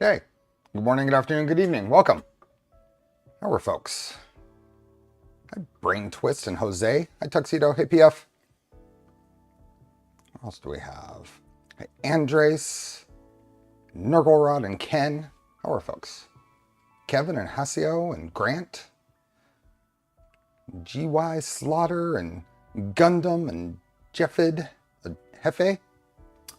Okay, good morning, good afternoon, good evening. Welcome. How are folks? Hi, Brain Twist and Jose. Hi, Tuxedo. Hey, PF. What else do we have? Hi, Andres, Nurglerod and Ken. How are folks? Kevin and Hasio and Grant. GY Slaughter and Gundam and Jeffid, Hefe,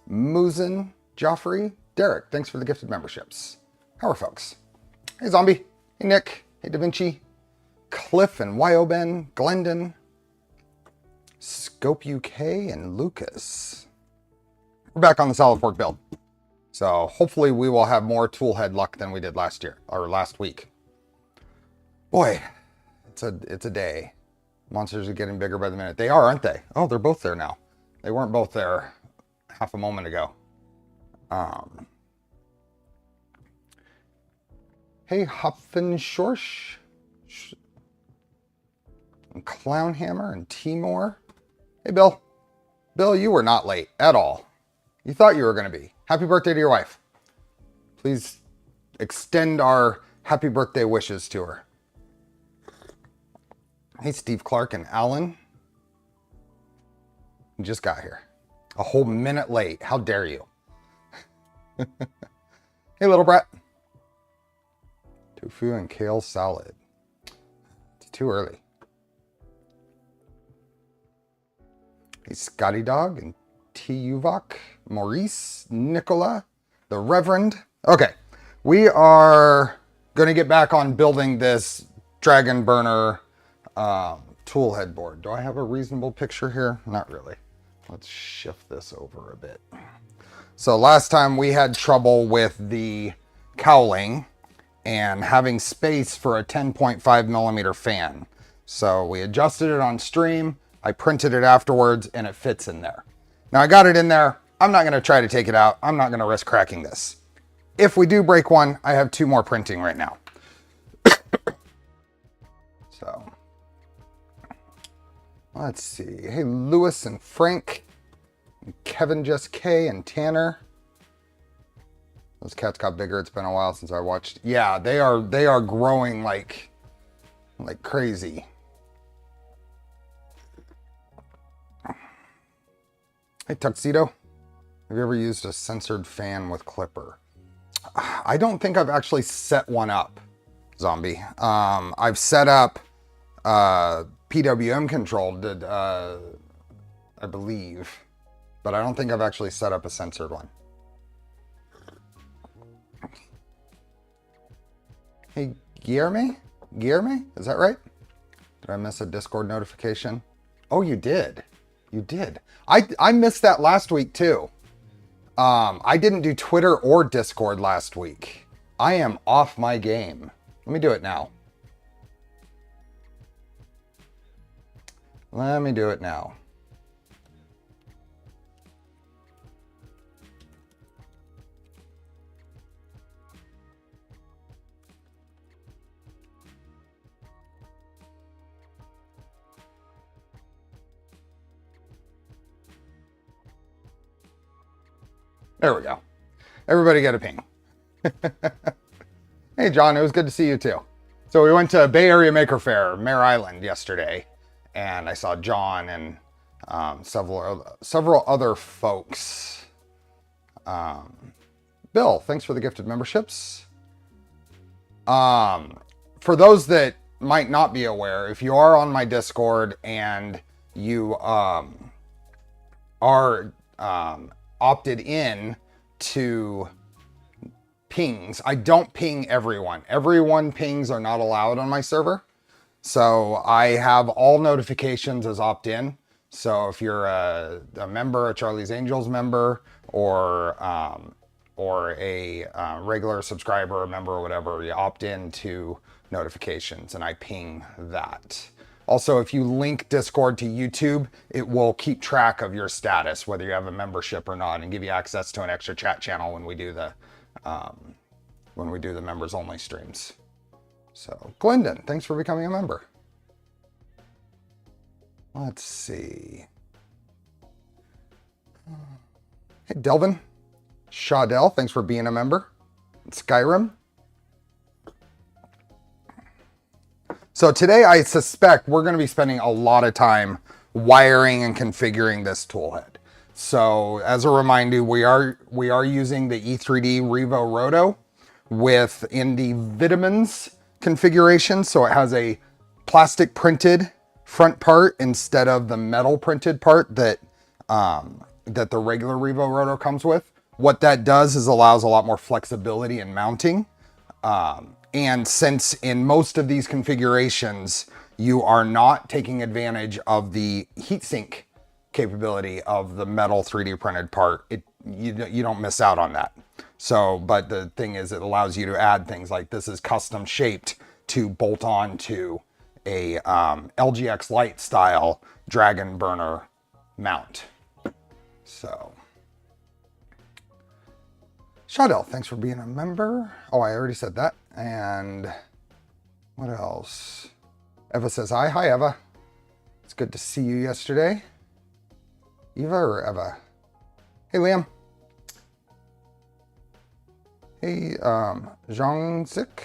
Muzen, Joffrey, Derek. Thanks for the gifted memberships. How are folks? Hey, Zombie. Hey, Nick. Hey, Da Vinci. Cliff and Wyoben, Glendon, Scope UK, and Lucas. We're back on the solid fork build. So hopefully we will have more toolhead luck than we did last year, or last week. Boy, it's a day. Monsters are getting bigger by the minute. They are, aren't they? Oh, they're both there now. They weren't both there half a moment ago. Hey, Hopfenschorsch. And Clownhammer and Timor. Hey, Bill. Bill, you were not late at all. You thought you were going to be. Happy birthday to your wife. Please extend our happy birthday wishes to her. Hey, Steve Clark and Alan. You just got here. A whole minute late. How dare you? Hey, little brat. Tofu and kale salad. It's too early. Hey, Scotty Dog and T. Uvok, Maurice, Nicola, the Reverend. Okay, we are going to get back on building this Dragon Burner tool headboard. Do I have a reasonable picture here? Not really. Let's shift this over a bit. So last time we had trouble with the cowling and having space for a 10.5 millimeter fan. So we adjusted it on stream. I printed it afterwards and it fits in there. Now I got it in there. I'm not going to try to take it out. I'm not going to risk cracking this. If we do break one, I have 2 more printing right now. So let's see. Hey, Lewis and Frank, and Kevin Just K and Tanner. Those cats got bigger. It's been a while since I watched. Yeah, they are growing like crazy. Hey, Tuxedo. Have you ever used a censored fan with clipper? I don't think I've actually set one up, Zombie. I've set up PWM controlled, I believe, but I don't think I've actually set up a censored one. Hey, Guillerme? Guillerme? Is that right? Did I miss a Discord notification? Oh, you did. You did. I missed that last week too. I didn't do Twitter or Discord last week. I am off my game. Let me do it now. Let me do it now. There we go. Everybody get a ping. Hey, John, it was good to see you too. So we went to Bay Area Maker Faire, Mare Island yesterday, and I saw John and several other folks. Bill, thanks for the gifted memberships. For those that might not be aware, if you are on my Discord and you are opted in to pings. I don't ping everyone. Everyone pings are not allowed on my server. So I have all notifications as opt-in. So if you're a member, a Charlie's Angels member, or a regular subscriber or member or whatever, you opt in to notifications and I ping that. Also, if you link Discord to YouTube, it will keep track of your status, whether you have a membership or not, and give you access to an extra chat channel when we do the members only streams. So, Glendon, thanks for becoming a member. Let's see. Hey, Delvin. Shadell, thanks for being a member. Skyrim. So today I suspect we're going to be spending a lot of time wiring and configuring this toolhead. So as a reminder, we are using the E3D Revo Roto in the Vitamins configuration. So it has a plastic printed front part instead of the metal printed part that the regular Revo Roto comes with. What that does is allows a lot more flexibility in mounting. And since in most of these configurations, you are not taking advantage of the heatsink capability of the metal 3D printed part, you don't miss out on that. So, but the thing is, it allows you to add things like this is custom shaped to bolt on to a LGX Lite style dragon burner mount. So, Shadell, thanks for being a member. Oh, I already said that. And what else? Eva says hi. Hi, Eva. It's good to see you yesterday. Eva or Eva? Hey, Liam. Hey, Zhangzik.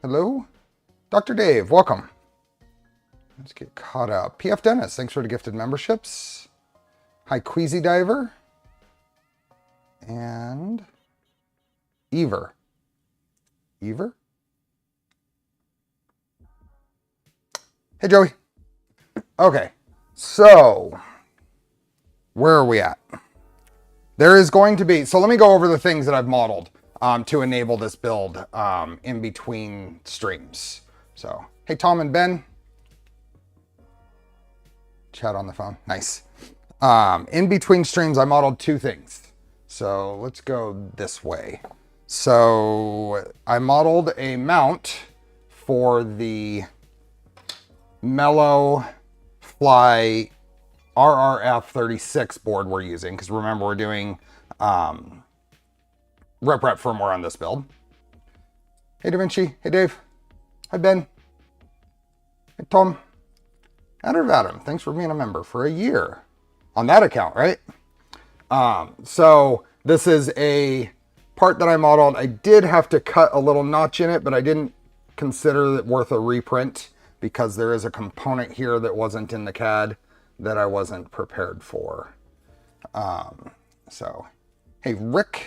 Hello. Dr. Dave, welcome. Let's get caught up. PF Dennis, thanks for the gifted memberships. Hi, Queasy Diver. And Ever. Ever? Hey, Joey. Okay, so where are we at? There is going to be, so let me go over the things that I've modeled to enable this build in between streams. So, hey, Tom and Ben. Chat on the phone, nice. In between streams, I modeled two things. So let's go this way. So I modeled a mount for the Mellow Fly RRF 36 board we're using, because remember we're doing RepRap Firmware on this build. Hey Da Vinci, hey Dave, hi Ben, hey Tom, Adam, thanks for being a member for a year on that account, right? So this is a part that I modeled. I did have to cut a little notch in it, but I didn't consider it worth a reprint because there is a component here that wasn't in the CAD that I wasn't prepared for. So, hey, Rick.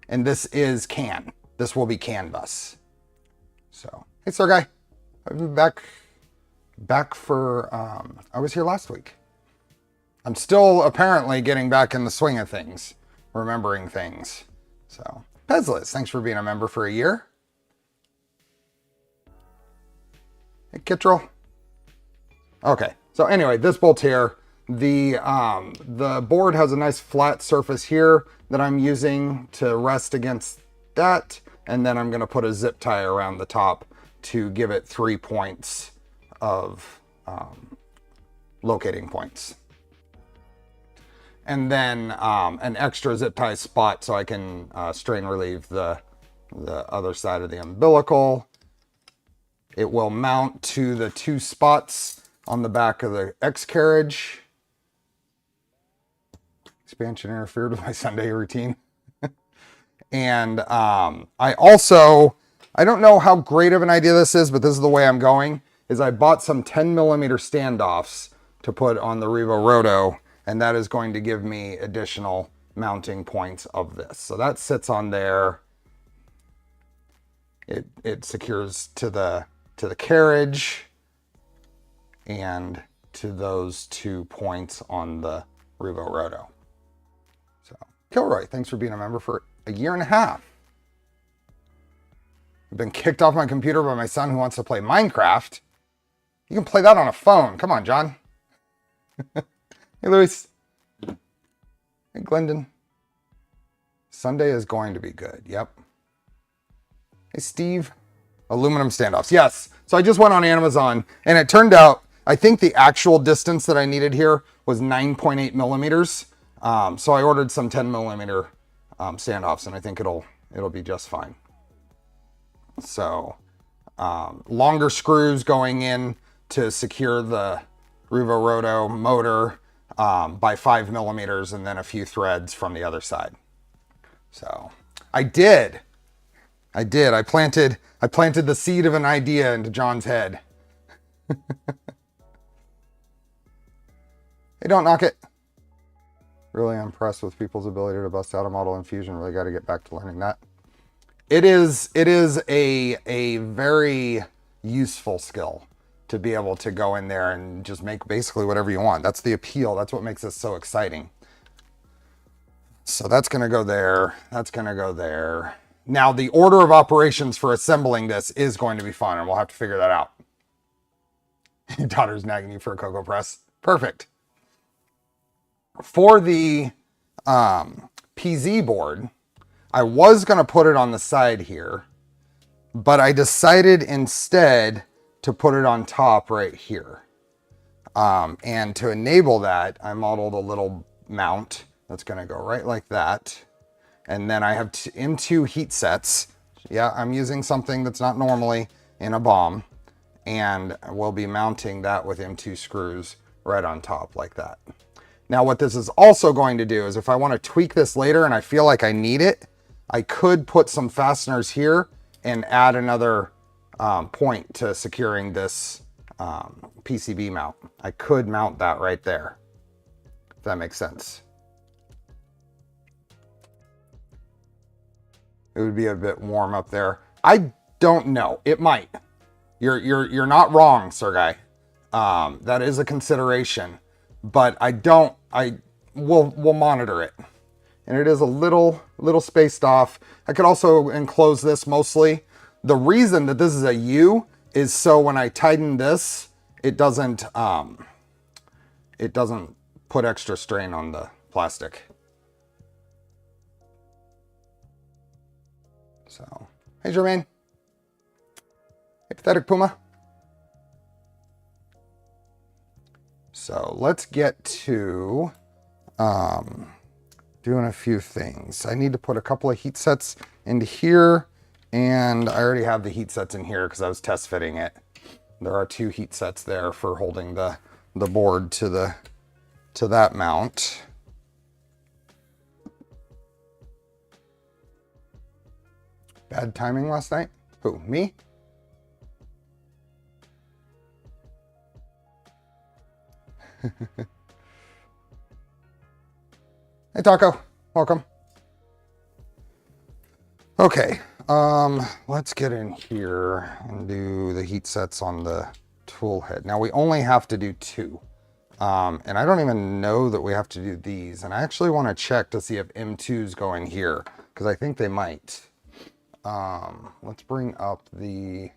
And this is CAN. This will be CAN bus. So, hey, Sir Guy. I'm back for, I was here last week. I'm still apparently getting back in the swing of things, remembering things. So, Pezlis, thanks for being a member for a year. Hey, Kittrell. Okay, so anyway, this bolt here, the board has a nice flat surface here that I'm using to rest against that, and then I'm going to put a zip tie around the top to give it 3 points of locating points. And then an extra zip tie spot so I can strain relieve the other side of the umbilical. It will mount to the 2 spots on the back of the X carriage. Expansion interfered with my Sunday routine. And I don't know how great of an idea this is, but this is the way I'm going, is I bought some 10mm standoffs to put on the Revo Roto, and that is going to give me additional mounting points of this. So that sits on there. It secures to the carriage and to those 2 points on the Revo Roto. So, Kilroy, thanks for being a member for a year and a half. I've been kicked off my computer by my son who wants to play Minecraft. You can play that on a phone. Come on, John. Hey, Luis. Hey, Glendon. Sunday is going to be good. Yep. Hey, Steve. Aluminum standoffs. Yes. So I just went on Amazon and it turned out, I think the actual distance that I needed here was 9.8 millimeters. So I ordered some 10mm standoffs, and I think it'll be just fine. So longer screws going in to secure the Revo Roto motor by 5mm, and then a few threads from the other side. So I did. I planted the seed of an idea into John's head. Hey, don't knock it. Really impressed with people's ability to bust out a model in Fusion. Really got to get back to learning that. It is a very useful skill to be able to go in there and just make basically whatever you want. That's the appeal. That's what makes this so exciting. So that's going to go there. That's going to go there. Now, the order of operations for assembling this is going to be fun, and we'll have to figure that out. Your daughter's nagging you for a cocoa press. Perfect. For the PZ board, I was going to put it on the side here, but I decided instead to put it on top right here. And to enable that, I modeled a little mount that's going to go right like that. And then I have M2 heat sets. Yeah, I'm using something that's not normally in a bomb. And we'll be mounting that with M2 screws right on top like that. Now what this is also going to do is if I want to tweak this later and I feel like I need it, I could put some fasteners here and add another point to securing this PCB mount. I could mount that right there, if that makes sense. It would be a bit warm up there. I don't know. It might. You're not wrong, Sergey. That is a consideration, but we'll monitor it. And it is a little spaced off. I could also enclose this mostly. The reason that this is a U is so when I tighten this, it doesn't put extra strain on the plastic. So, hey Jermaine. Hey Pathetic Puma. So let's get to doing a few things. I need to put a couple of heat sets into here, and I already have the heat sets in here because I was test fitting it. There are 2 heat sets there for holding the board to that mount. Bad timing last night? Who, me? Hey Taco, welcome. Okay, let's get in here and do the heat sets on the tool head. Now we only have to do 2. And I don't even know that we have to do these. And I actually want to check to see if M2s go in here, because I think they might. Let's bring up the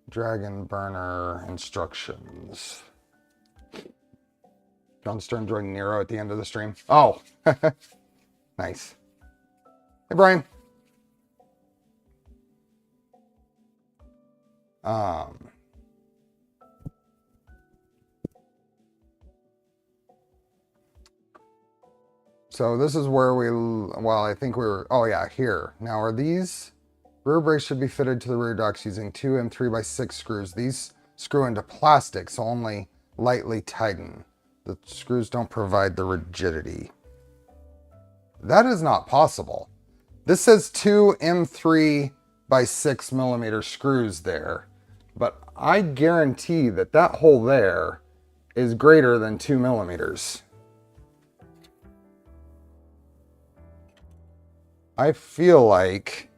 Dragon Burner instructions. John Stern joined Nero at the end of the stream. Oh, nice. Hey, Brian. So this is where I think we were, oh yeah, here. Now are these, rear brakes should be fitted to the rear ducts using 2 M3x6 screws. These screw into plastic, so only lightly tighten. The screws don't provide the rigidity. That is not possible. This says 2 M3x6 millimeter screws there, but I guarantee that that hole there is greater than 2 millimeters. I feel like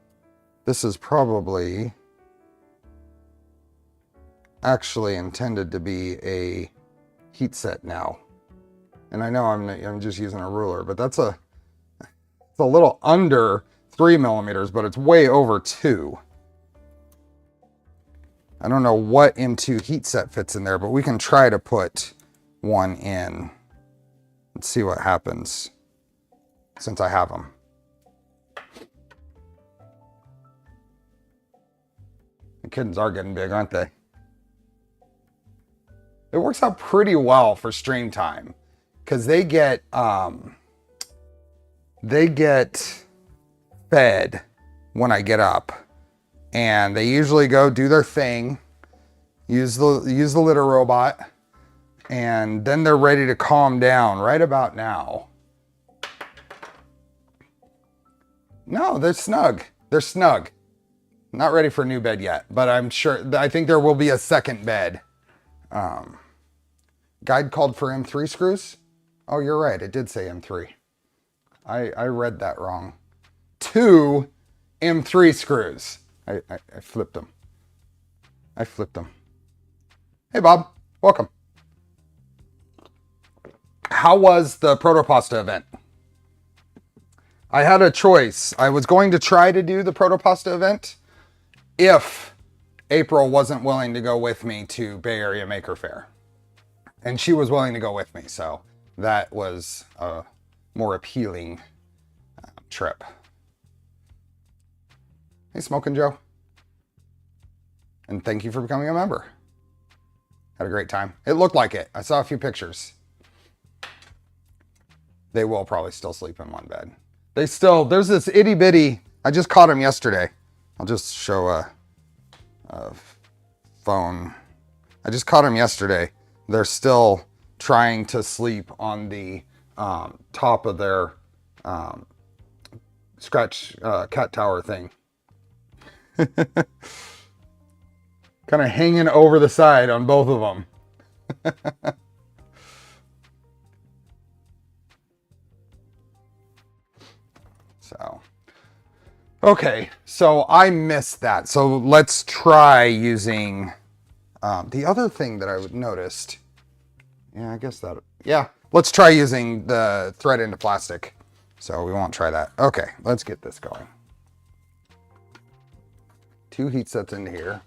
this is probably actually intended to be a heat set now. And I know I'm just using a ruler, but it's a little under 3 millimeters, but it's way over 2. I don't know what M2 heat set fits in there, but we can try to put one in. Let's see what happens since I have them. The kittens are getting big, aren't they? It works out pretty well for stream time because they get fed when I get up, and they usually go do their thing, use the litter robot, and then they're ready to calm down right about now. No, they're snug. They're snug. Not ready for a new bed yet, but I'm sure, I think there will be a second bed. Guide called for M3 screws. Oh, you're right. It did say M3. I read that wrong. 2 M3 screws. I flipped them. I flipped them. Hey, Bob. Welcome. How was the Protopasta event? I had a choice. I was going to try to do the Protopasta event if April wasn't willing to go with me to Bay Area Maker Faire. And she was willing to go with me, so that was a more appealing trip. Hey, Smokin' Joe. And thank you for becoming a member. Had a great time. It looked like it. I saw a few pictures. They will probably still sleep in one bed. There's this itty bitty, I just caught him yesterday. I'll just show a phone. I just caught him yesterday. They're still trying to sleep on the top of their scratch cat tower thing. Kind of hanging over the side on both of them. So, okay, so I missed that. So let's try using the other thing that I noticed. Yeah, I guess that, yeah, let's try using the thread into plastic. So we won't try that. Okay, let's get this going. 2 heat sets into here.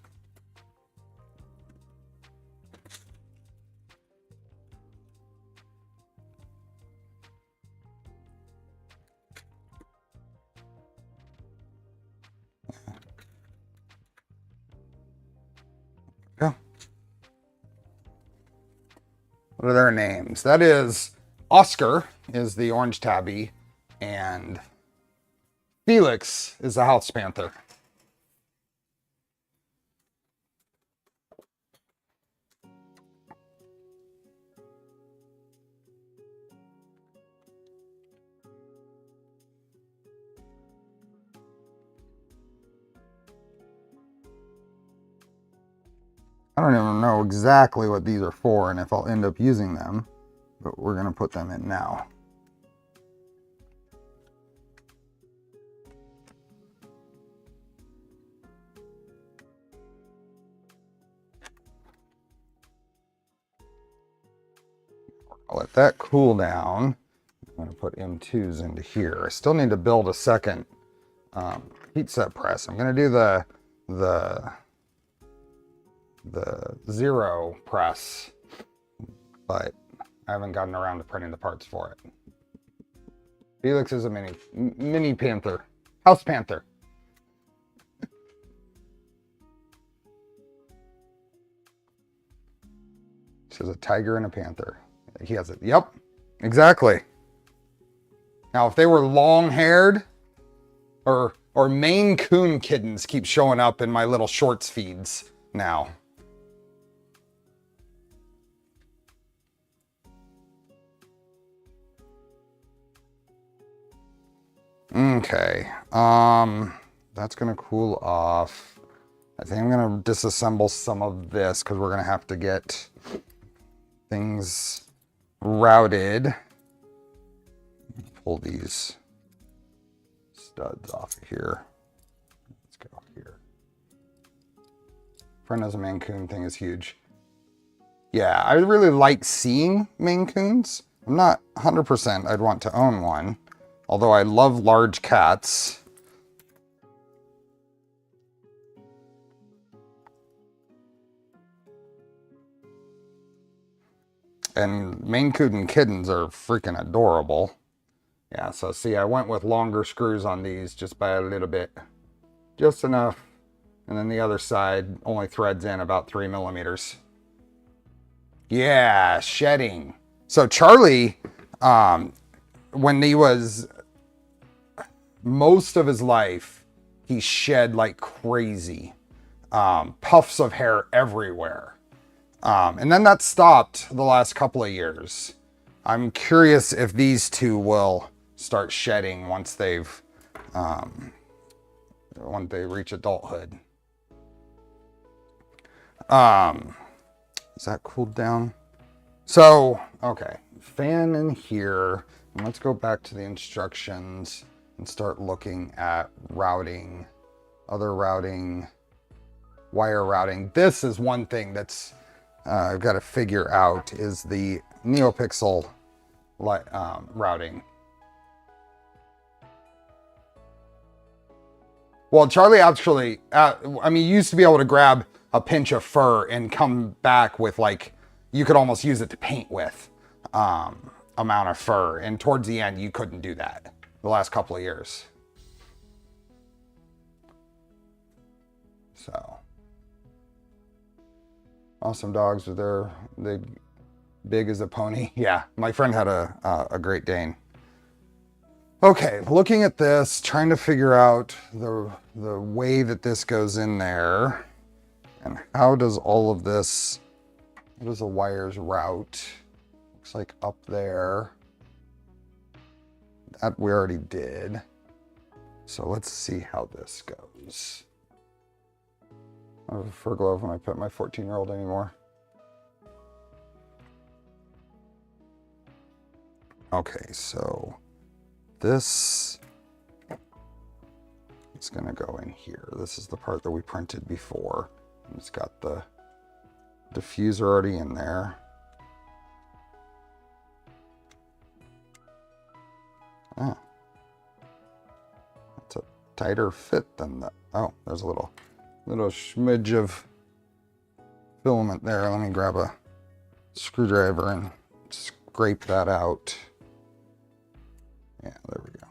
Go. What are their names? That is Oscar is the orange tabby, and Felix is the house panther. I don't even know exactly what these are for and if I'll end up using them, but we're going to put them in now. I'll let that cool down. I'm going to put M2s into here. I still need to build a second heat set press. I'm going to do the 0 press, but I haven't gotten around to printing the parts for it. Felix is a mini panther, house panther. Says a tiger and a panther. He has it. Yep, exactly. Now, if they were long-haired, or Maine Coon kittens keep showing up in my little shorts feeds now. Okay, that's gonna cool off. I think I'm gonna disassemble some of this because we're gonna have to get things routed. Pull these studs off of here. Let's go here. Friend has a Maine Coon thing is huge. Yeah, I really like seeing Maine Coons. I'm not 100% I'd want to own one. Although I love large cats. And Maine Coon kittens are freaking adorable. Yeah, so see, I went with longer screws on these just by a little bit. Just enough. And then the other side only threads in about 3 millimeters. Yeah, shedding. So Charlie, when he was most of his life, he shed like crazy. Puffs of hair everywhere. And then that stopped the last couple of years. I'm curious if these two will start shedding once they've when they reach adulthood. Is that cooled down? So, okay, fan in here. And let's go back to the instructions and start looking at routing, other routing, wire routing. This is one thing that's I've got to figure out is the NeoPixel routing. Well, Charlie actually, I mean, you used to be able to grab a pinch of fur and come back with like, you could almost use it to paint with amount of fur. And towards the end, you couldn't do that the last couple of years. So, awesome dogs with they big as a pony. Yeah, my friend had a Great Dane. Okay, looking at this, trying to figure out the way that this goes in there, and how does all of this, how does the wires route? Looks like up there. That we already did. So let's see how this goes. I don't have a fur glove when I pet my 14-year-old anymore. Okay, so this is going to go in here. This is the part that we printed before. It's got the diffuser already in there. Ah, that's a tighter fit than the, oh, there's a little smidge of filament there. Let me grab a screwdriver and scrape that out. Yeah, there we go.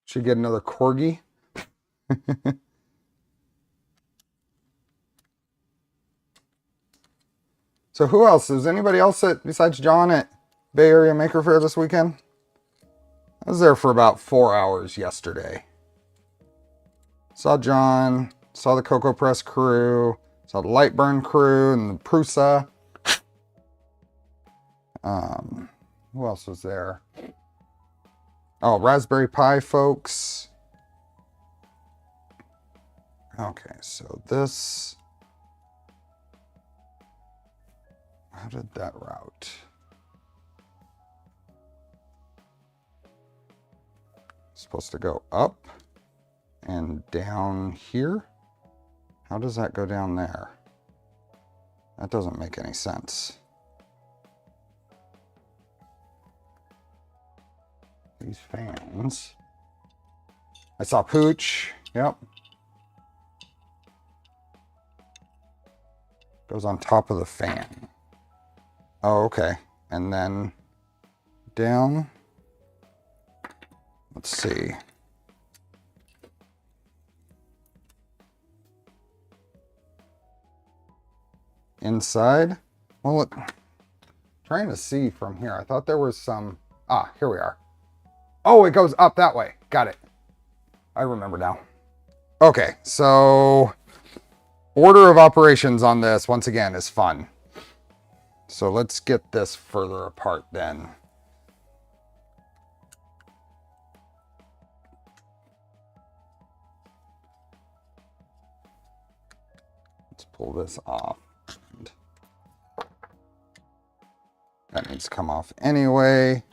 Should get another corgi. So who else? Is anybody else besides John at Bay Area Maker Faire this weekend? I was there for about 4 hours yesterday. Saw John, saw the Cocoa Press crew, saw the Lightburn crew and the Prusa. Who else was there? Oh, Raspberry Pi folks. Okay, so this, how did that route? Supposed to go up and down here. How does that go down there? That doesn't make any sense. These fans. I saw Pooch. Yep. Goes on top of the fan. Oh, okay. And then down. Let's see. Inside. Well, trying to see from here. I thought there was some. Ah, here we are. Oh, it goes up that way. Got it. I remember now. Okay, so order of operations on this, once again, is fun. So let's get this further apart then. Let's pull this off. That needs to come off anyway.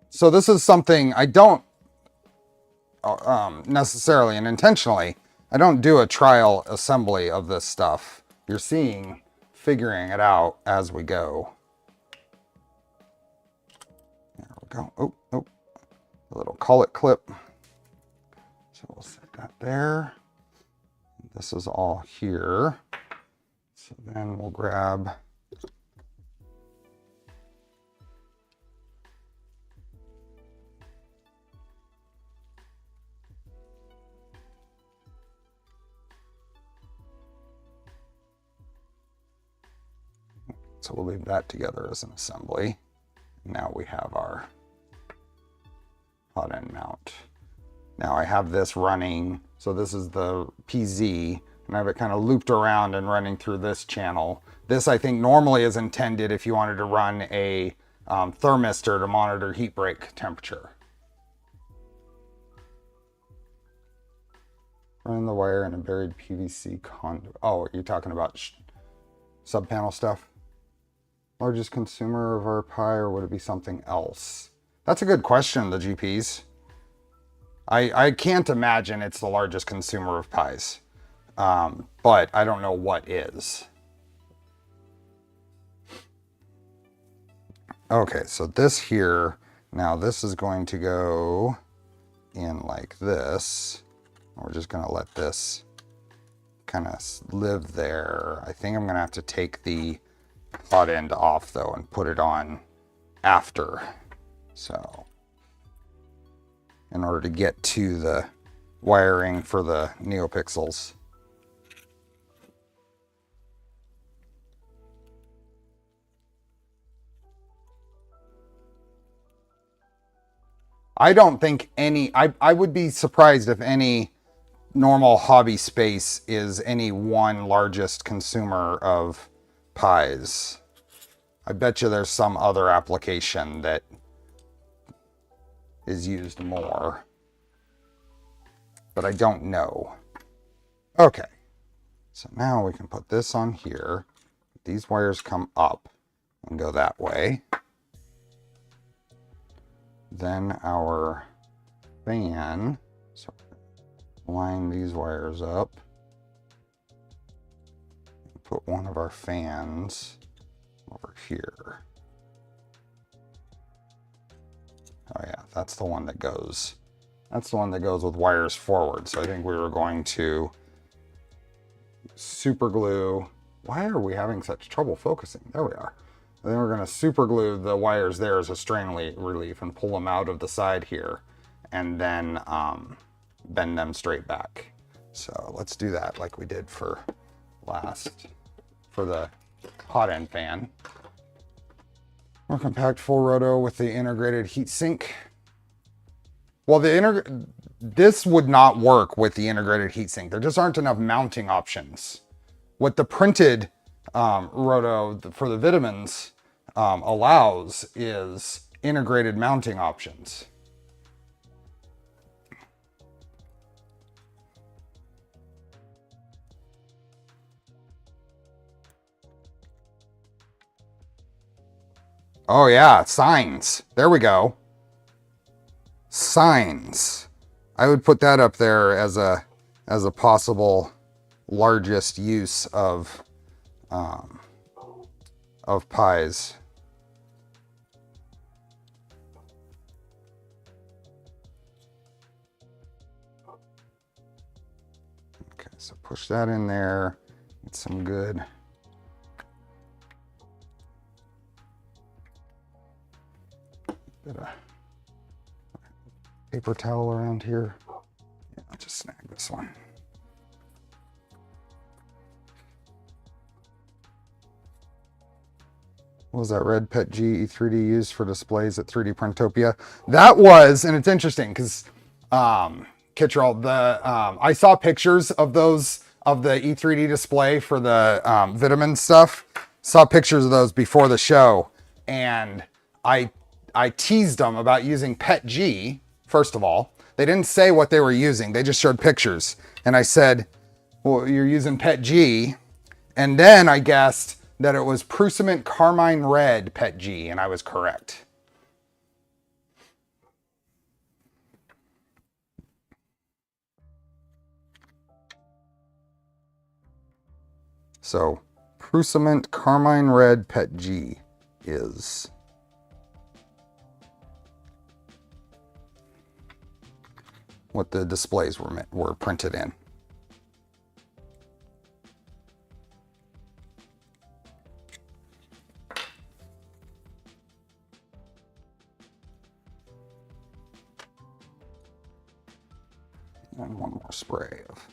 So this is something I don't necessarily and intentionally, I don't do a trial assembly of this stuff. You're seeing, figuring it out as we go. There we go. Oh, oh, a little collet clip. So we'll set that there. This is all here. So then we'll grab so we'll leave that together as an assembly. Now we have our hot end mount. Now I have this running, so this is the PZ, and I have it kind of looped around and running through this channel. This, I think, normally is intended if you wanted to run a thermistor to monitor heat break temperature. Running the wire in a buried PVC conduit. Oh, you're talking about sub-panel stuff? Largest consumer of our Pi, or would it be something else? That's a good question, the GPs. I can't imagine it's the largest consumer of Pis, but I don't know what is. Okay, so this here, now this is going to go in like this. We're just gonna let this kind of live there. I think I'm gonna have to take the hot end off though and put it on after. So in order to get to the wiring for the NeoPixels. I don't think any, I would be surprised if any normal hobby space is any one largest consumer of Pis. I bet you there's some other application that is used more, but I don't know. Okay, so now we can put this on here. These wires come up and go that way. Then our fan, so line these wires up. Put one of our fans over here. Oh yeah, that's the one that goes. That's the one that goes with wires forward. So I think we were going to super glue. Why are we having such trouble focusing? There we are. And then we're going to super glue the wires there as a strain relief and pull them out of the side here, and then bend them straight back. So let's do that like we did for the hot end fan. More compact full roto with the integrated heat sink. Well, this would not work with the integrated heat sink. There just aren't enough mounting options. What the printed roto for the vitamins allows is integrated mounting options. Oh yeah, signs. There we go. Signs. I would put that up there as a possible largest use of Pis. Okay, so push that in there. Get some good. Bit of paper towel around here. Yeah, I'll just snag this one. What was that red PET G E3D used for displays at 3D Printopia? That was, and it's interesting because Kittrell, I saw pictures of those, of the E3D display for the vitamin stuff. Saw pictures of those before the show, and I teased them about using PET G. First of all, they didn't say what they were using. They just showed pictures. And I said, well, you're using PET G. And then I guessed that it was Prusament Carmine Red PET G, and I was correct. So Prusament Carmine Red PET G is what the displays were printed in. And one more spray of.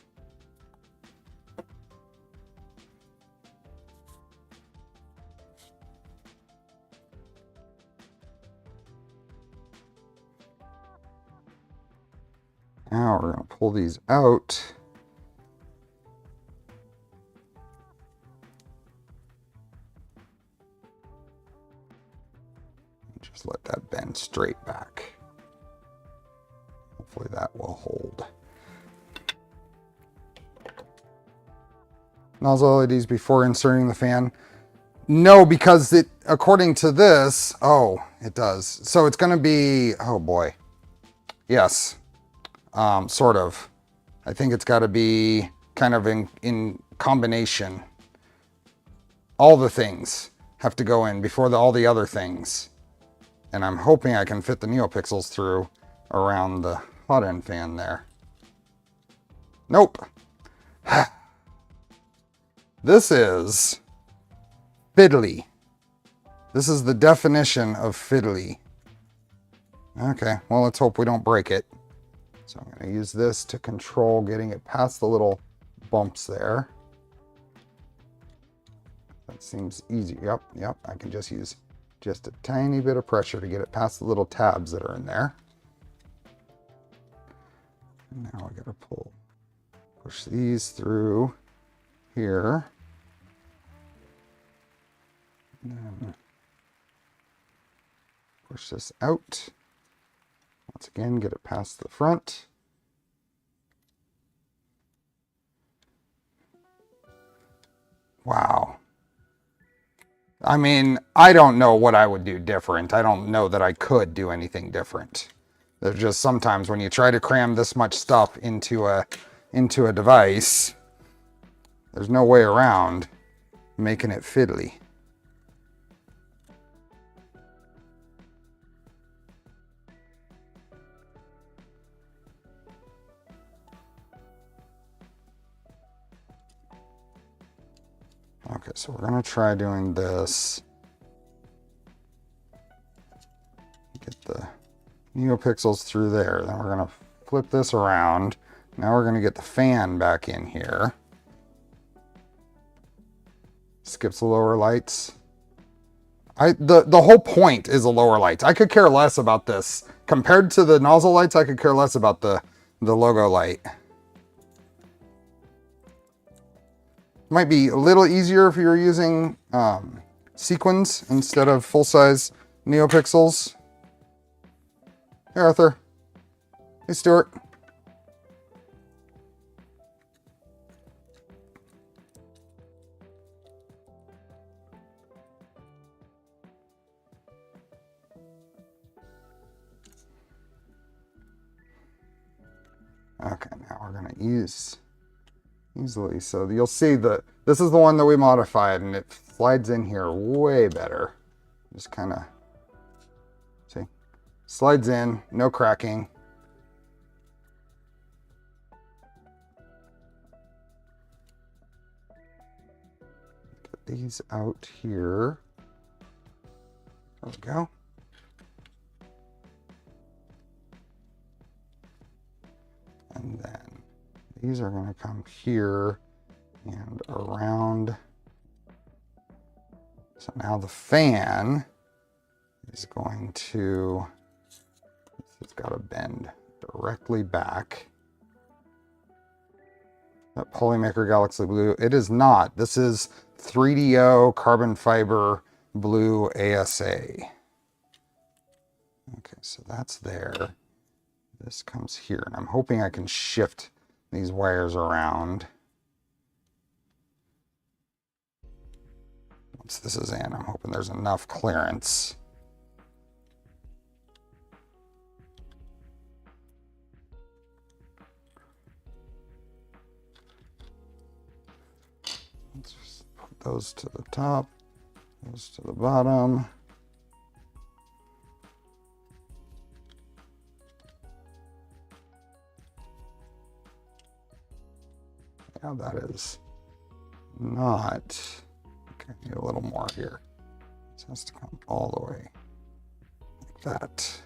Now we're going to pull these out. Just let that bend straight back. Hopefully that will hold. Nozzle LEDs before inserting the fan. No, because it, according to this, oh, it does. So it's going to be, oh boy. Yes, sort of. I think it's got to be kind of in combination. All the things have to go in before all the other things. And I'm hoping I can fit the NeoPixels through around the hot end fan there. Nope. This is fiddly. This is the definition of fiddly. Okay, well, let's hope we don't break it. So I'm going to use this to control getting it past the little bumps there. That seems easy. Yep, I can just use just a tiny bit of pressure to get it past the little tabs that are in there. And now I got to push these through here. And then push this out. Once again, get it past the front. Wow. I mean, I don't know what I would do different. I don't know that I could do anything different. There's just sometimes when you try to cram this much stuff into a device, there's no way around making it fiddly. Okay, so we're going to try doing this. Get the NeoPixels through there. Then we're going to flip this around. Now we're going to get the fan back in here. Skips the lower lights. The whole point is the lower lights. I could care less about this. Compared to the nozzle lights, I could care less about the logo light. Might be a little easier if you're using sequins instead of full-size NeoPixels. Hey, Arthur. Hey, Stuart. Okay, now we're going to use easily. So you'll see that this is the one that we modified and it slides in here way better. Just kind of, see, slides in, no cracking. Get these out here. There we go. And then these are going to come here and around. So now the fan is going to, it's got to bend directly back. That Polymaker Galaxy Blue, it is not. This is 3DO carbon fiber Blue ASA. Okay, so that's there. This comes here, and I'm hoping I can shift these wires around. Once this is in, I'm hoping there's enough clearance. Let's just put those to the top, those to the bottom. Now that is not, okay, need a little more here. This has to come all the way like that.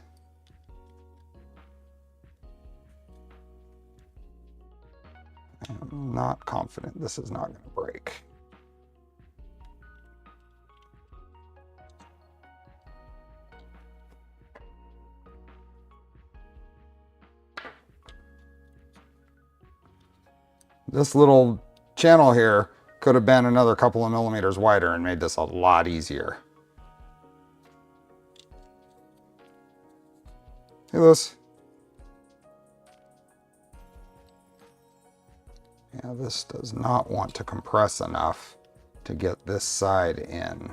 I'm not confident this is not going to break. This little channel here could have been another couple of millimeters wider and made this a lot easier. Hey, Lewis. Yeah, this does not want to compress enough to get this side in,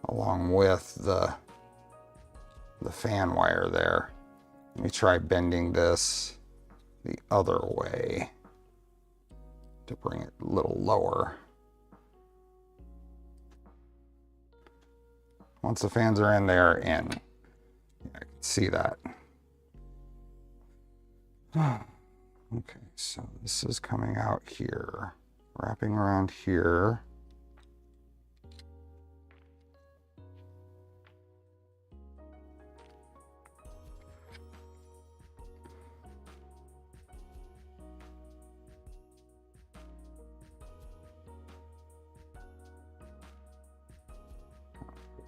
along with the fan wire there. Let me try bending this the other way to bring it a little lower. Once the fans are in, they are in. I can see that. Okay, so this is coming out here, wrapping around here.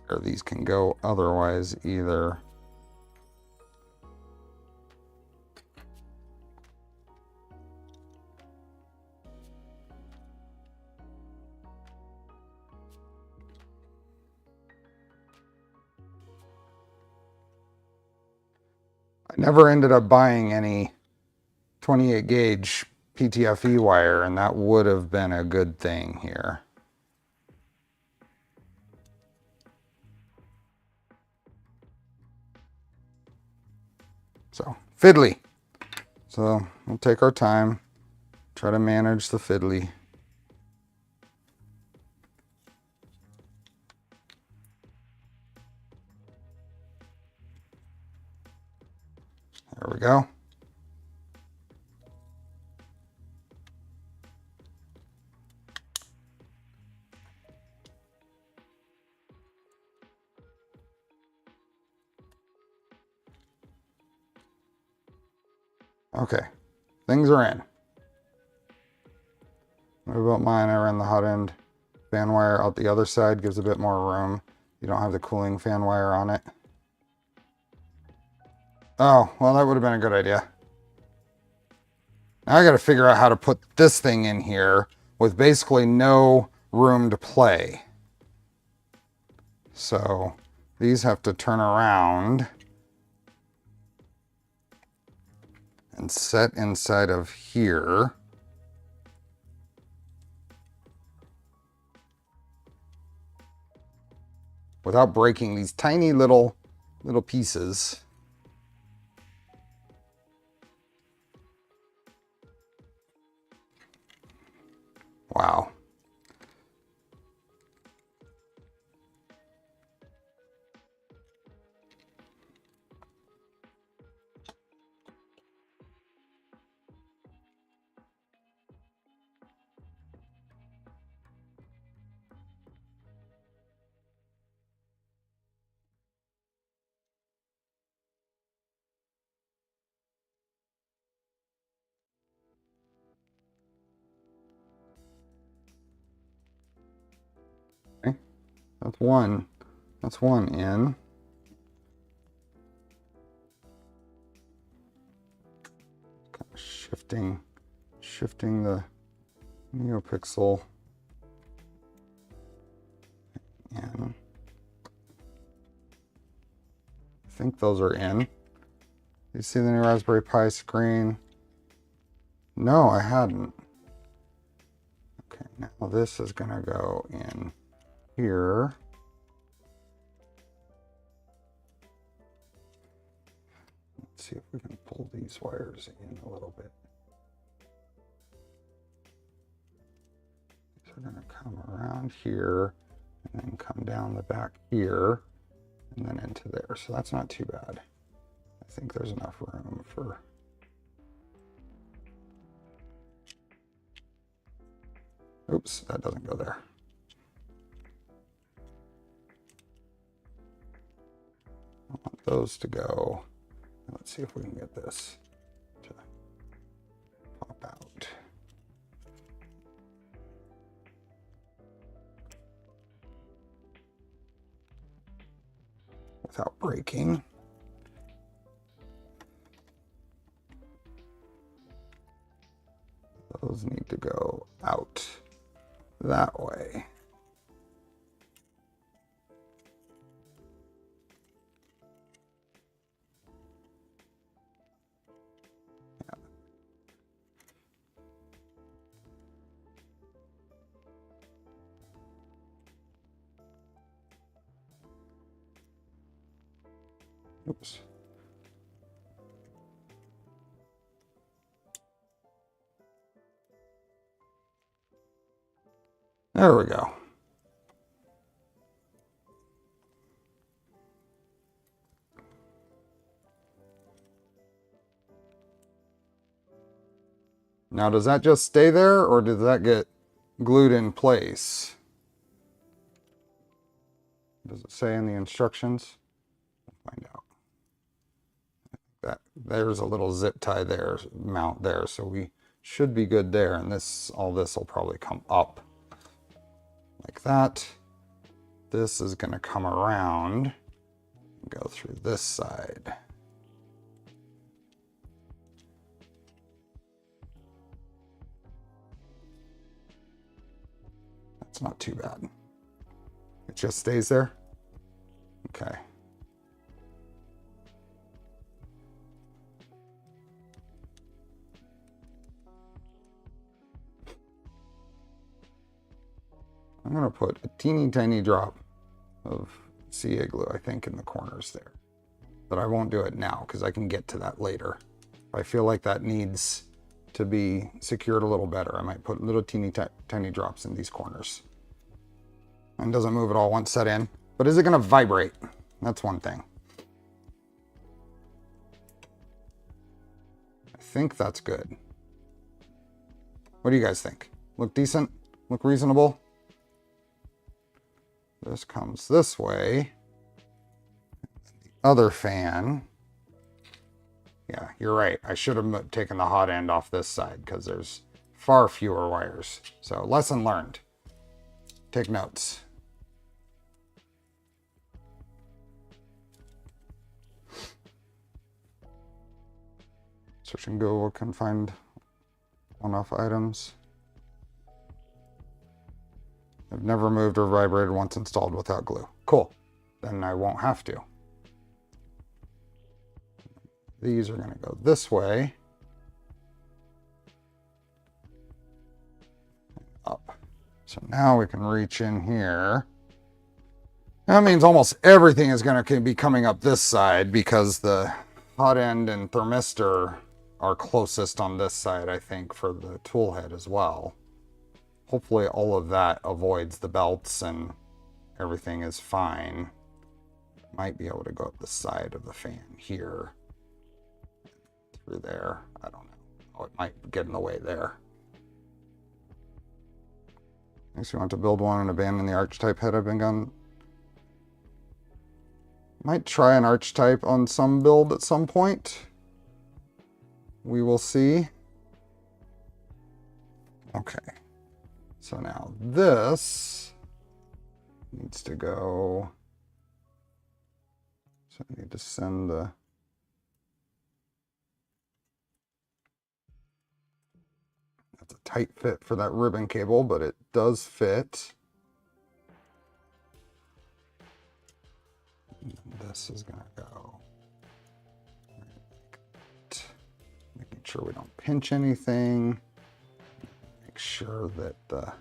Or these can go otherwise either. I never ended up buying any 28 gauge PTFE wire, and that would have been a good thing here. So, fiddly. So, we'll take our time, try to manage the fiddly. There we go. Okay, things are in. What about mine? I ran the hot end fan wire out the other side, gives a bit more room. You don't have the cooling fan wire on it. Oh, well, that would have been a good idea. Now I got to figure out how to put this thing in here with basically no room to play. So these have to turn around and set inside of here. Without breaking these tiny little pieces. Wow. Okay. That's one in. Kind of shifting the NeoPixel in. I think those are in. You see the new Raspberry Pi screen? No, I hadn't. Okay, now this is gonna go in here. Let's see if we can pull these wires in a little bit. These are gonna come around here and then come down the back here and then into there. So that's not too bad. I think there's enough room for... Oops, that doesn't go there. I want those to go. Let's see if we can get this to pop out. Without breaking. Those need to go out that way. Oops. There we go. Now, does that just stay there, or does that get glued in place? Does it say in the instructions? We'll find out. There's a little zip tie there, mount there, so we should be good there. And all this will probably come up like that. This is going to come around and go through this side. That's not too bad. It just stays there? Okay. I'm going to put a teeny tiny drop of CA glue, I think, in the corners there. But I won't do it now because I can get to that later. If I feel like that needs to be secured a little better, I might put little teeny tiny drops in these corners. And it doesn't move at all once set in. But is it going to vibrate? That's one thing. I think that's good. What do you guys think? Look decent? Look reasonable? This comes this way. The other fan. Yeah, you're right. I should have taken the hot end off this side because there's far fewer wires. So lesson learned. Take notes. Search and Google can find one-off items. I've never moved or vibrated once installed without glue. Cool. Then I won't have to. These are going to go this way. Up. So now we can reach in here. That means almost everything is going to be coming up this side because the hot end and thermistor are closest on this side, I think, for the tool head as well. Hopefully all of that avoids the belts and everything is fine. Might be able to go up the side of the fan here. Through there. I don't know. Oh, it might get in the way there. Next, we want to build one and abandon the arch type head I've been gone. Might try an arch type on some build at some point. We will see. Okay. So now this needs to go. So I need to send the. That's a tight fit for that ribbon cable, but it does fit. And this is going to go. Making sure we don't pinch anything. Make sure that the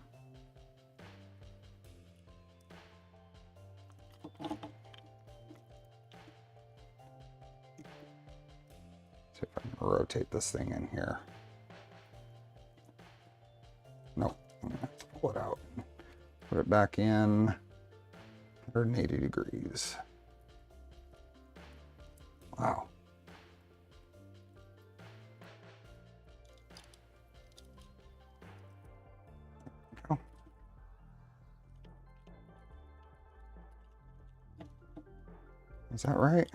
see if I can rotate this thing in here. Nope, I'm gonna have to pull it out. Put it back in 180 degrees. Wow. Is that right?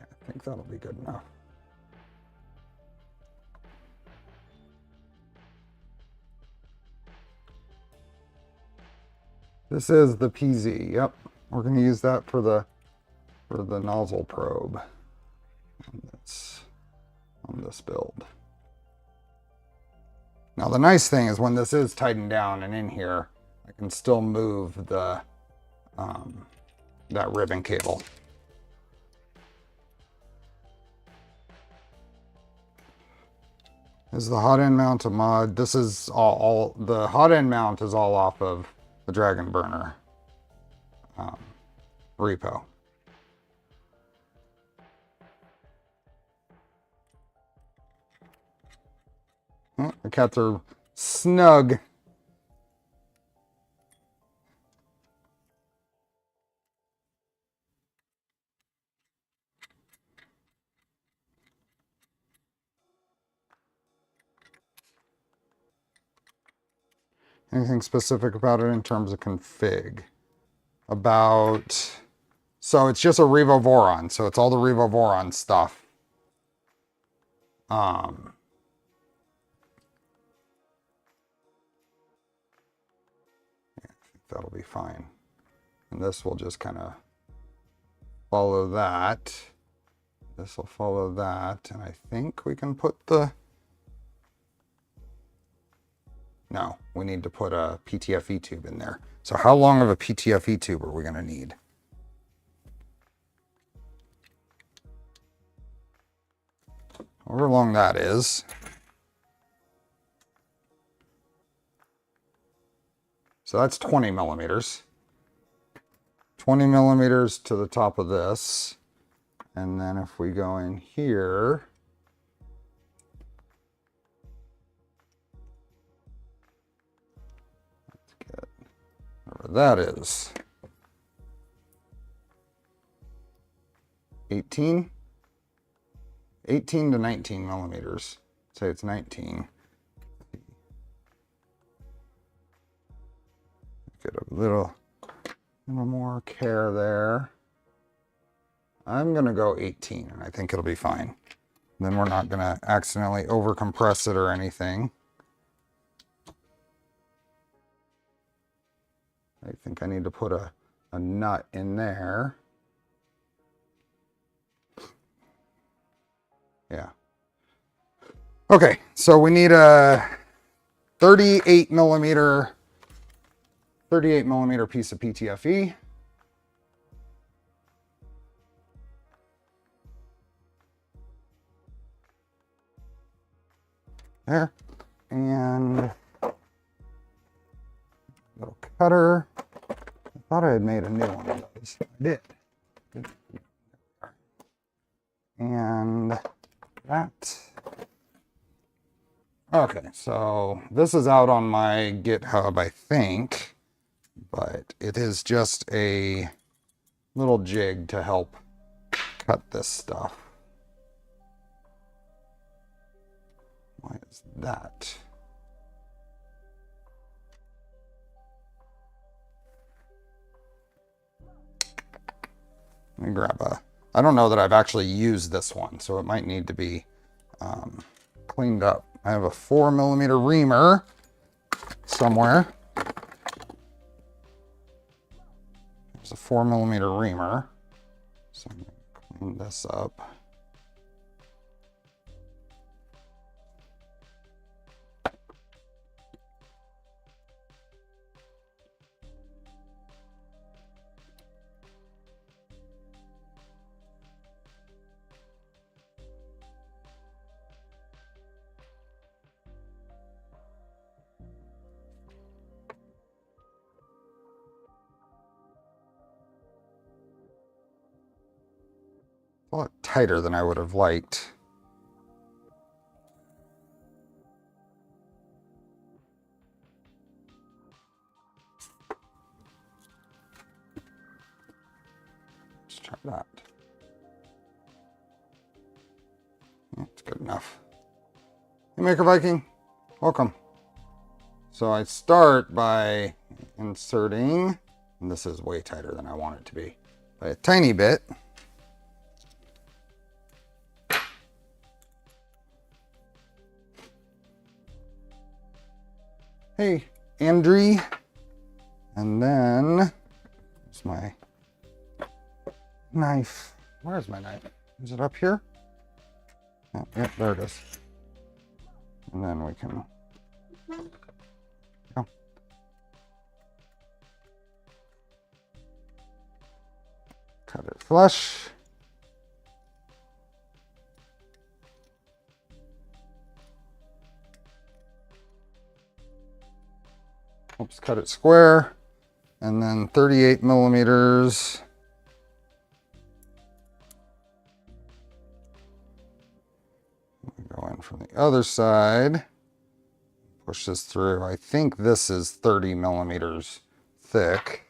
Yeah, I think that'll be good enough. This is the PZ. Yep, we're going to use that for the nozzle probe. And that's on this build. Now the nice thing is when this is tightened down and in here, I can still move the that ribbon cable. This is the hot end mount to mod. This is all the hot end mount is all off of the Dragon burner. repo. Oh, the cats are snug. Anything specific about it in terms of config? So it's just a RevoVoron, so it's all the RevoVoron stuff. I think that'll be fine. And this will just kind of follow that. This will follow that, and I think we can put the... No, we need to put a PTFE tube in there. So how long of a PTFE tube are we going to need? However long that is. So that's 20 millimeters. 20 millimeters to the top of this. And then if we go in here, let's get whatever that is. 18 to 19 millimeters. Say it's 19. Get a little more care there. I'm gonna go 18 and I think it'll be fine. Then we're not gonna accidentally over compress it or anything. I think I need to put a nut in there. Yeah. Okay, so we need a 38 millimeter piece of PTFE. There. And little cutter. I thought I had made a new one of those. I did. And that. Okay, so this is out on my GitHub, I think, but it is just a little jig to help cut this stuff. Why is that? Let me grab a... I don't know that I've actually used this one, so it might need to be cleaned up. I have a 4 millimeter reamer somewhere. There's a 4 millimeter reamer. So I'm going to clean this up. A lot tighter than I would have liked. Let's try that. That's good enough. Hey, Maker Viking, welcome. So I start by inserting, and this is way tighter than I want it to be, by a tiny bit. Hey, Andre. And then, there's my knife. Where's my knife? Is it up here? Oh, yep, there it is. And then we can, oh. Cut it flush. Oops, cut it square. And then 38 millimeters. Go in from the other side. Push this through. I think this is 30 millimeters thick.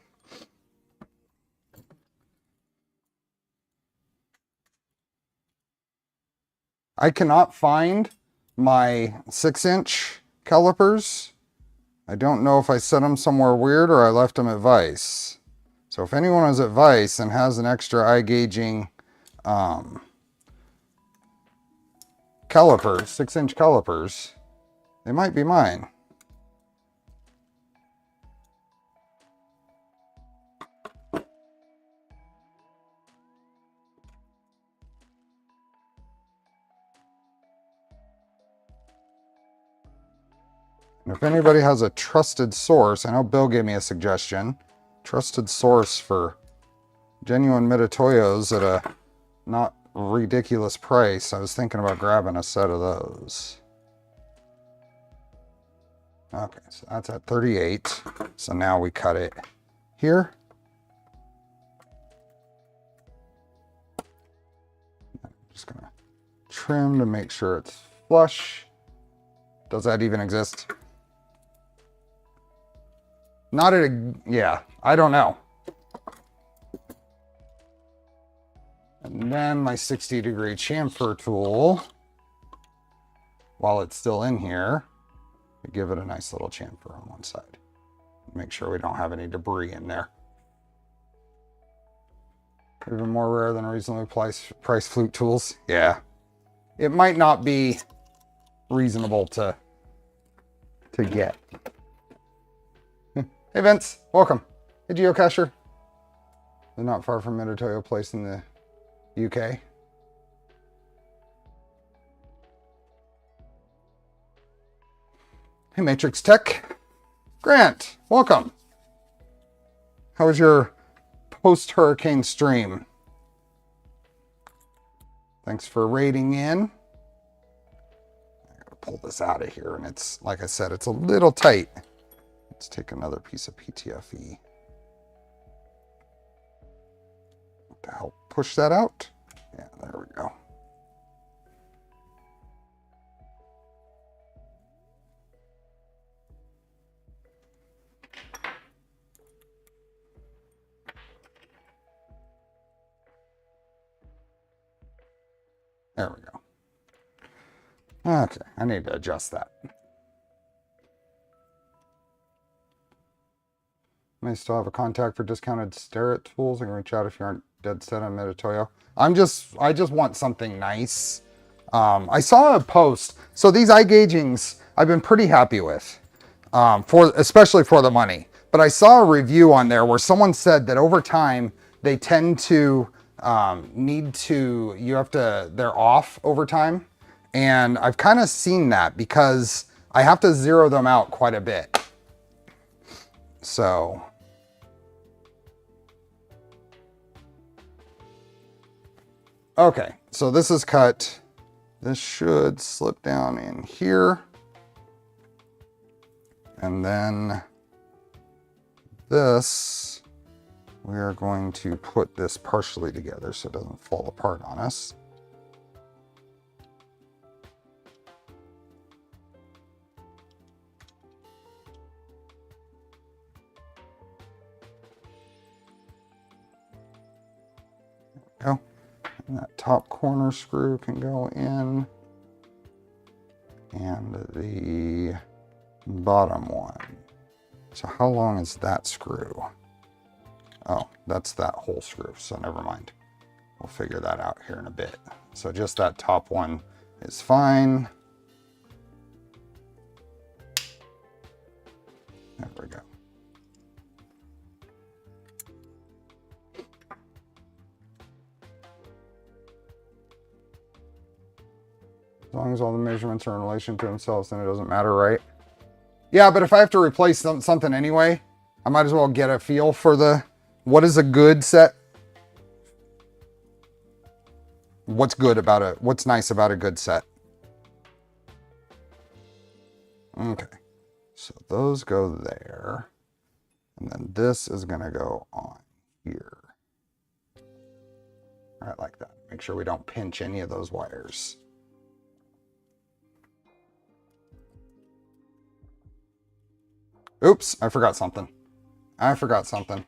I cannot find my 6-inch calipers. I don't know if I set them somewhere weird or I left them at Vice. So if anyone is at Vice and has an extra eye gauging calipers, 6-inch calipers, they might be mine. And if anybody has a trusted source, I know Bill gave me a suggestion, trusted source for genuine Mitutoyos at a not ridiculous price. I was thinking about grabbing a set of those. Okay, so that's at 38. So now we cut it here. I'm just gonna trim to make sure it's flush. Does that even exist? Not at a, yeah, I don't know. And then my 60-degree chamfer tool, while it's still in here, we give it a nice little chamfer on one side. Make sure we don't have any debris in there. Even more rare than reasonably priced flute tools. Yeah. It might not be reasonable to get. Hey Vince, welcome. Hey geocacher. They're not far from Mitutoyo Place in the UK. Hey Matrix Tech. Grant, welcome. How was your post-hurricane stream? Thanks for raiding in. I gotta pull this out of here, and it's, like I said, it's a little tight. Let's take another piece of PTFE to help push that out. Yeah, there we go. There we go. Okay, I need to adjust that. May still have a contact for discounted Starrett tools. I can reach out if you aren't dead set on Mitutoyo. I just want something nice. I saw a post. So these eye gaugings I've been pretty happy with, especially for the money. But I saw a review on there where someone said that over time they tend to they're off over time. And I've kind of seen that because I have to zero them out quite a bit. So okay, so this is cut. This should slip down in here. And then this, we are going to put this partially together so it doesn't fall apart on us. There we go. And that top corner screw can go in, and the bottom one. So how long is that screw? Oh, that's that whole screw, so never mind. We'll figure that out here in a bit. So just that top one is fine. There we go. As long as all the measurements are in relation to themselves, then it doesn't matter, right? Yeah, but if I have to replace something anyway, I might as well get a feel for what is a good set. What's good about it? What's nice about a good set? Okay, so those go there. And then this is going to go on here. Right, like that. Make sure we don't pinch any of those wires. Oops, I forgot something. The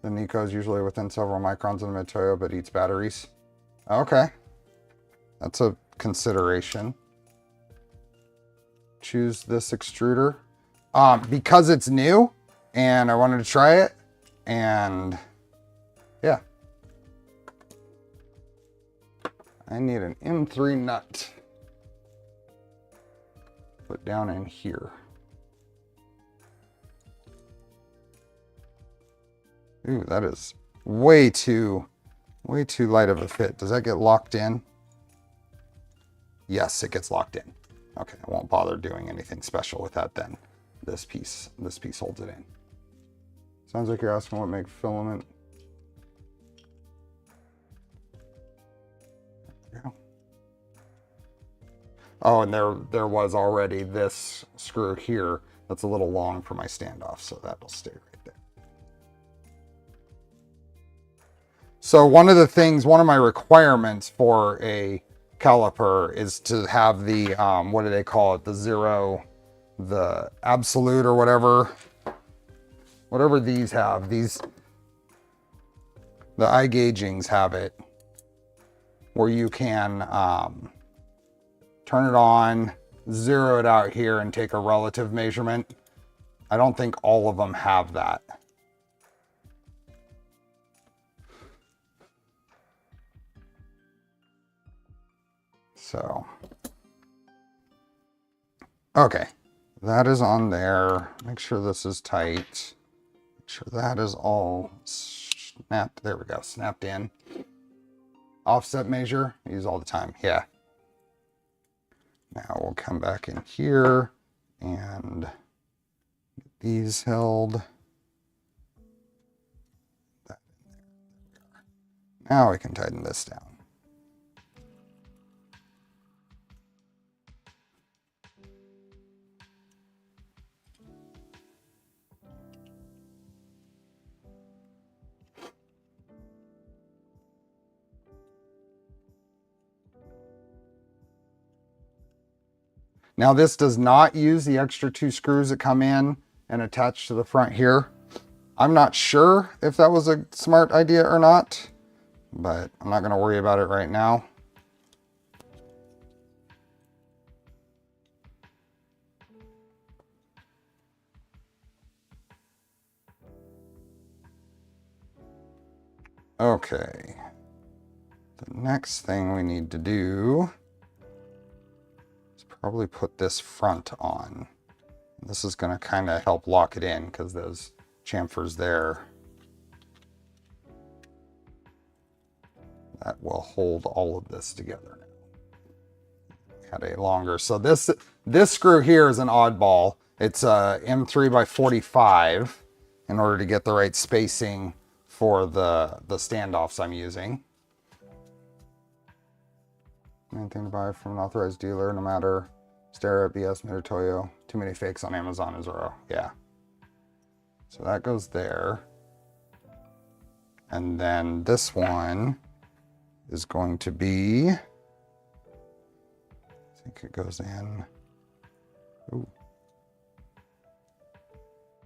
Nico is usually within several microns of the mid-toyo, but eats batteries. Okay. That's a consideration. Choose this extruder. Because it's new, and I wanted to try it, and yeah. I need an M3 nut. Put down in here. Ooh, that is way too light of a fit. Does that get locked in? Yes, it gets locked in. Okay, I won't bother doing anything special with that then. This piece holds it in. Sounds like you're asking what makes filament. There we go. Oh, and there was already this screw here that's a little long for my standoff, so that'll stay right there. So one of my requirements for a caliper is to have the, what do they call it? The zero, the absolute or whatever these have. The eye gaugings have it where you can turn it on, zero it out here and take a relative measurement. I don't think all of them have that. So, okay, that is on there. Make sure this is tight. Make sure that is all snapped. There we go, snapped in. Offset measure, use all the time, yeah. Now we'll come back in here and get these held. That in there. There we are. Now we can tighten this down. Now this does not use the extra 2 screws that come in and attach to the front here. I'm not sure if that was a smart idea or not, but I'm not going to worry about it right now. Okay. The next thing we need to do is probably put this front on. This is going to kind of help lock it in because those chamfers there, that will hold all of this together now. Had a longer, so this screw here is an oddball. It's a M3 by 45 in order to get the right spacing for the standoffs I'm using. Anything to buy from an authorized dealer, no matter Stereo, BS, Mitter, Toyo. Too many fakes on Amazon and Zoro. Yeah. So that goes there. And then this one is going to be, I think it goes in. Ooh.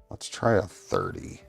Let's try a 30.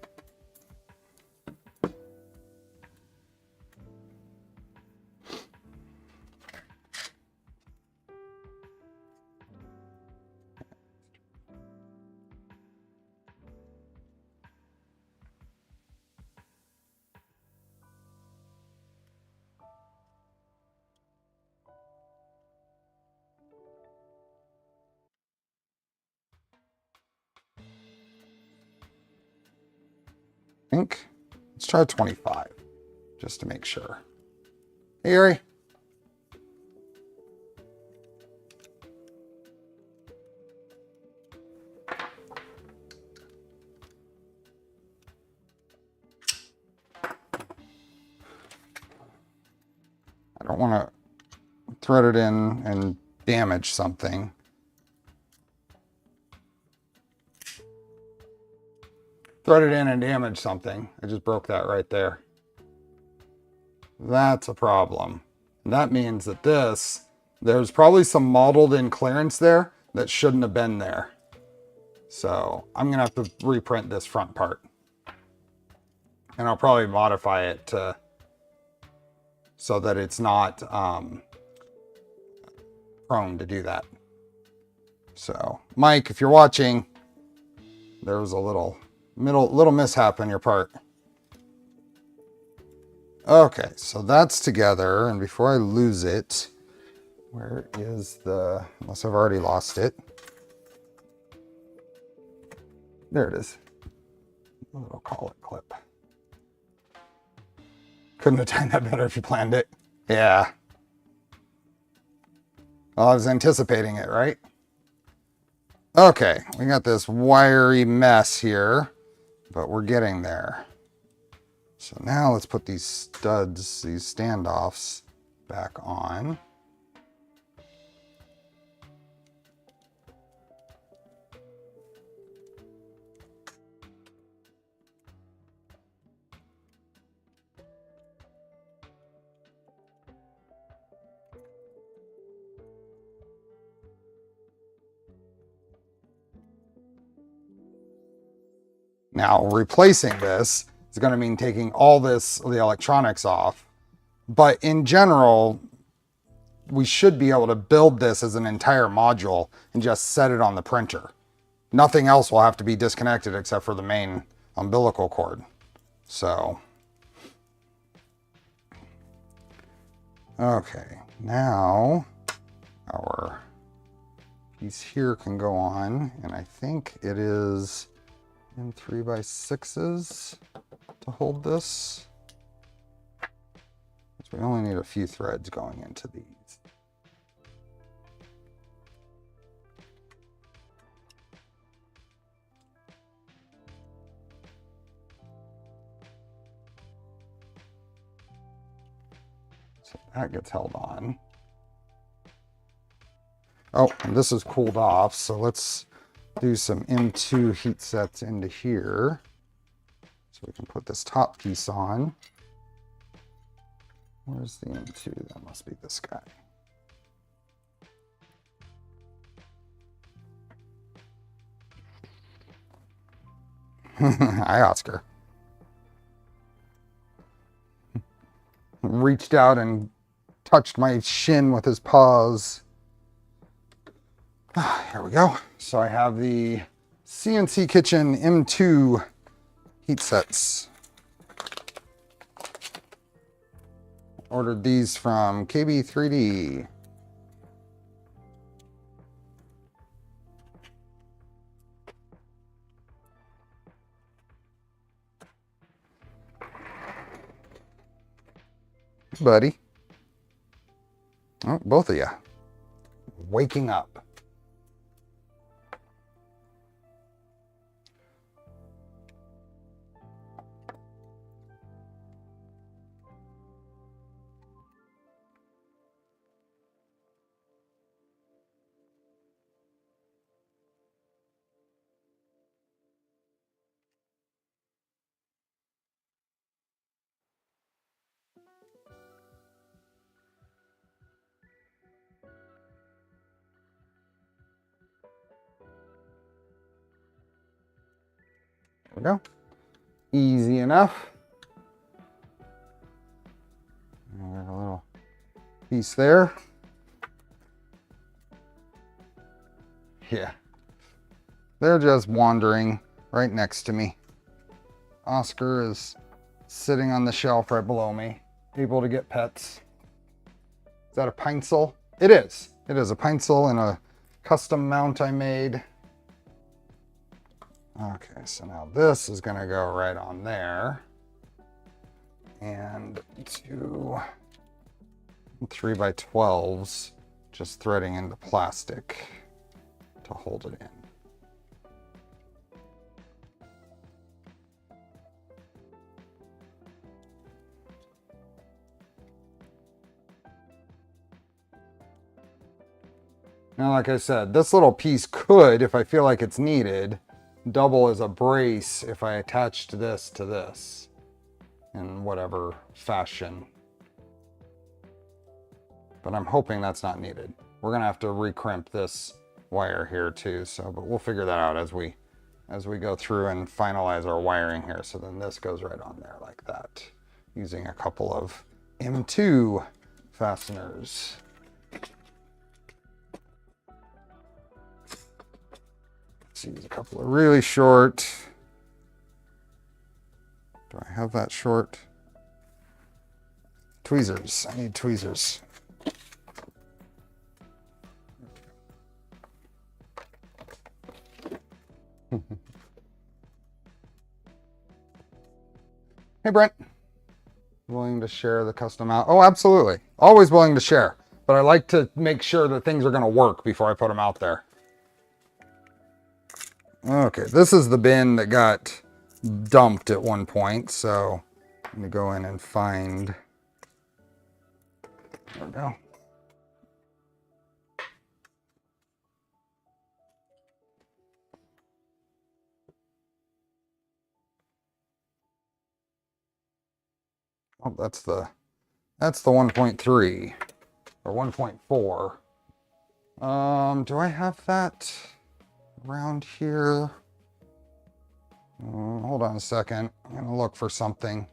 Think. Let's try 25, just to make sure. Hey, Yeri. I don't want to thread it in and damage something. threaded in and damaged something. I just broke that right there. That's a problem. And that means that there's probably some modeled in clearance there that shouldn't have been there. So I'm gonna have to reprint this front part. And I'll probably modify it so that it's not prone to do that. So Mike, if you're watching, there was a little mishap on your part. Okay, so that's together, and before I lose it, where is the, unless I've already lost it. There it is. A little collet clip. Couldn't have done that better if you planned it. Yeah. Well, I was anticipating it, right? Okay, we got this wiry mess here, but we're getting there. So now let's put these studs, these standoffs, back on. Now, replacing this is going to mean taking all the electronics off. But in general, we should be able to build this as an entire module and just set it on the printer. Nothing else will have to be disconnected except for the main umbilical cord. So, okay, now our piece here can go on, and I think it is in 3x6s to hold this. So we only need a few threads going into these. So that gets held on. Oh, and this is cooled off, so let's do some M2 heat sets into here. So we can put this top piece on. Where's the M2? That must be this guy. Hi, Oscar. Reached out and touched my shin with his paws. Here we go. So I have the CNC Kitchen M2 heat sets. Ordered these from KB3D. Buddy. Oh, both of you. Waking up. There we go. Easy enough. And we have a little piece there. Yeah. They're just wandering right next to me. Oscar is sitting on the shelf right below me, able to get pets. Is that a pencil? It is. It is a pencil and a custom mount I made. Okay, so now this is going to go right on there. And 2 3x12s just threading into plastic to hold it in. Now, like I said, this little piece could, if I feel like it's needed, double as a brace if I attached this to this in whatever fashion. But I'm hoping that's not needed. We're gonna have to recrimp this wire here too, so, but we'll figure that out as we go through and finalize our wiring here. So then this goes right on there like that, using a couple of M2 fasteners. Let's use a couple of really short. Do I have that short? Tweezers, I need tweezers. Hey, Brent. Willing to share the custom out? Oh, absolutely. Always willing to share. But I like to make sure that things are going to work before I put them out there. Okay, this is the bin that got dumped at one point. So I'm going to go in and find... There we go. Oh, that's the 1.3 or 1.4. Do I have that around here? Hold on a second. I'm gonna look for something.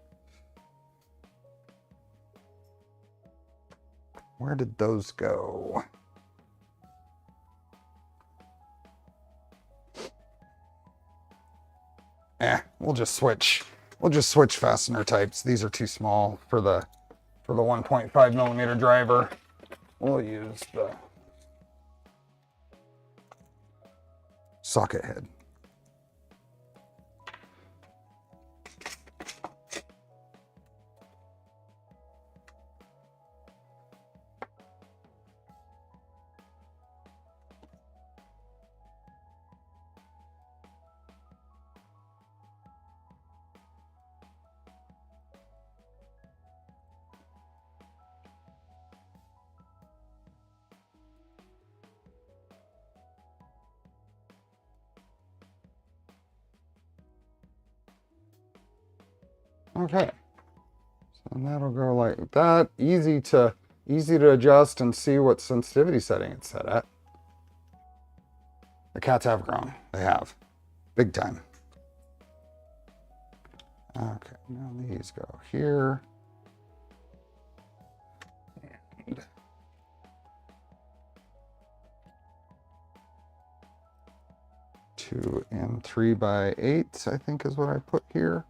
Where did those go? We'll just switch. We'll just switch fastener types. These are too small for the 1.5 millimeter driver. We'll use the socket head. Okay, so that'll go like that. Easy to adjust and see what sensitivity setting it's set at. The cats have grown. They have, big time. Okay, now these go here. And 2 and 3x8, I think is what I put here.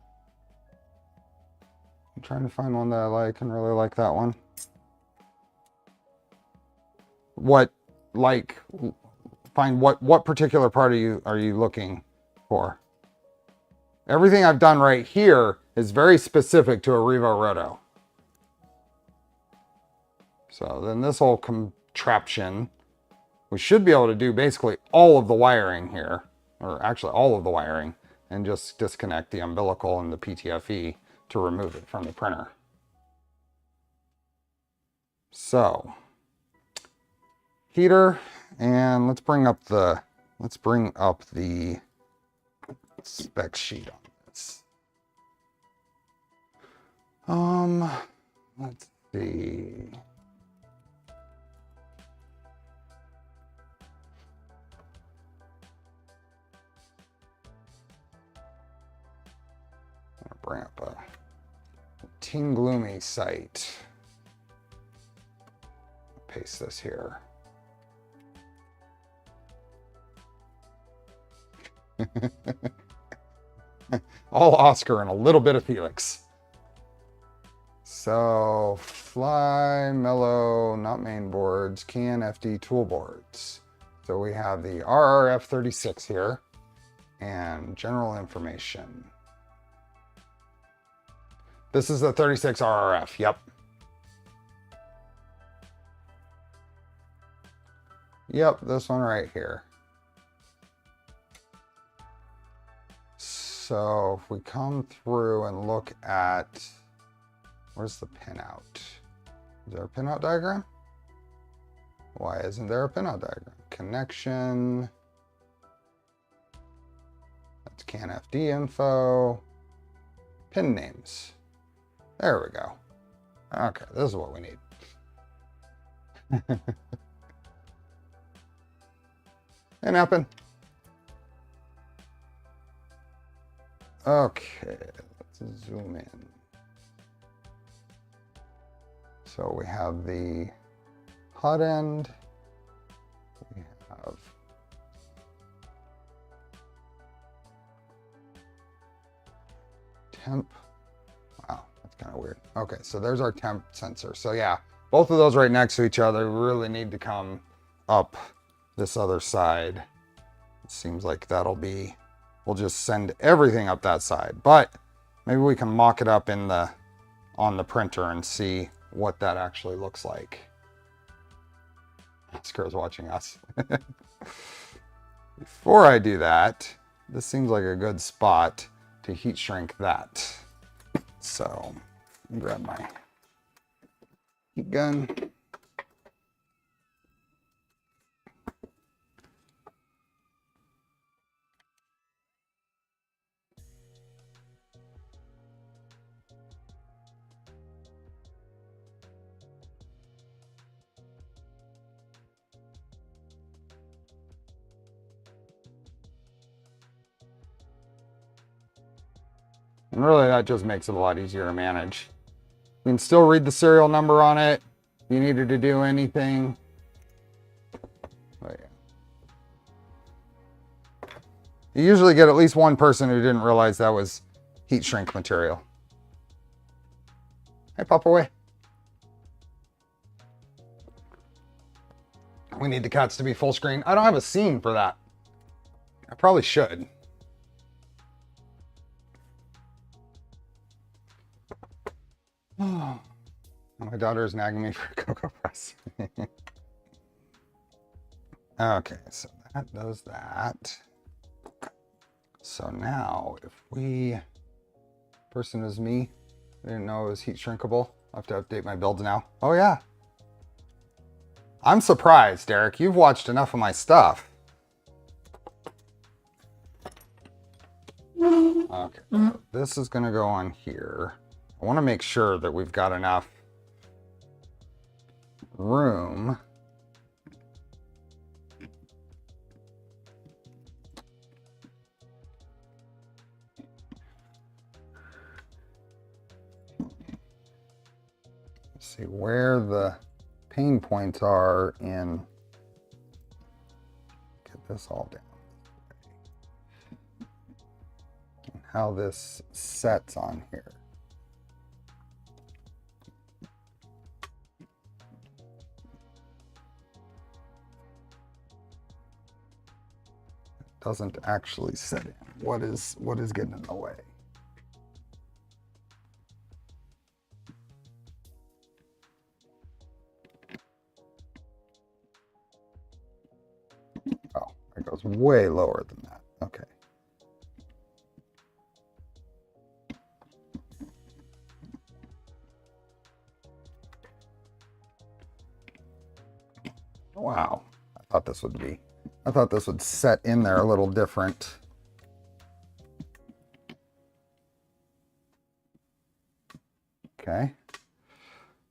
I'm trying to find one that I like and really like that one. Find what particular part are you looking for? Everything I've done right here is very specific to a Revo Roto. So then this whole contraption, we should be able to do basically all of the wiring here, or actually all of the wiring, and just disconnect the umbilical and the PTFE to remove it from the printer. So, heater, and let's bring up the spec sheet on this. Let's see. I'm gonna bring up a Team Gloomy site. Paste this here. All Oscar and a little bit of Felix. So Fly, Mellow, not main boards, Can FD tool boards. So we have the RRF 36 here and general information. This is the 36 RRF, yep. Yep, this one right here. So if we come through and look at, where's the pinout? Is there a pinout diagram? Why isn't there a pinout diagram? Connection. can FD info, pin names. There we go. Okay, this is what we need. And happen. Okay, let's zoom in. So we have the hot end. We have temp. Wow, that's kind of weird. Okay, so there's our temp sensor. So yeah, both of those right next to each other really need to come up this other side. It seems like that'll be, we'll just send everything up that side, but maybe we can mock it up in the, on the printer and see what that actually looks like. Scar's watching us. Before I do that, this seems like a good spot to heat shrink that. So grab my heat gun. And really, that just makes it a lot easier to manage. You can still read the serial number on it if you needed to do anything. But yeah. You usually get at least one person who didn't realize that was heat shrink material. Hey, pop away. We need the cuts to be full screen. I don't have a scene for that. I probably should. Oh, my daughter is nagging me for a Cocoa Press. Okay, so that does that. So now, if we, person is me, I didn't know it was heat shrinkable. I'll have to update my builds now. Oh yeah. I'm surprised, Derek. You've watched enough of my stuff. Okay, so this is gonna go on here. I want to make sure that we've got enough room see where the pain points are in, get this all down, and how this sets on here. Doesn't actually set in. What is getting in the way? Oh, it goes way lower than that. Okay. Wow. I thought this would set in there a little different. Okay.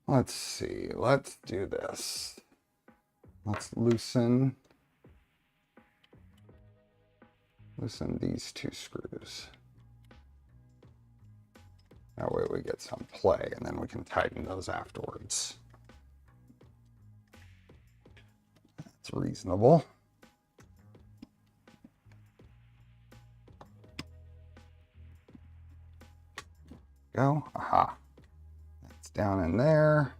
Let's see. Let's do this. Let's loosen these two screws. That way we get some play, and then we can tighten those afterwards. That's reasonable. Go. Aha. That's down in there.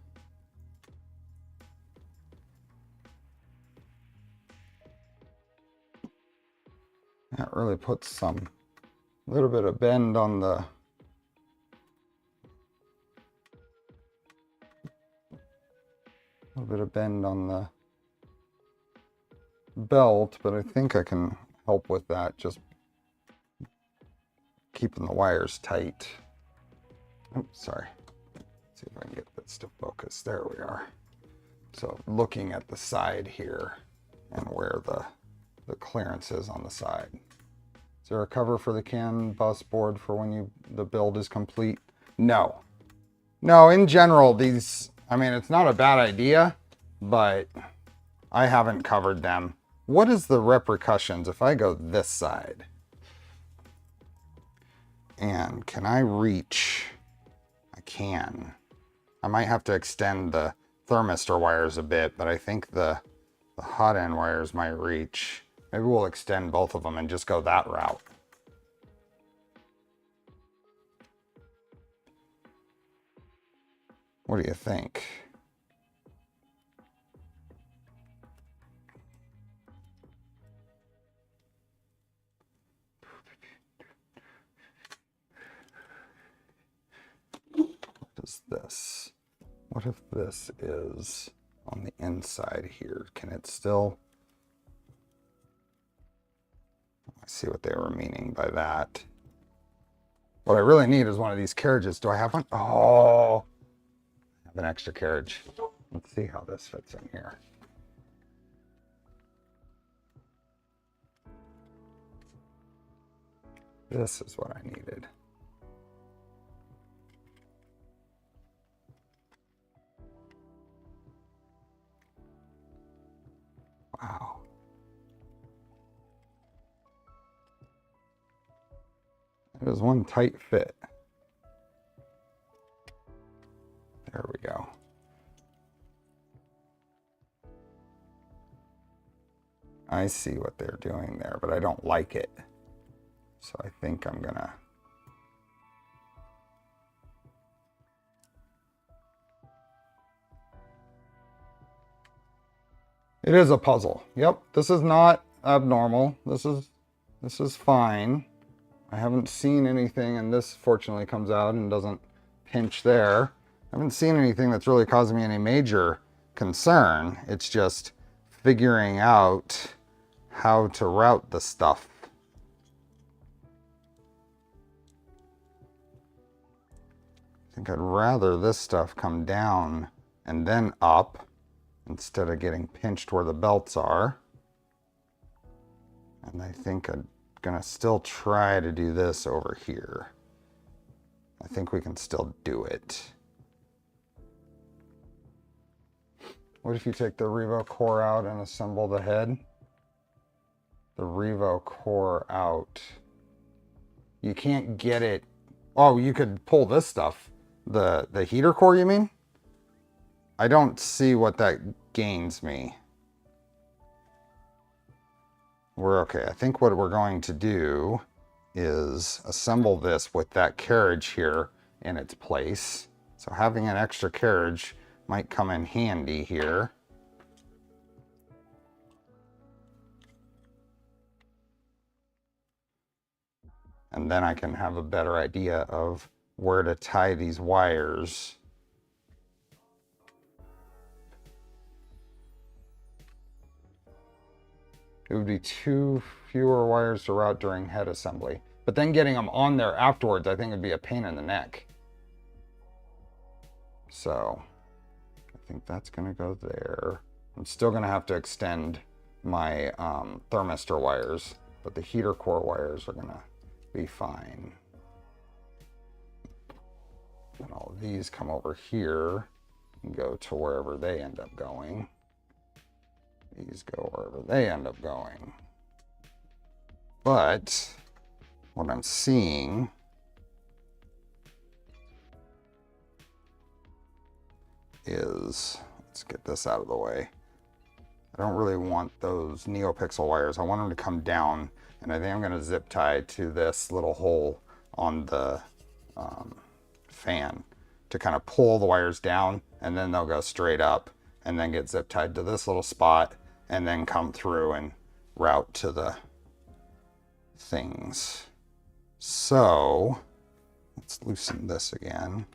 That really puts some little bit of bend on the belt, but I think I can help with that, just keeping the wires tight. Oh, sorry. Let's see if I can get this to focus. There we are. So looking at the side here and where the clearance is on the side. Is there a cover for the CAN bus board for when the build is complete? No. No, in general, these, I mean, it's not a bad idea, but I haven't covered them. What is the repercussions if I go this side? And can I reach? I can. I might have to extend the thermistor wires a bit, but I think the hot end wires might reach. Maybe we'll extend both of them and just go that route. What do you think? What is this? What if this is on the inside here? Can it still? I see what they were meaning by that. What I really need is one of these carriages. Do I have one? Oh, I have an extra carriage. Let's see how this fits in here. This is what I needed. Wow. It was one tight fit. There we go. I see what they're doing there, but I don't like it. So I think I'm gonna... It is a puzzle. Yep, this is not abnormal. This is fine. I haven't seen anything, and this fortunately comes out and doesn't pinch there. I haven't seen anything that's really causing me any major concern. It's just figuring out how to route the stuff. I think I'd rather this stuff come down and then up instead of getting pinched where the belts are. And I think I'm gonna still try to do this over here. I think we can still do it. What if you take the Revo core out and assemble the head? The Revo core out. You can't get it. Oh, you could pull this stuff. The heater core, you mean? I don't see what that gains me. We're okay. I think what we're going to do is assemble this with that carriage here in its place. So having an extra carriage might come in handy here. And then I can have a better idea of where to tie these wires. It would be 2 fewer wires to route during head assembly. But then getting them on there afterwards, I think would be a pain in the neck. So I think that's gonna go there. I'm still gonna have to extend my thermistor wires, but the heater core wires are gonna be fine. And all of these come over here and go to wherever they end up going. These go wherever they end up going. But what I'm seeing is, let's get this out of the way. I don't really want those NeoPixel wires. I want them to come down, and I think I'm going to zip tie to this little hole on the fan to kind of pull the wires down, and then they'll go straight up and then get zip tied to this little spot and then come through and route to the things. So let's loosen this again.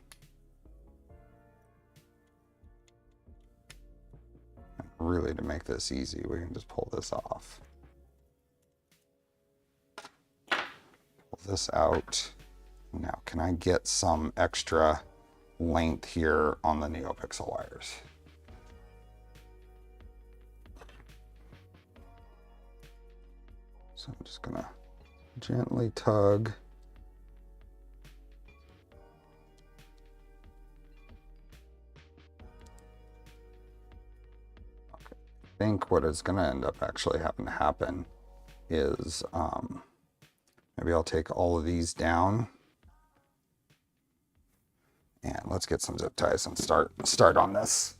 And really, to make this easy, we can just pull this off. Pull this out. Now, can I get some extra length here on the NeoPixel wires? So I'm just gonna Gently tug. I think what is going to end up actually having to happen is maybe I'll take all of these down, and let's get some zip ties and start on this.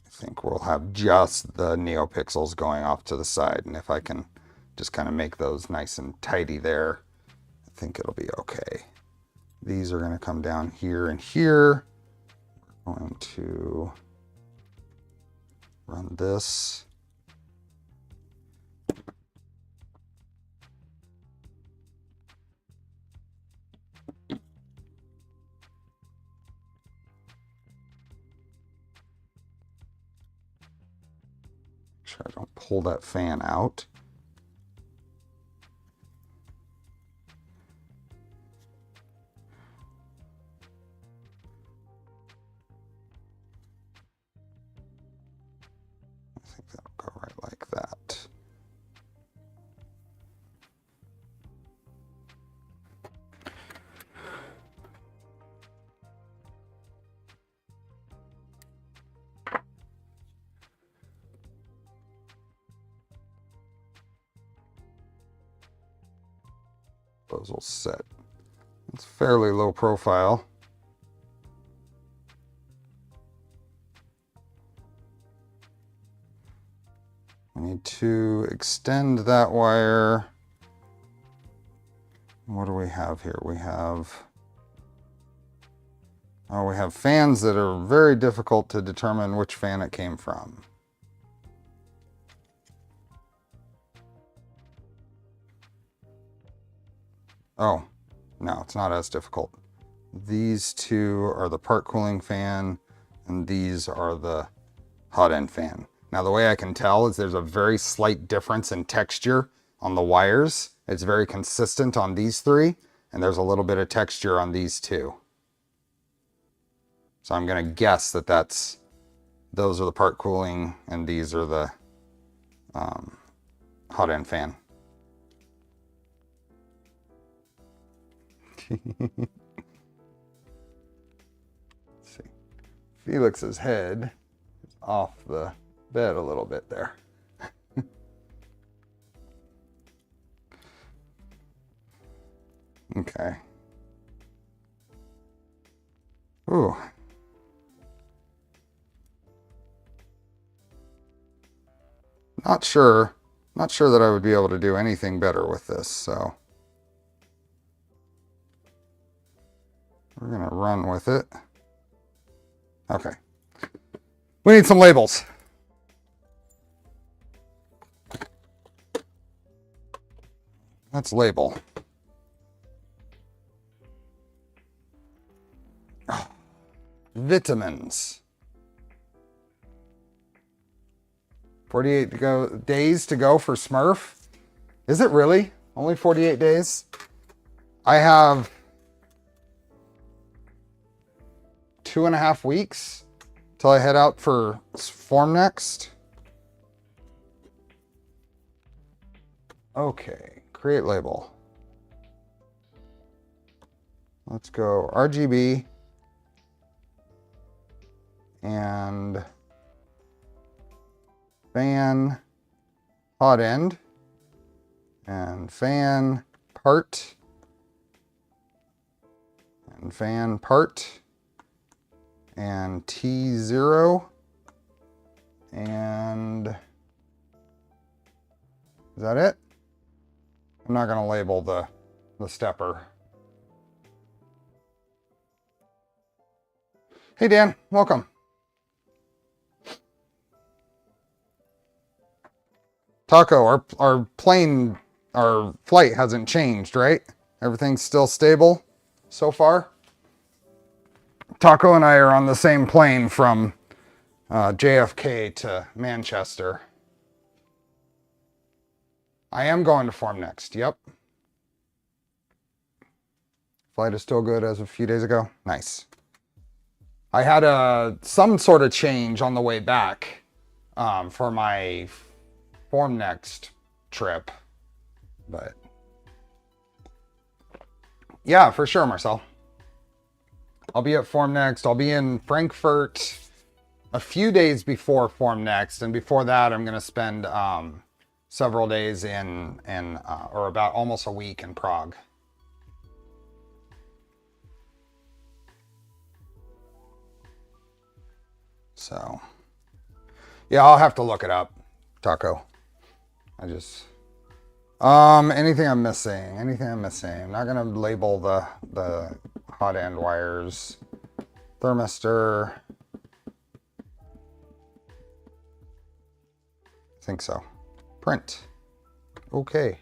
I think we'll have just the neopixels going off to the side, and if I can just kind of make those nice and tidy there, I think it'll be okay. These are going to come down here and here. We're going to run this. Make sure I don't pull that fan out. I think that'll go right like that. Those will set. It's fairly low profile. I need to extend that wire. What do we have here? We have fans that are very difficult to determine which fan it came from. Oh, no, it's not as difficult. These two are the part cooling fan, and these are the hot end fan. Now, the way I can tell is there's a very slight difference in texture on the wires. It's very consistent on these three, and there's a little bit of texture on these two. So I'm going to guess that those are the part cooling, and these are the hot end fan. Let's see. Felix's head is off the bed a little bit there. Okay. Ooh. Not sure that I would be able to do anything better with this, so we're gonna run with it. Okay. We need some labels. Let's label. Oh, vitamins. 48 days to go for Smurf. Is it really? Only 48 days? I have 2.5 weeks till I head out for Form Next. Okay, create label. Let's go RGB and fan hot end and fan part and fan part and T0 and is that it? I'm not going to label the stepper. Hey Dan, welcome. Taco, our flight hasn't changed, right? Everything's still stable so far? Taco and I are on the same plane from JFK to Manchester. I am going to Form Next, yep. Flight is still good as of a few days ago. Nice. I had some sort of change on the way back for my Form Next trip, but yeah, for sure, Marcel. I'll be at Form Next. I'll be in Frankfurt a few days before Form Next, and before that, I'm going to spend several days or about almost a week in Prague. So, yeah, I'll have to look it up, Taco. Anything I'm missing? I'm not gonna label the hot end wires. Thermistor. I think so. Print. Okay.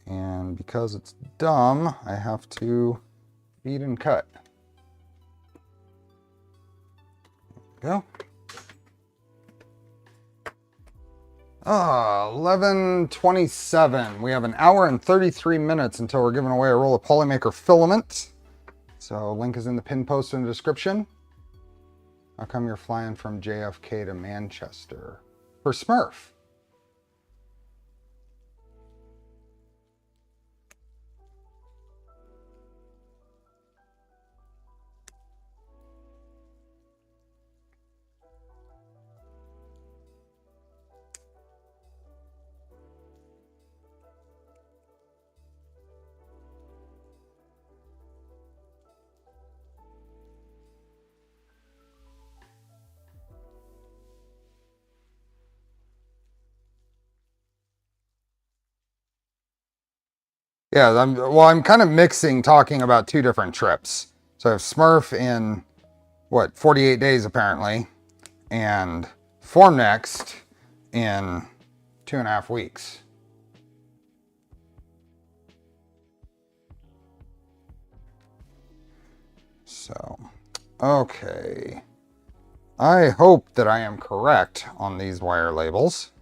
And because it's dumb, I have to feed and cut. Go. 11:27. We have an hour and 33 minutes until we're giving away a roll of Polymaker filament. So link is in the pin post in the description. How come you're flying from JFK to Manchester? For Smurf. Yeah, I'm kind of mixing talking about two different trips. So I have Smurf in, 48 days apparently, and Form Next in 2.5 weeks. So, okay. I hope that I am correct on these wire labels.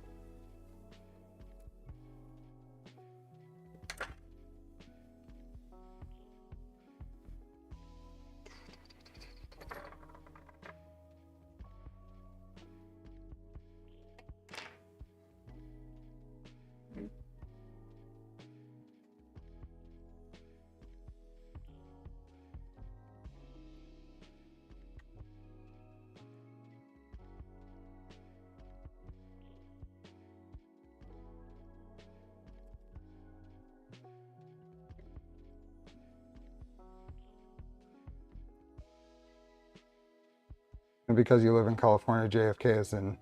And because you live in California, JFK is in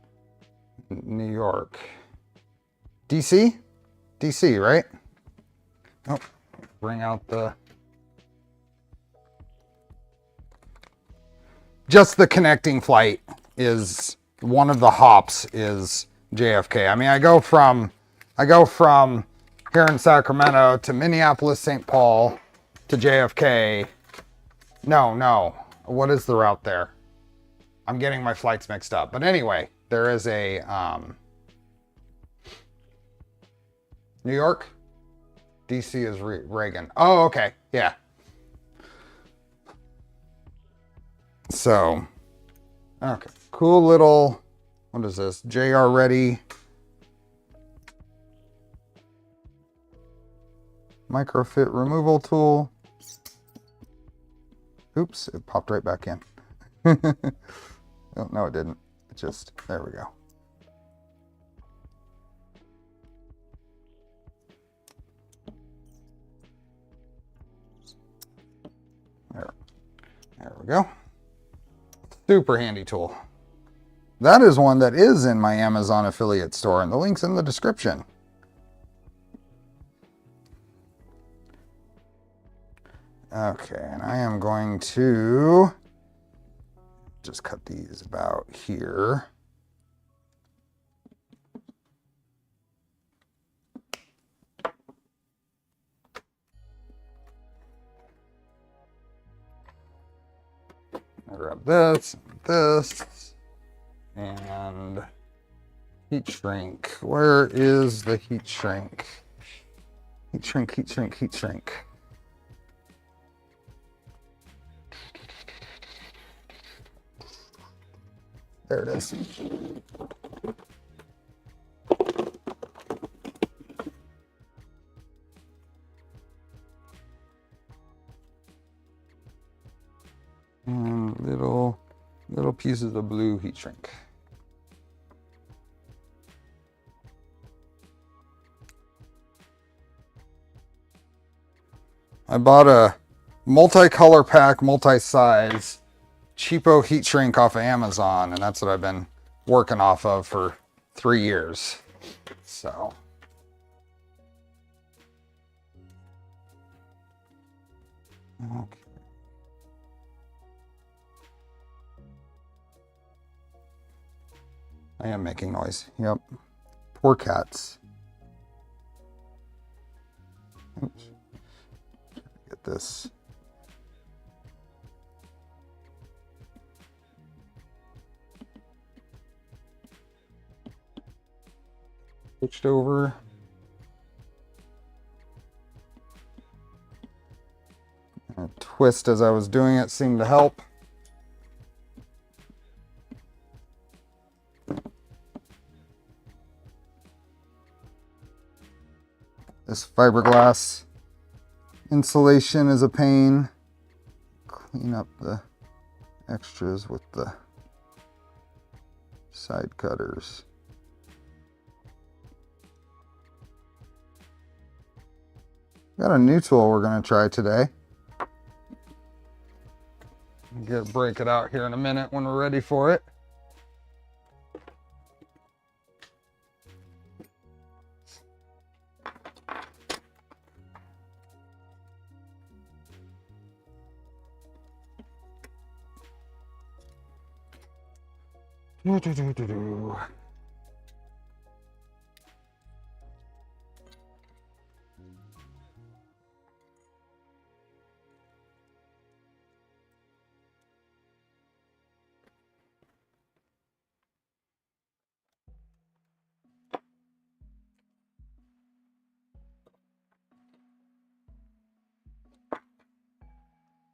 New York. DC? DC, right? Oh, bring out the... Just the connecting flight is, one of the hops is JFK. I mean, I go from here in Sacramento to Minneapolis, St. Paul to JFK. No. What is the route there? I'm getting my flights mixed up. But anyway, there is a New York. DC is Reagan. Oh, okay. Yeah. So, okay. Cool little, what is this? JR Ready. Microfit removal tool. Oops, it popped right back in. Oh, no, it didn't. It just, there we go. There we go. Super handy tool. That is one that is in my Amazon affiliate store, and the link's in the description. Okay, and I am going to just cut these about here. I grab this, and heat shrink. Where is the heat shrink? Heat shrink, heat shrink, heat shrink. There it is. And little pieces of blue heat shrink. I bought a multicolor pack, multi-size, cheapo heat shrink off of Amazon, and that's what I've been working off of for 3 years. So. Okay. I am making noise. Yep. Poor cats. Oops. Get this. Switched over. A twist as I was doing it seemed to help. This fiberglass insulation is a pain. Clean up the extras with the side cutters. Got a new tool we're going to try today. Break it out here in a minute when we're ready for it.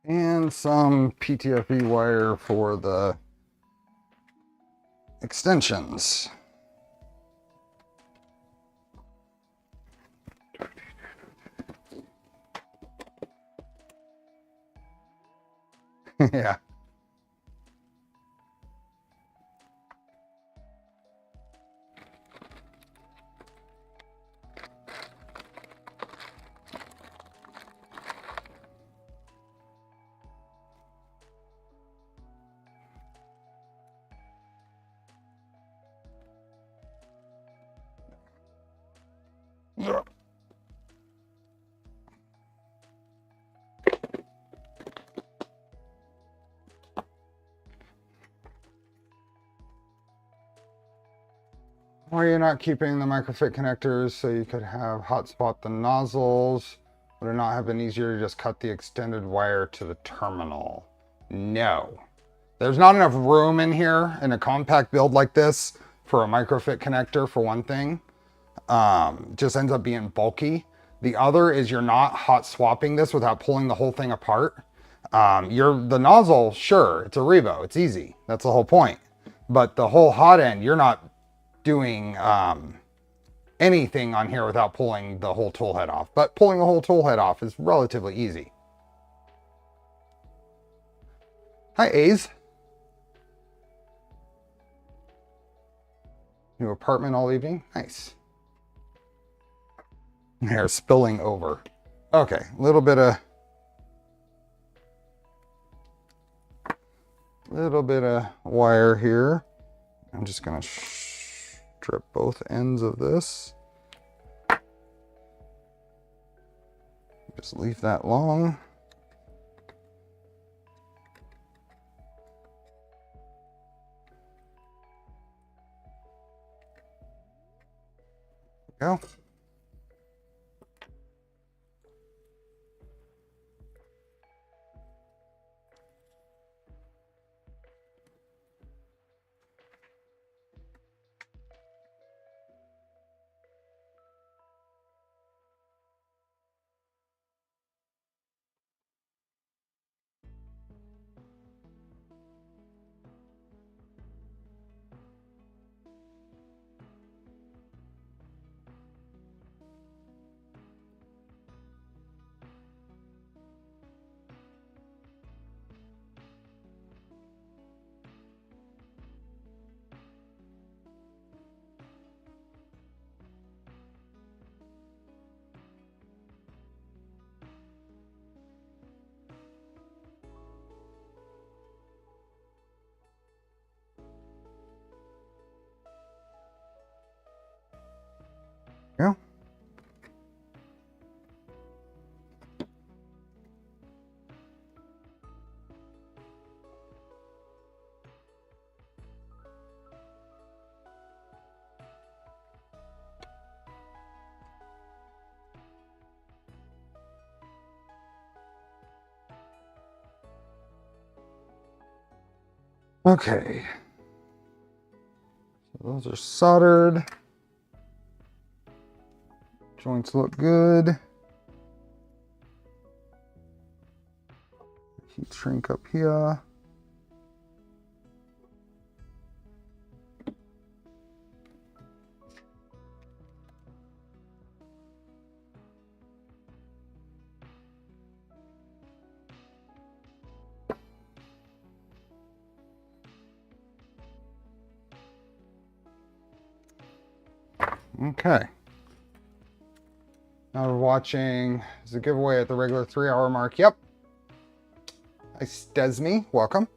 And some PTFE wire for the extensions. Yeah. Why are you not keeping the microfit connectors so you could have hotspot the nozzles? Would it not have been easier to just cut the extended wire to the terminal? No. There's not enough room in here in a compact build like this for a microfit connector, for one thing. Just ends up being bulky. The other is you're not hot swapping this without pulling the whole thing apart. The nozzle, sure, it's a Revo, it's easy. That's the whole point. But the whole hot end, you're not doing anything on here without pulling the whole tool head off. But pulling the whole tool head off is relatively easy. Hi, A's. New apartment all evening. Nice. They're spilling over. Okay, a little bit of wire here. I'm just gonna strip both ends of this. Just leave that long. There we go. Okay. So those are soldered. Joints look good. Heat shrink up here. Okay. Now we're watching, is a giveaway at the regular 3-hour mark. Yep. Hi, Stesme, welcome.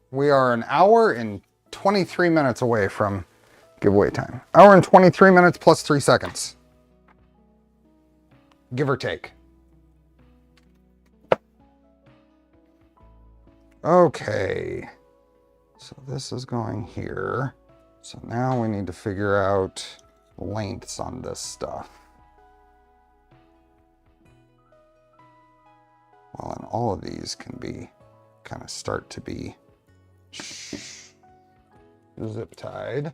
We are an hour and 23 minutes away from giveaway time. Hour and 23 minutes plus 3 seconds. Give or take. Okay. So this is going here. So now we need to figure out lengths on this stuff. Well, and all of these can be kind of start to be zip tied.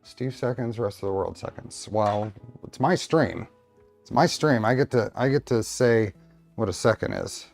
Steve seconds, rest of the world seconds. Well, it's my stream. It's my stream. I get to say what a second is.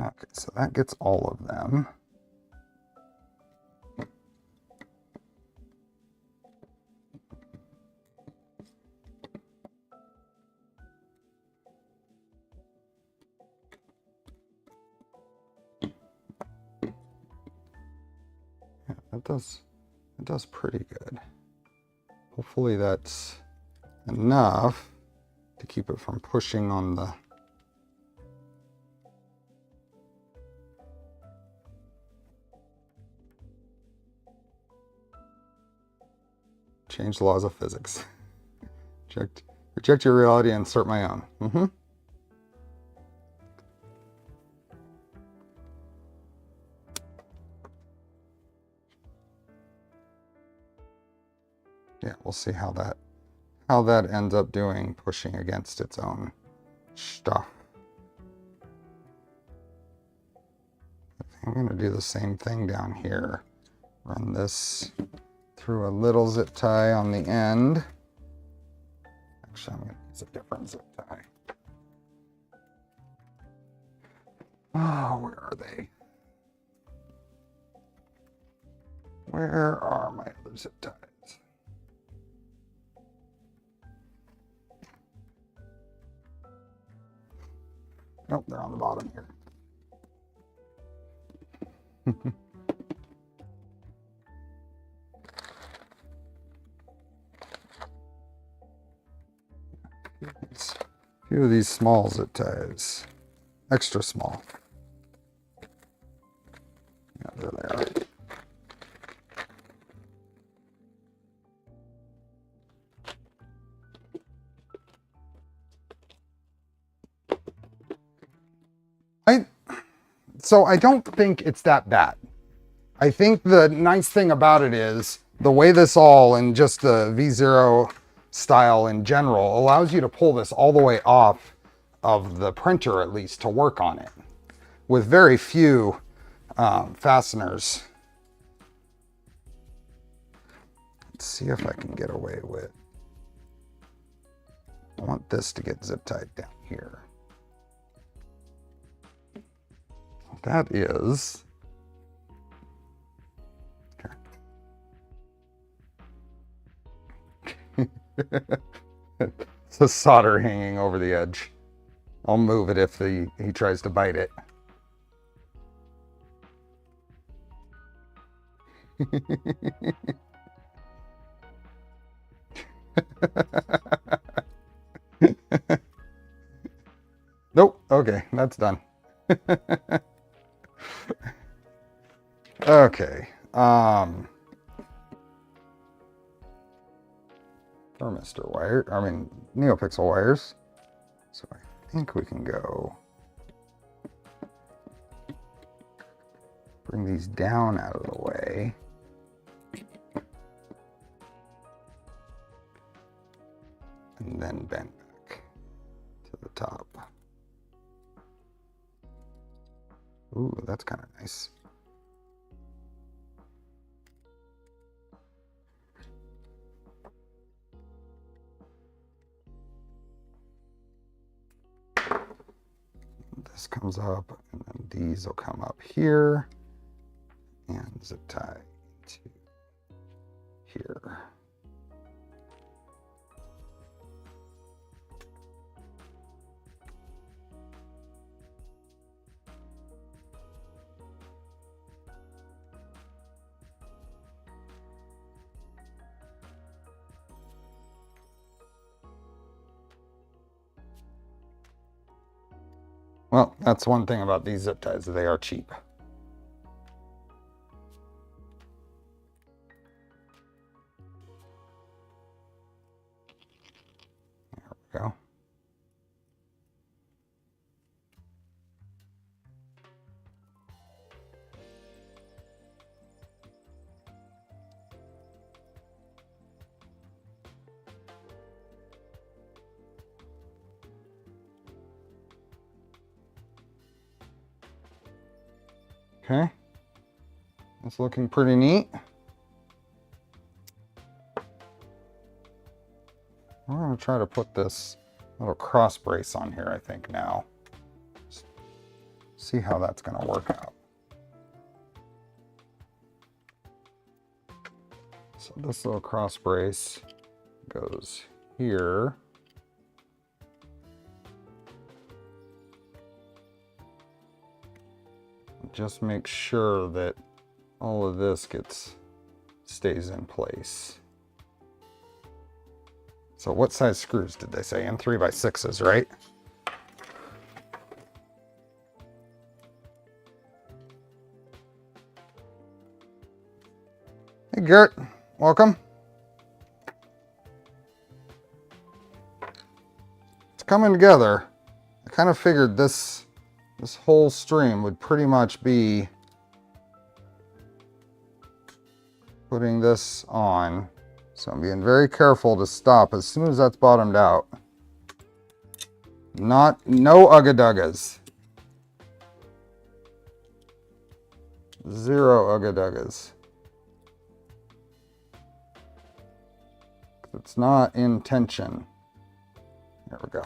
Okay, so that gets all of them. Yeah, it does pretty good. Hopefully that's enough to keep it from pushing on the change the laws of physics. Reject your reality and insert my own. Yeah, we'll see how that ends up doing, pushing against its own stuff. I'm going to do the same thing down here. Run this through a little zip tie on the end. Actually, I'm going to use a different zip tie. Oh, where are they? Where are my other zip ties? Nope, they're on the bottom here. A few of these small zip ties, extra small. Yeah, there they are. So I don't think it's that bad. I think the nice thing about it is the way this all, and just the V0 style in general, allows you to pull this all the way off of the printer, at least, to work on it with very few fasteners. Let's see if I can get away with. I want this to get zip tied down here. That is. It's a solder hanging over the edge. I'll move it if he tries to bite it. Nope. Okay, that's done. Okay. thermistor wire, NeoPixel wires. So I think we can go bring these down out of the way. And then bend back to the top. Ooh, that's kind of nice. This comes up, and then these will come up here and zip tie to here. Well, that's one thing about these zip ties, they are cheap. There we go. Okay, that's looking pretty neat. We're going to try to put this little cross brace on here, I think, now. Just see how that's going to work out. So this little cross brace goes here. Just make sure that all of this stays in place. So what size screws did they say? In 3x6s, right? Hey Garrett, welcome. It's coming together. I kind of figured this whole stream would pretty much be putting this on. So I'm being very careful to stop as soon as that's bottomed out. No ugga-duggas. Zero ugga-duggas. It's not in tension. There we go.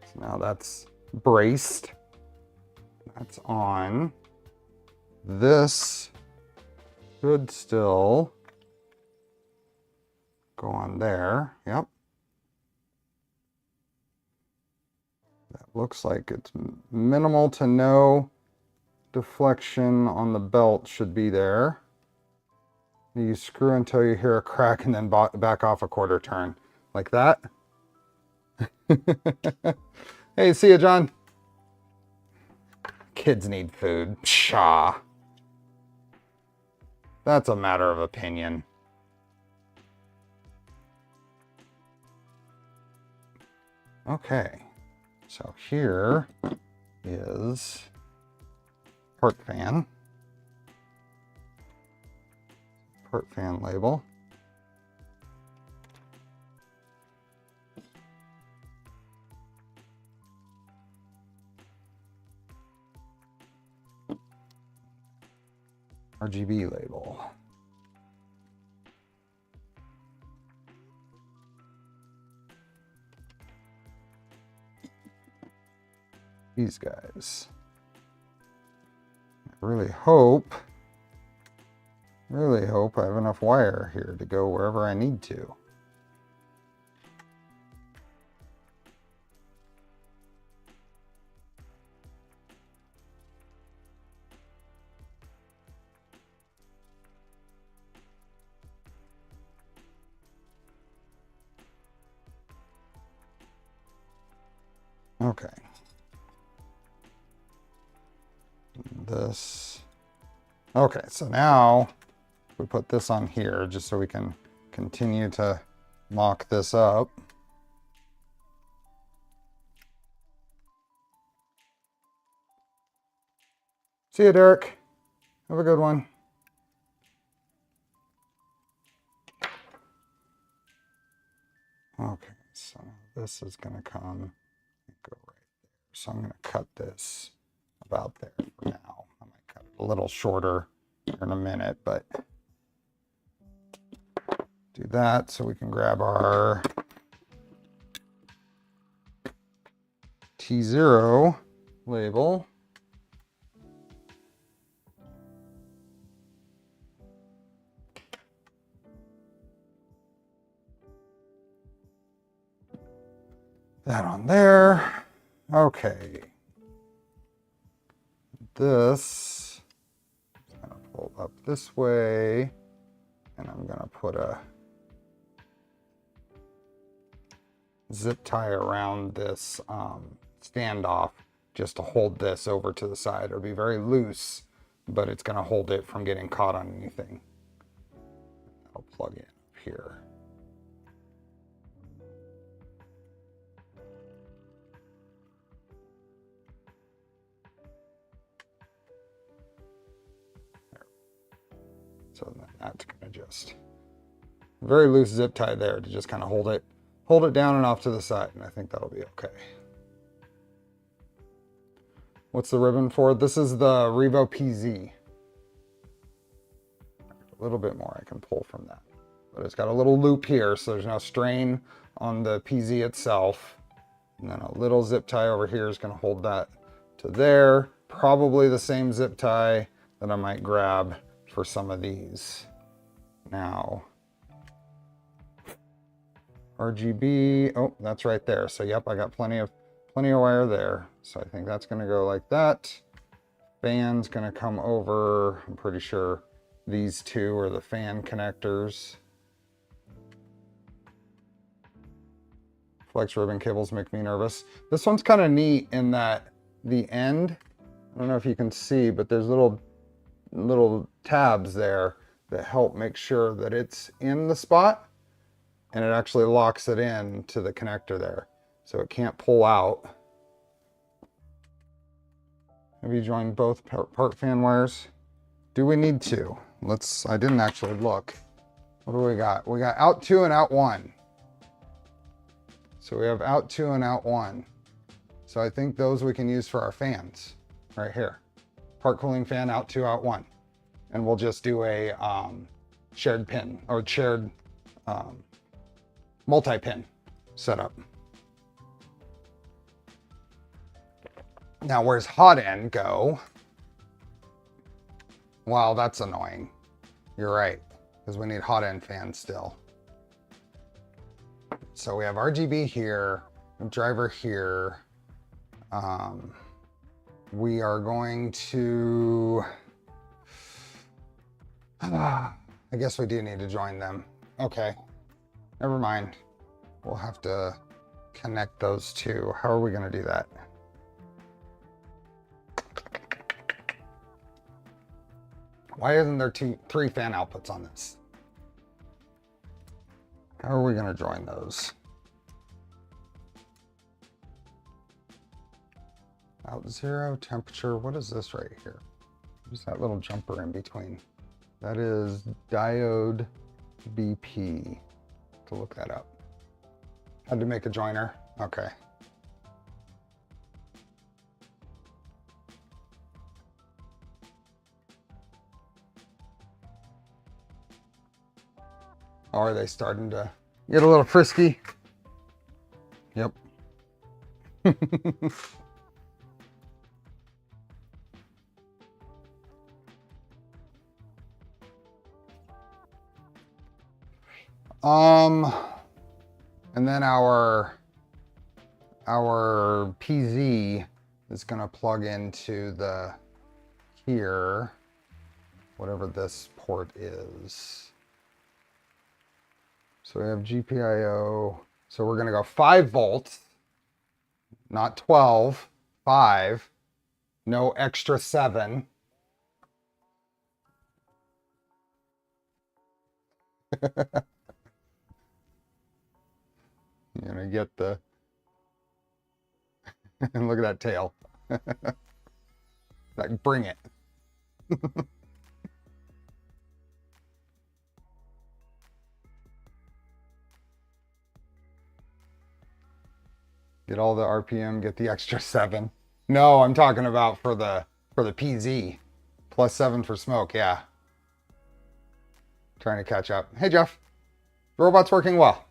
So now that's braced. That's on. This should still go on there. Yep. That looks like it's minimal to no deflection on the belt should be there. You screw until you hear a crack and then back off a quarter turn. Like that. Hey, see ya, John. Kids need food. Pshaw. That's a matter of opinion. Okay, so here is part fan. Part fan label. RGB label. These guys. I really hope I have enough wire here to go wherever I need to. Okay. This. Okay, so now we put this on here just so we can continue to mock this up. See you, Derek. Have a good one. Okay, so this is going to come and go right there. So I'm going to cut this about there for now. I might cut it a little shorter in a minute, but do that so we can grab our T0 label. That on there. Okay. This I'm going to pull up this way, and I'm going to put a zip tie around this standoff just to hold this over to the side. It'll be very loose, but it's going to hold it from getting caught on anything. I'll plug in up here. So then that's going to just very loose zip tie there to just kind of hold it down and off to the side, and I think that'll be okay. What's the ribbon for? This is the Revo PZ. A little bit more I can pull from that, but it's got a little loop here, so there's no strain on the PZ itself. And then a little zip tie over here is going to hold that to there. Probably the same zip tie that I might grab for some of these. Now, RGB, oh, that's right there. So yep, I got plenty of wire there. So I think that's gonna go like that. Fan's gonna come over. I'm pretty sure these two are the fan connectors. Flex ribbon cables make me nervous. This one's kind of neat in that the end, I don't know if you can see, but there's little tabs there that help make sure that it's in the spot, and it actually locks it in to the connector there, so it can't pull out. Have you joined both part fan wires? Do we need to? I didn't actually look. What do we got? We got out 2 and out 1. So we have out 2 and out 1. So I think those we can use for our fans right here. Part cooling fan, out 2, out 1. And we'll just do a shared pin or shared multi-pin setup. Now, where's hot end go? Wow, that's annoying. You're right, because we need hot end fans still. So we have RGB here, driver here. We are going to, I guess we do need to join them. Okay, never mind. We'll have to connect those two. How are we going to do that? Why isn't there 3 fan outputs on this? How are we going to join those? Out 0, temperature. What is this right here? What's that little jumper in between? That is diode BP. To look that up. Had to make a joiner. Okay. Oh, are they starting to get a little frisky? Yep. And then our PZ is going to plug into the here, whatever this port is. So we have GPIO. So we're going to go 5 volts, not 12, 5, no extra 7. You're gonna get the, and look at that tail. Like, bring it. Get all the RPM, get the extra 7. No, I'm talking about for the PZ. Plus 7 for smoke, yeah. Trying to catch up. Hey, Jeff. The robot's working well.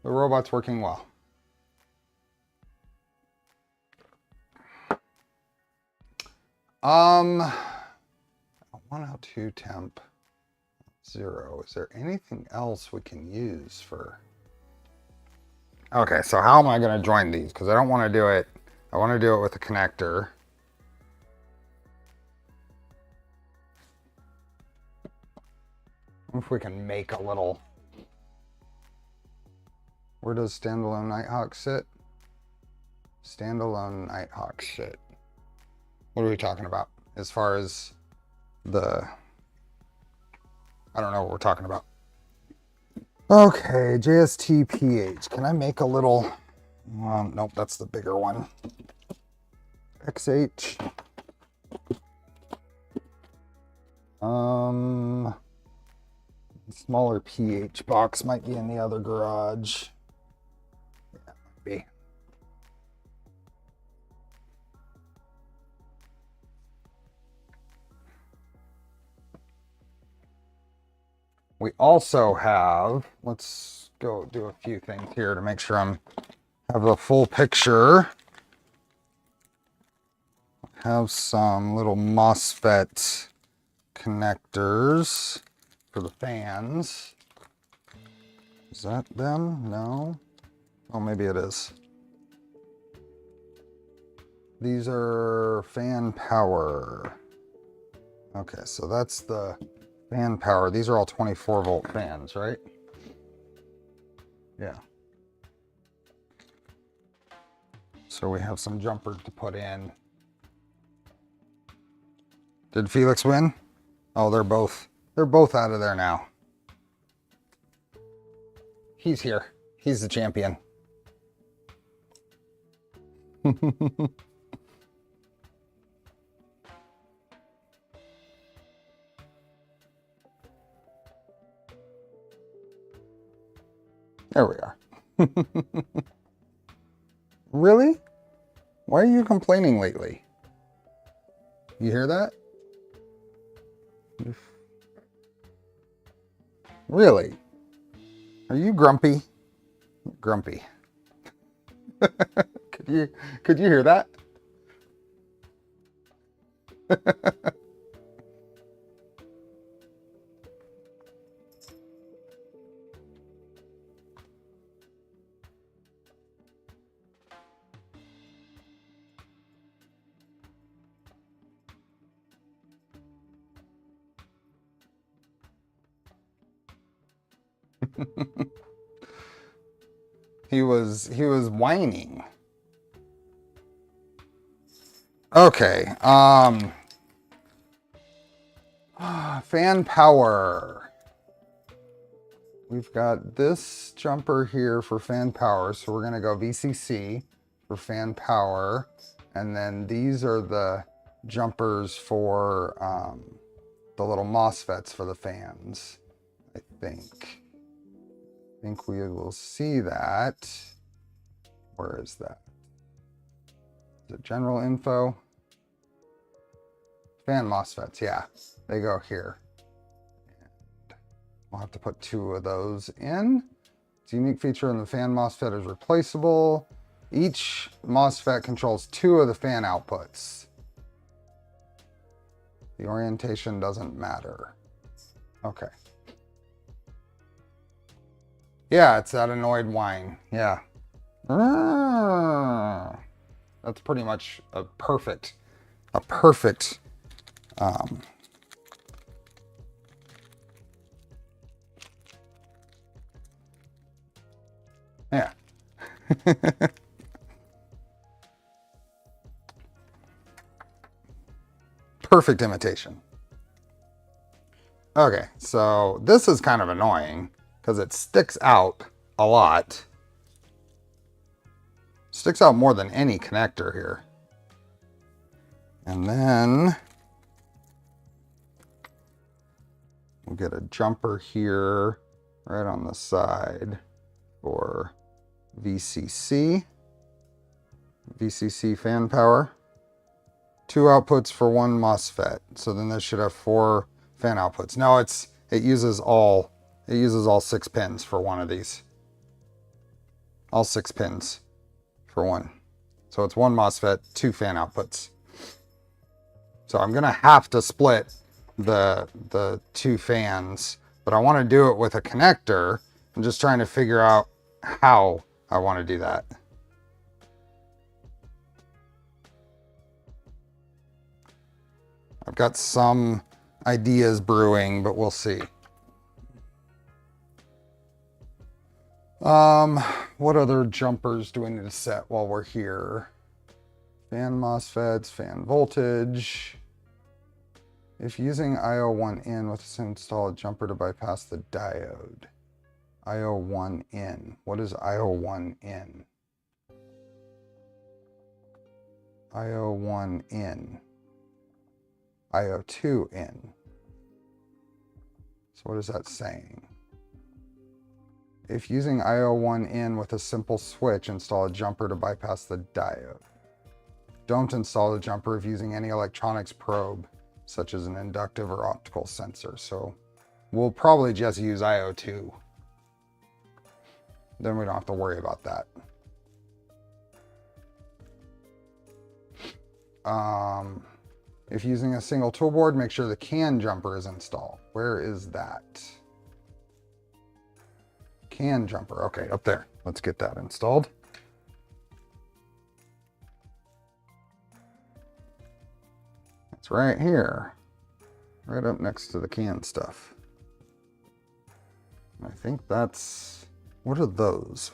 The robot's working well. Um, 102 temp 0. Is there anything else we can use for? Okay, so how am I going to join these? Because I don't want to do it. I want to do it with a connector. If we can make a little. Where does standalone Nighthawk sit? Standalone Nighthawk sit. What are we talking about? As far as the, I don't know what we're talking about. Okay, JSTPH. Can I make a little, nope, that's the bigger one. XH. Smaller PH box might be in the other garage. Yeah, might be. We also have, let's go do a few things here to make sure I have the full picture. Have some little MOSFET connectors for the fans. Is that them? No. Oh, maybe it is. These are fan power. Okay, so that's the fan power. These are all 24 volt fans, right? Yeah. So we have some jumpers to put in. Did Felix win? Oh, they're both out of there now. He's here. He's the champion. There we are. Really? Why are you complaining lately? You hear that? Really? Are you grumpy? Grumpy. Could you hear that? He was whining. Okay, fan power. We've got this jumper here for fan power, so we're gonna go VCC for fan power, and then these are the jumpers for the little MOSFETs for the fans. I think we will see that. Where is that? Is it general info? Fan MOSFETs, yeah, they go here. And we'll have to put 2 of those in. It's a unique feature in the fan MOSFET is replaceable. Each MOSFET controls 2 of the fan outputs. The orientation doesn't matter. Okay. Yeah, it's that annoyed whine. Yeah. That's pretty much a perfect, yeah. Perfect imitation. Okay, so this is kind of annoying because it sticks out a lot. Sticks out more than any connector here. And then we'll get a jumper here right on the side for VCC fan power. 2 outputs for 1 MOSFET. So then this should have 4 fan outputs. No, it uses all 6 pins for one of these. All 6 pins for one. So it's 1 MOSFET, 2 fan outputs. So I'm gonna have to split the 2 fans, but I want to do it with a connector. I'm just trying to figure out how I want to do that. I've got some ideas brewing, but we'll see. What other jumpers do I need to set while we're here? Fan MOSFETs, fan voltage. If using IO1 in, let's install a jumper to bypass the diode. IO1 in. What is IO1 in? IO1 in. IO2 in. So what is that saying? If using IO1 in with a simple switch, install a jumper to bypass the diode. Don't install the jumper if using any electronics probe, such as an inductive or optical sensor. So we'll probably just use IO2. Then we don't have to worry about that. If using a single tool board, make sure the CAN jumper is installed. Where is that? CAN jumper, okay, up there. Let's get that installed. It's right here, right up next to the CAN stuff. I think that's, what are those?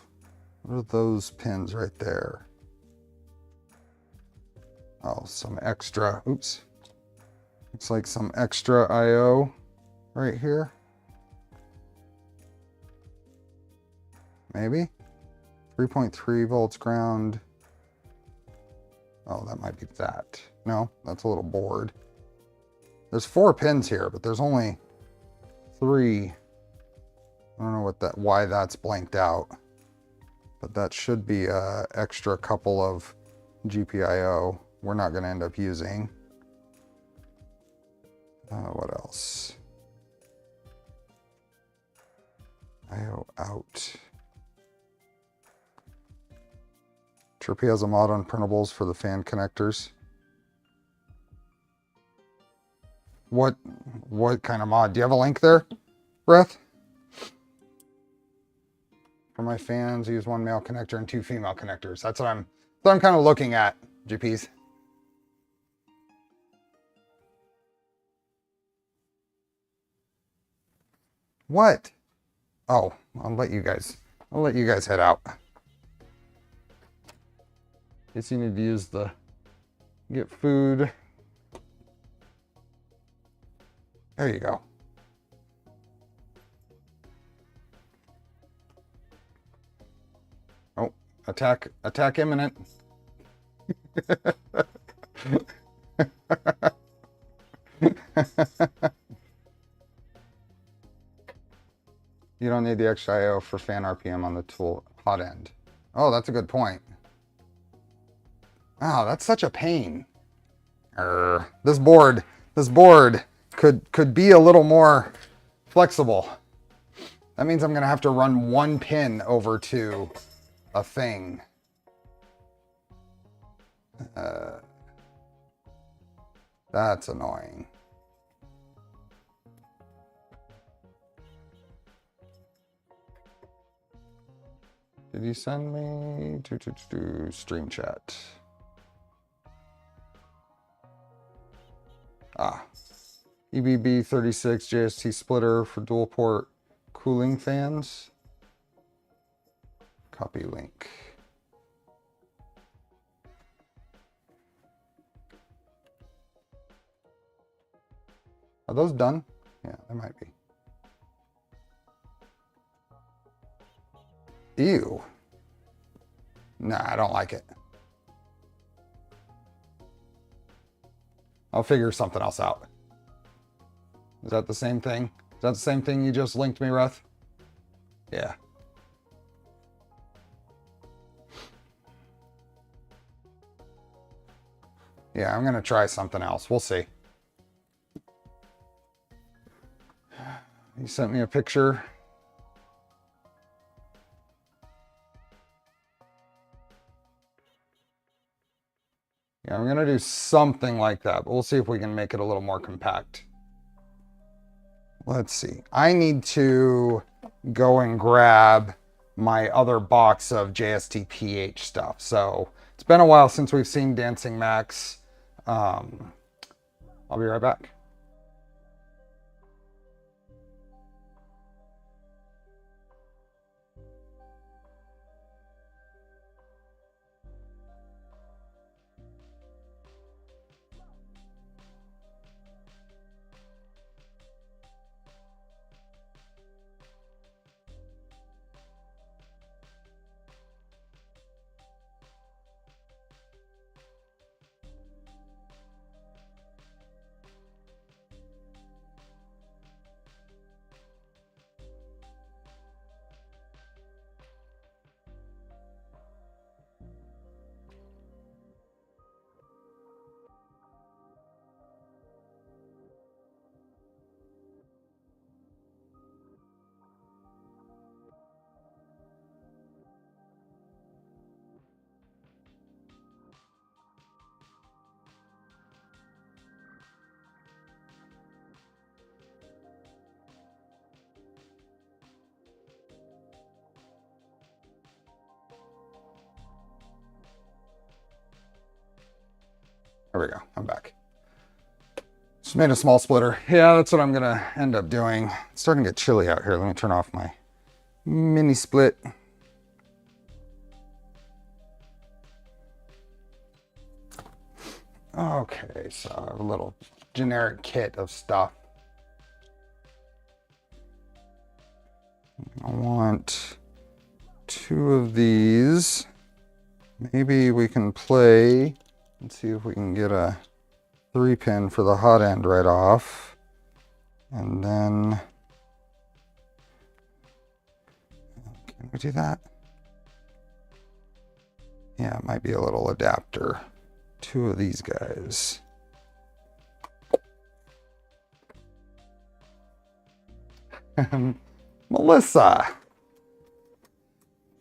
What are those pins right there? Oh, some extra, oops. Looks like some extra IO right here. Maybe? 3.3 volts ground. Oh, that might be that. No, that's a little board. There's 4 pins here, but there's only 3. I don't know why that's blanked out. But that should be an extra couple of GPIO we're not going to end up using. What else? IO out. Chirpy has a mod on printables for the fan connectors. What kind of mod? Do you have a link there, Breth? For my fans, use 1 male connector and 2 female connectors. That's what I'm kind of looking at, GPs. What? Oh, I'll let you guys head out. Guess you need to use get food. There you go. Oh, attack imminent. You don't need the extra IO for fan RPM on the tool hot end. Oh, that's a good point. Oh, that's such a pain. This board could be a little more flexible. That means I'm gonna have to run 1 pin over to a thing. That's annoying. Did you send me to stream chat? EBB 36 JST splitter for dual port cooling fans. Copy link. Are those done? Yeah, they might be. Ew. Nah, I don't like it. I'll figure something else out. Is that the same thing? Is that the same thing you just linked me, Ruth? Yeah. Yeah, I'm going to try something else. We'll see. You sent me a picture. Yeah, I'm going to do something like that, but we'll see if we can make it a little more compact. Let's see. I need to go and grab my other box of JSTPH stuff. So it's been a while since we've seen Dancing Max. I'll be right back. There we go. I'm back. Just made a small splitter. Yeah, that's what I'm going to end up doing. It's starting to get chilly out here. Let me turn off my mini split. Okay, so I have a little generic kit of stuff. I want 2 of these. Maybe we can play. Let's see if we can get a 3-pin for the hot end right off. And then, can we do that? Yeah, it might be a little adapter. 2 of these guys. Melissa.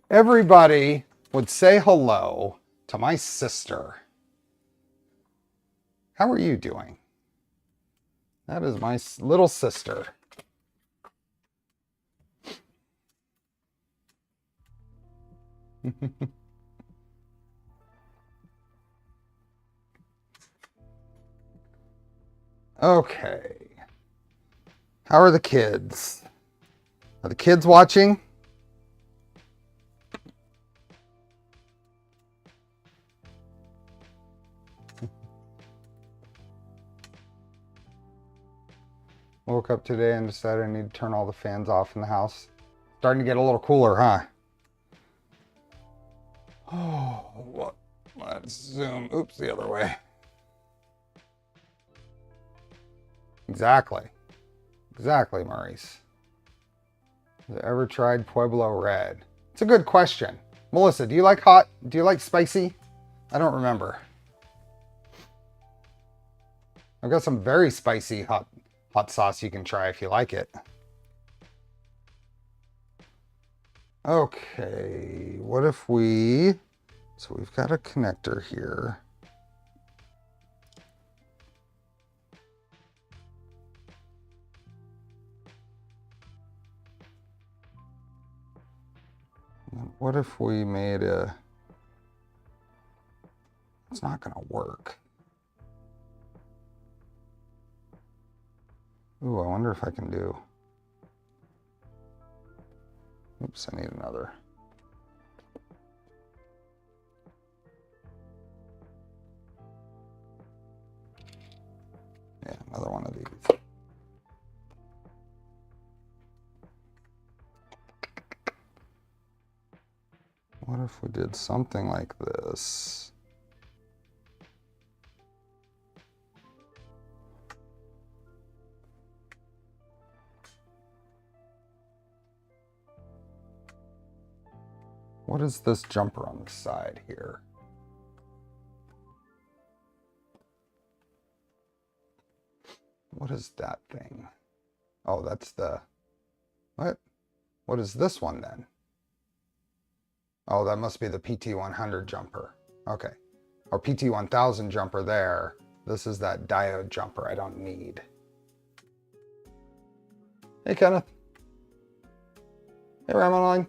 Everybody would say hello to my sister. How are you doing? That is my little sister. Okay. How are the kids? Are the kids watching? Woke up today and decided I need to turn all the fans off in the house. Starting to get a little cooler, huh? Oh, what? Let's zoom. Oops, the other way. Exactly. Exactly, Maurice. Have you ever tried Pueblo Red? It's a good question. Melissa, do you like hot? Do you like spicy? I don't remember. I've got some very spicy hot sauce you can try if you like it. Okay, what if we... So we've got a connector here. What if we made a... It's not going to work. Ooh, I wonder if I can do... Oops, I need another. Yeah, another one of these. if we did something like this? What is this jumper on the side here? What is that thing? Oh, that's the, what? What is this one then? Oh, that must be the PT100 jumper. Okay. Or PT1000 jumper there. This is that diode jumper I don't need. Hey, Kenneth. Hey, Ramaline.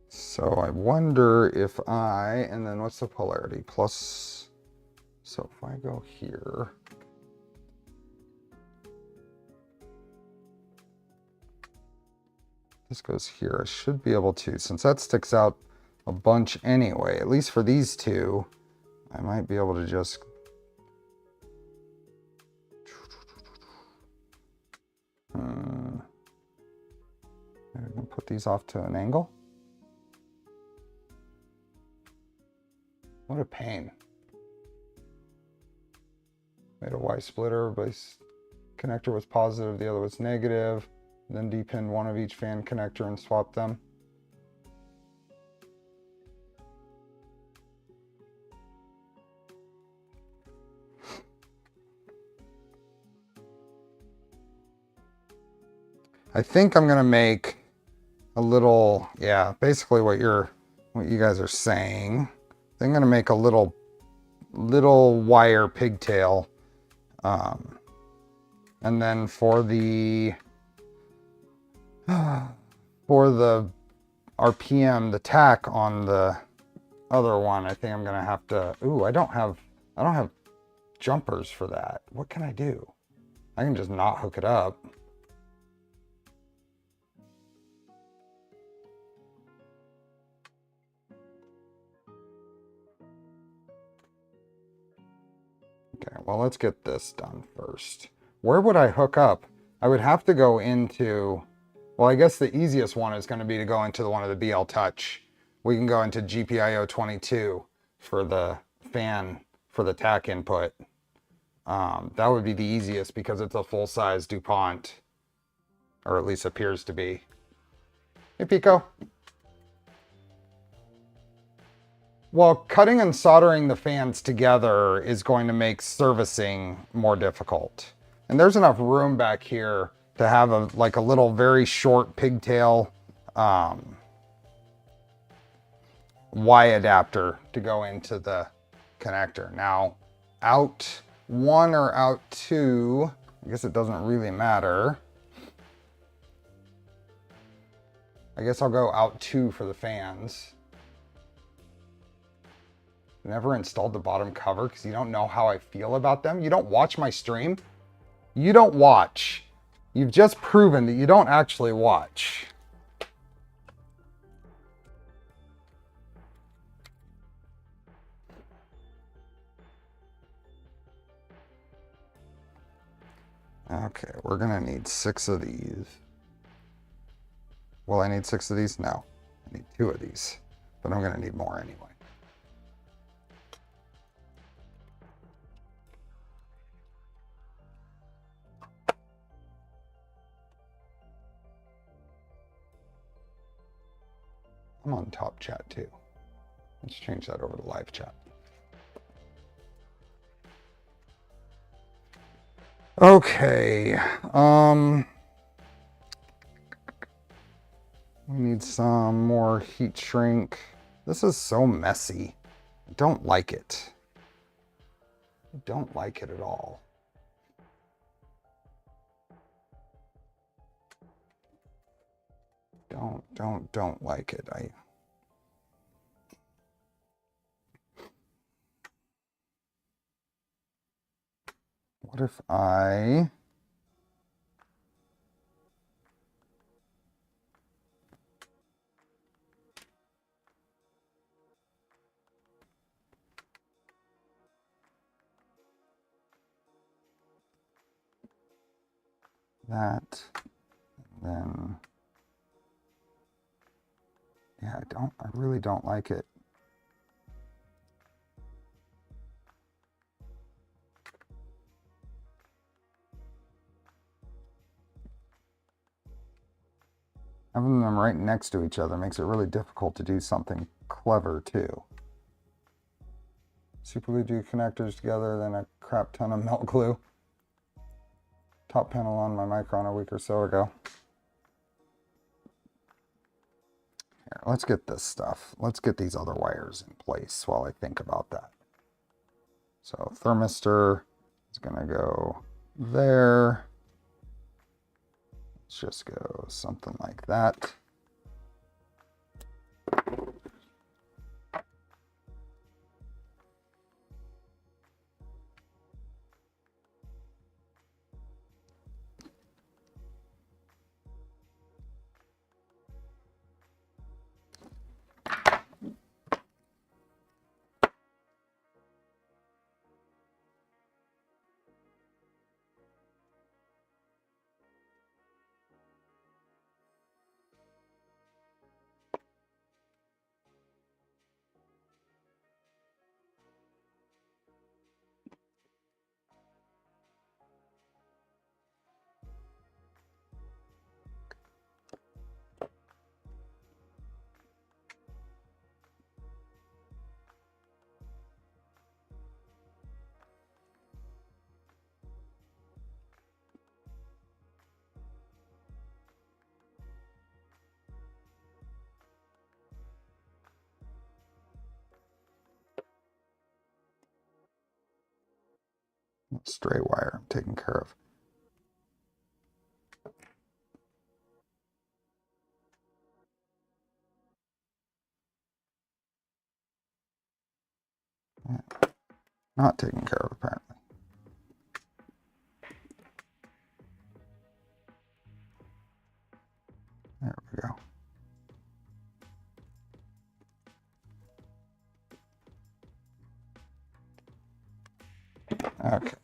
So I wonder if and then what's the polarity? Plus, so if I go here, this goes here, I should be able to, since that sticks out a bunch anyway, at least for these two, I might be able to just I'm gonna put these off to an angle. What a pain. Made a Y splitter, everybody's connector was positive, the other was negative. Then depin one of each fan connector and swap them. I think I'm gonna make a little, yeah, basically what you guys are saying. I'm gonna make a little wire pigtail, and then for the RPM, the tack on the other one, I think I'm gonna have to. Ooh, I don't have jumpers for that. What can I do? I can just not hook it up. Okay, well, let's get this done first. Where would I hook up? I would have to go into, well, I guess the easiest one is going to be to go into one of the BL Touch. We can go into GPIO 22 for the fan, for the tack input. That would be the easiest because it's a full-size DuPont, or at least appears to be. Hey, Pico. Well, cutting and soldering the fans together is going to make servicing more difficult. And there's enough room back here to have a little very short pigtail Y adapter to go into the connector. Now, out 1 or out 2, I guess it doesn't really matter. I guess I'll go out 2 for the fans. Never installed the bottom cover because you don't know how I feel about them. You don't watch my stream. You don't watch. You've just proven that you don't actually watch. Okay, we're gonna need 6 of these. Will I need 6 of these? No, I need 2 of these, but I'm gonna need more anyway. I'm on top chat too. Let's change that over to live chat. Okay, we need some more heat shrink. This is so messy. I don't like it. I don't like it at all. Don't like it. What if I that, and then I really don't like it. Having them right next to each other makes it really difficult to do something clever too. Super glue two connectors together, then a crap ton of melt glue. Top panel on my Micron a week or so ago. Here, let's get this stuff. Let's get these other wires in place while I think about that. So thermistor is gonna go there. Let's just go something like that. Stray wire I'm taking care of. Not taken care of, apparently. There we go. Okay.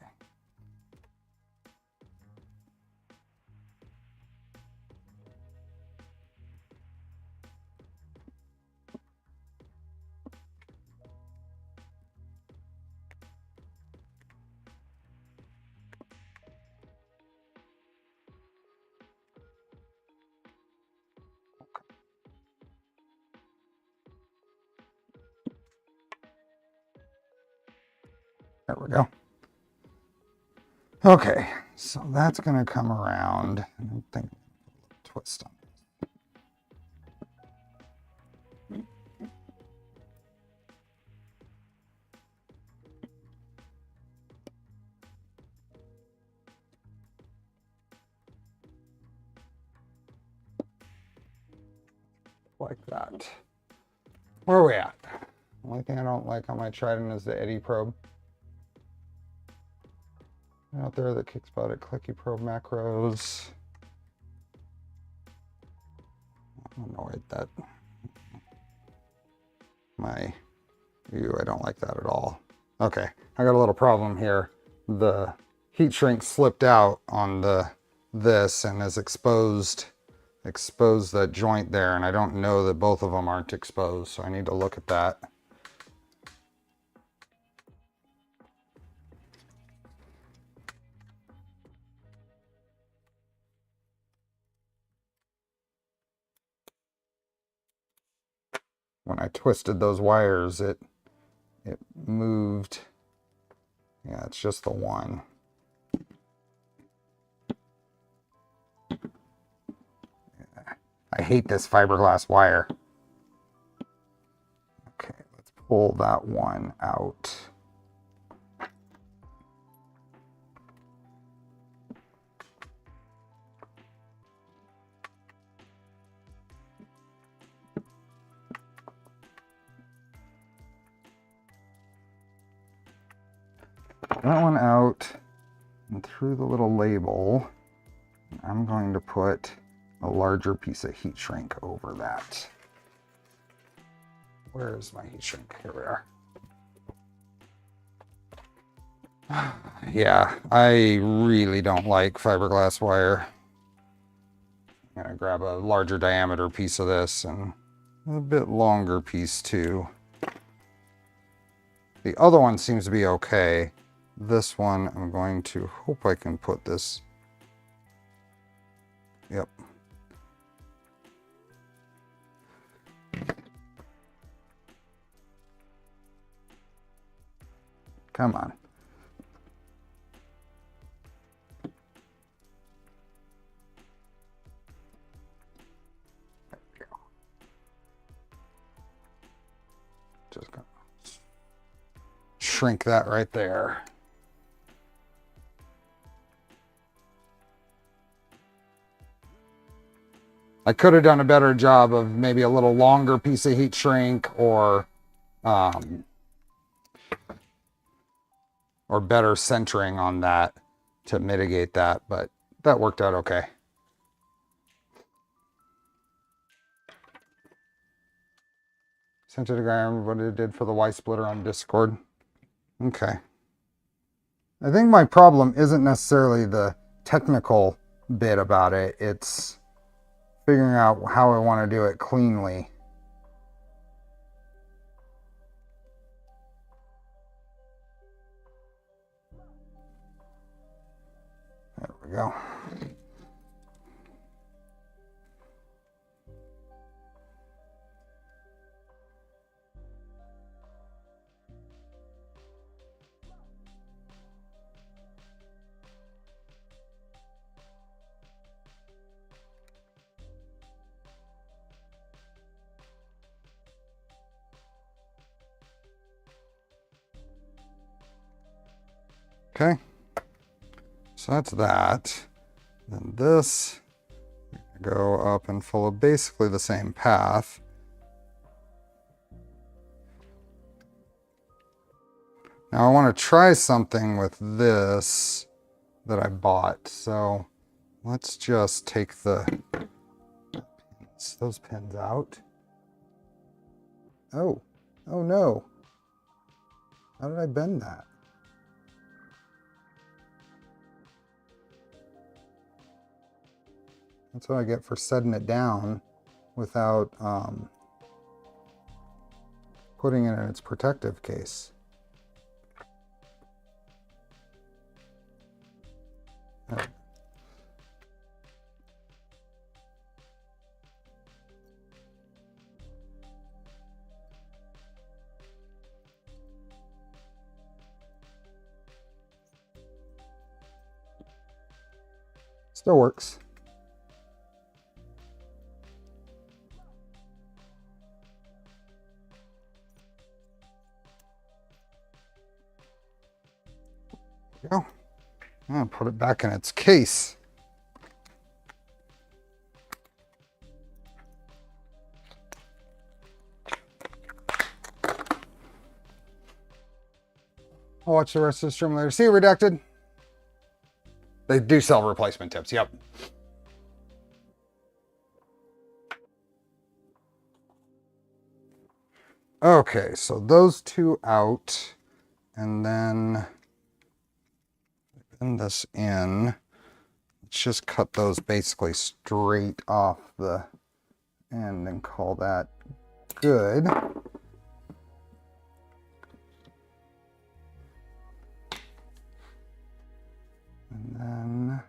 There we go. Okay, so that's going to come around. I don't think twist on it. Like that. Where are we at? The only thing I don't like on my Trident is the eddy probe. Out there that kicks butt at clicky probe macros. I'm annoyed that my view, I don't like that at all. Okay, I got a little problem here. The heat shrink slipped out on this and has exposed that joint there, and I don't know that both of them aren't exposed, so I need to look at that. When I twisted those wires, it moved. Yeah, it's just the one. Yeah. I hate this fiberglass wire. Okay, let's pull that one out. That one out, and through the little label, I'm going to put a larger piece of heat shrink over that. Where's my heat shrink? Here we are. Yeah, I really don't like fiberglass wire. I'm gonna grab a larger diameter piece of this and a bit longer piece too. The other one seems to be okay. This one, I'm going to hope I can put this. Yep. Come on. There we go. Just gonna shrink that right there. I could have done a better job of maybe a little longer piece of heat shrink or better centering on that to mitigate that, but that worked out okay. Sent it again, what it did for the Y splitter on Discord. Okay. I think my problem isn't necessarily the technical bit about it. It's figuring out how I want to do it cleanly. There we go. Okay, so that's that. Then this, go up and follow basically the same path. Now I want to try something with this that I bought. So let's just take those pins out. Oh no. How did I bend that? That's what I get for setting it down without putting it in its protective case. There. Still works. Go. I'll put it back in its case. I'll watch the rest of the stream later. See you, Redacted. They do sell replacement tips. Yep. Okay, so those two out, and then pin this in. Let's just cut those basically straight off the end and call that good. And then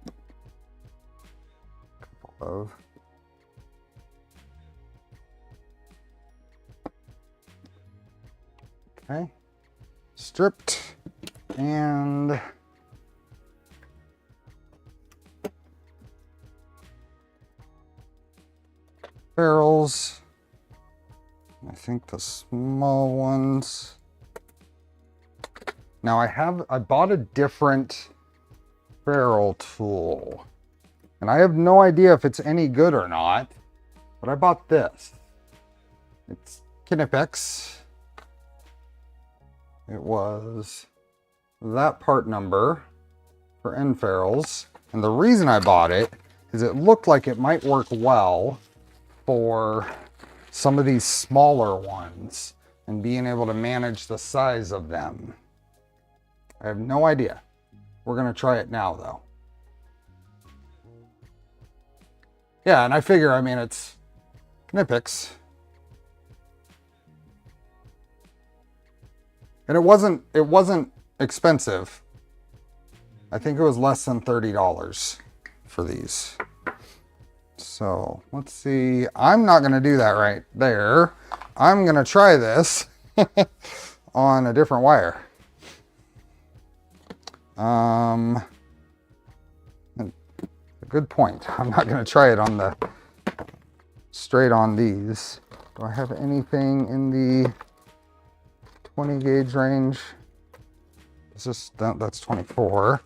a couple of okay. Stripped and barrels. I think the small ones. Now I bought a different barrel tool, and I have no idea if it's any good or not, but I bought this. It's Knipex. It was that part number for end ferrules. And the reason I bought it is it looked like it might work well for some of these smaller ones and being able to manage the size of them. I have no idea. We're gonna try it now though. Yeah, and I figure, I mean, it's nitpicks. And it wasn't expensive. I think it was less than $30 for these. So let's see. I'm not going to do that right there. I'm going to try this on a different wire. A good point. I'm not going to try it on the straight on these. Do I have anything in the 20 gauge range? Is this, that's 24.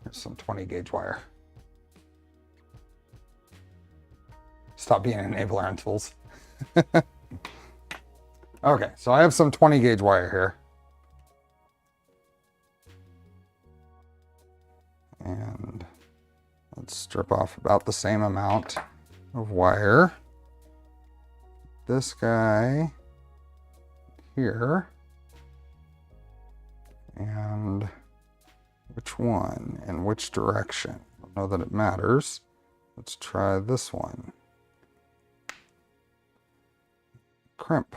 There's some 20 gauge wire. Stop being an enabler on tools. Okay, so I have some 20 gauge wire here. And let's strip off about the same amount of wire. This guy here. And which one and which direction? I don't know that it matters. Let's try this one. Crimp.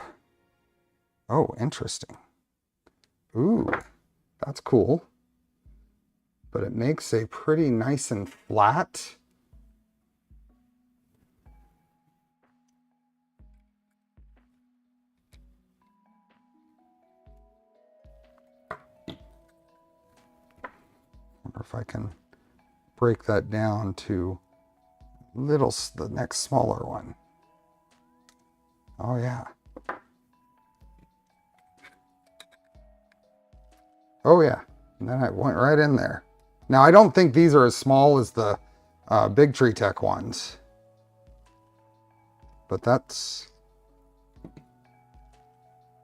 Oh, interesting. Ooh, that's cool. But it makes a pretty nice and flat. Wonder if I can break that down to the next smaller one. Oh yeah. Oh yeah, and then I went right in there. Now I don't think these are as small as the Big Tree Tech ones, but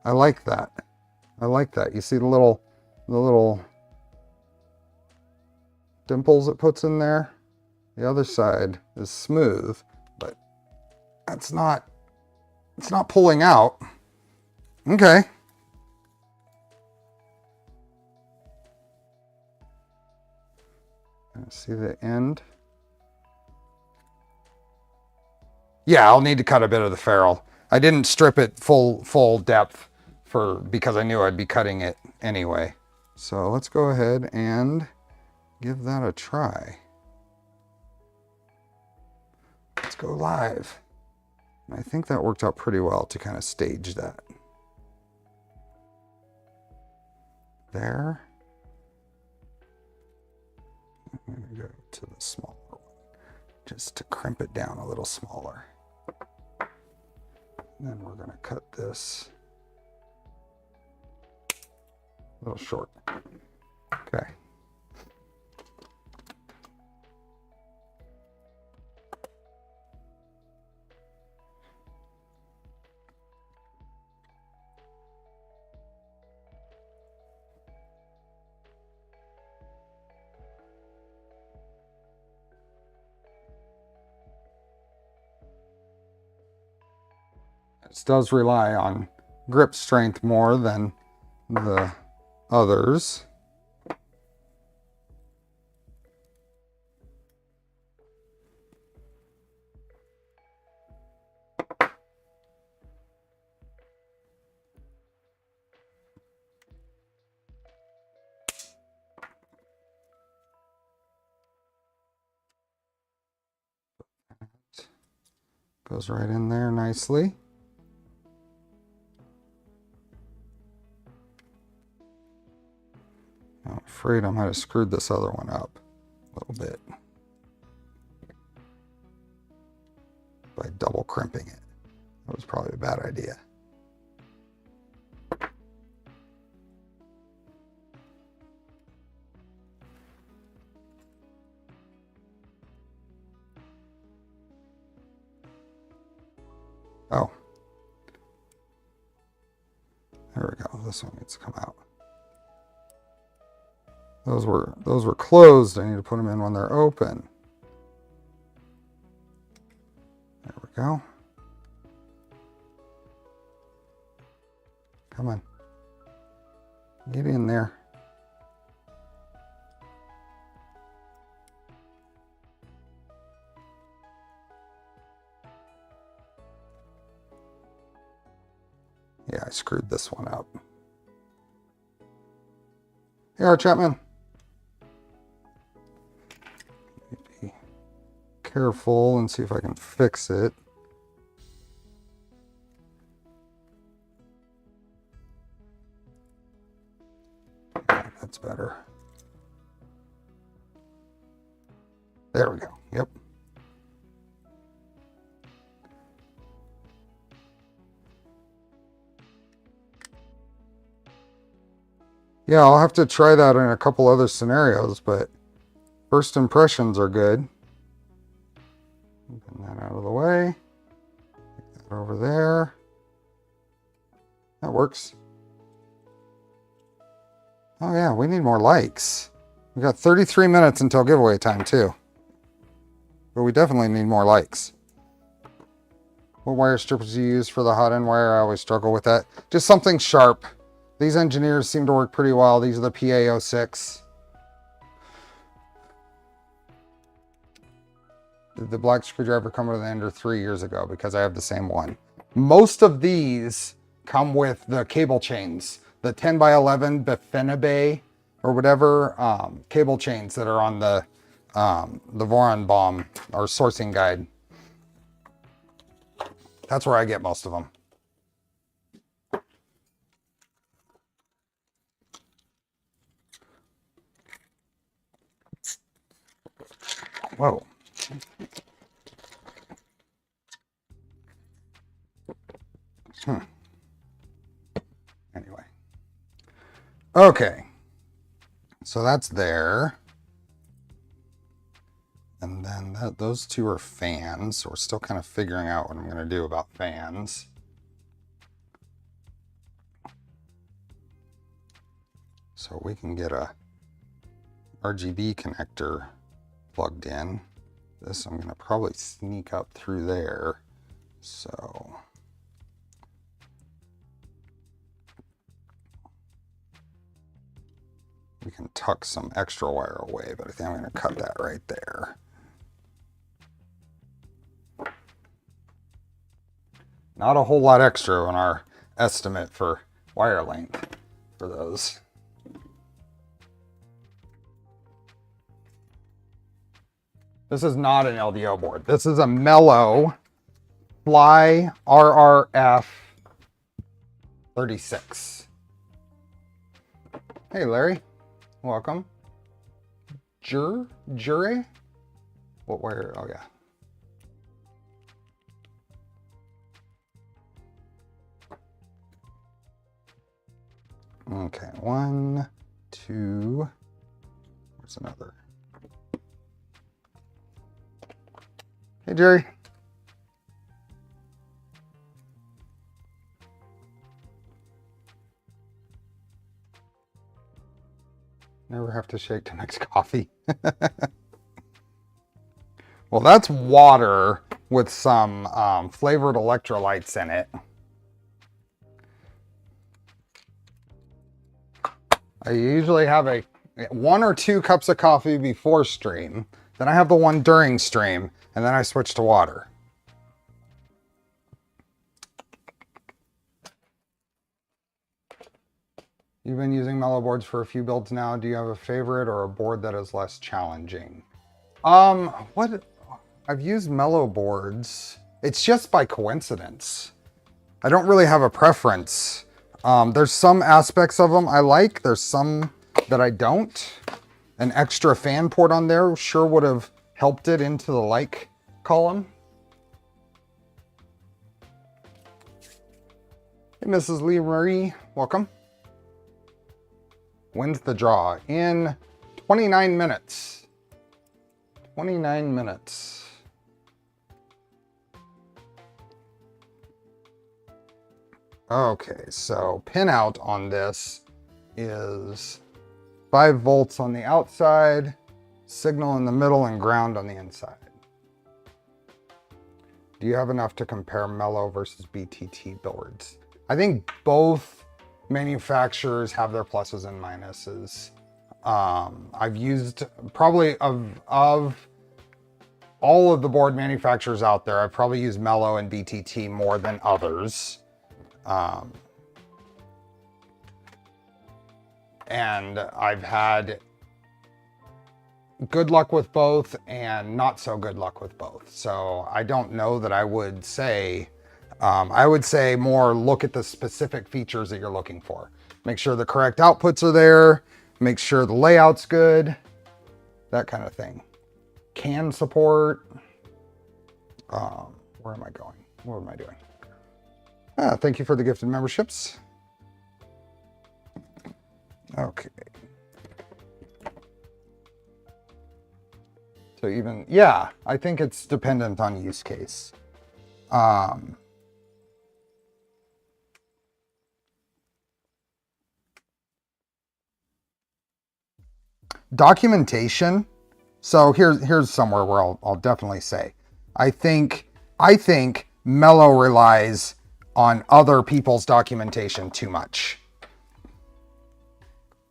I like that. I like that. You see the little dimples it puts in there? The other side is smooth, but it's not pulling out. Okay. See the end? Yeah, I'll need to cut a bit of the ferrule. I didn't strip it full depth because I knew I'd be cutting it anyway. So let's go ahead and give that a try. Let's go live. And I think that worked out pretty well to kind of stage that. There. I'm going to go to the smaller one, just to crimp it down a little smaller. And then we're going to cut this a little short. Okay. This does rely on grip strength more than the others. Goes right in there nicely. I'm afraid I might have screwed this other one up a little bit by double crimping it. That was probably a bad idea. Oh, there we go. This one needs to come out. Those were closed. I need to put them in when they're open. There we go. Come on. Get in there. Yeah, I screwed this one up. Here, Chapman. Be careful and see if I can fix it. Yeah, that's better. There we go. Yep. Yeah, I'll have to try that in a couple other scenarios, but first impressions are good. Get that out of the way. Get that over there. That works. Oh yeah, we need more likes. We got 33 minutes until giveaway time too. But we definitely need more likes. What wire strippers do you use for the hot end wire? I always struggle with that. Just something sharp. These engineers seem to work pretty well. These are the PA06. Did the black screwdriver come with an Ender 3 years ago? Because I have the same one. Most of these come with the cable chains. The 10 by 11 Befenabe or whatever cable chains that are on the Voronbaum or sourcing guide. That's where I get most of them. Whoa. Anyway. Okay. So that's there. And then those two are fans. So we're still kind of figuring out what I'm going to do about fans. So we can get a RGB connector plugged in. This I'm going to probably sneak up through there. So we can tuck some extra wire away, but I think I'm going to cut that right there. Not a whole lot extra on our estimate for wire length for those. This is not an LDO board. This is a Mellow Fly RRF 36. Hey, Larry. Welcome. Jury? What wire? Oh, yeah. Okay, 1, 2. Where's another? Hey, Jerry. Never have to shake to mix coffee. Well, that's water with some flavored electrolytes in it. I usually have 1 or 2 cups of coffee before stream. Then I have the one during stream, and then I switch to water. You've been using Mellow boards for a few builds now. Do you have a favorite or a board that is less challenging? I've used Mellow boards. It's just by coincidence. I don't really have a preference. There's some aspects of them I like. There's some that I don't. An extra fan port on there sure would have helped it into the like column. Hey, Mrs. Lee Marie, welcome. When's the draw? In 29 minutes. 29 minutes. Okay, so pinout on this is 5 volts on the outside, signal in the middle, and ground on the inside. Do you have enough to compare Mellow versus BTT boards? I think both manufacturers have their pluses and minuses. I've used probably of all of the board manufacturers out there, I've probably used Mellow and BTT more than others. and I've had good luck with both and not so good luck with both. So I don't know that I would say, I would say more look at the specific features that you're looking for. Make sure the correct outputs are there, make sure the layout's good, that kind of thing. Can support, where am I going? What am I doing? Thank you for the gifted memberships. Okay. So even, yeah, I think it's dependent on use case. Documentation. So here's somewhere where I'll definitely say, I think Mellow relies on other people's documentation too much.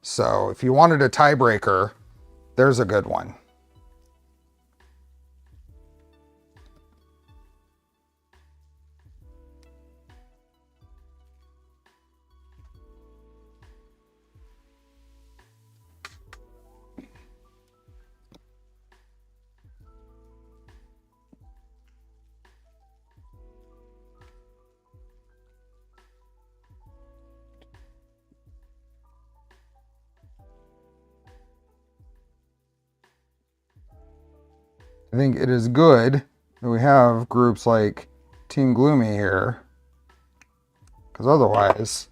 So if you wanted a tiebreaker, there's a good one. I think it is good that we have groups like Team Gloomy here, because otherwise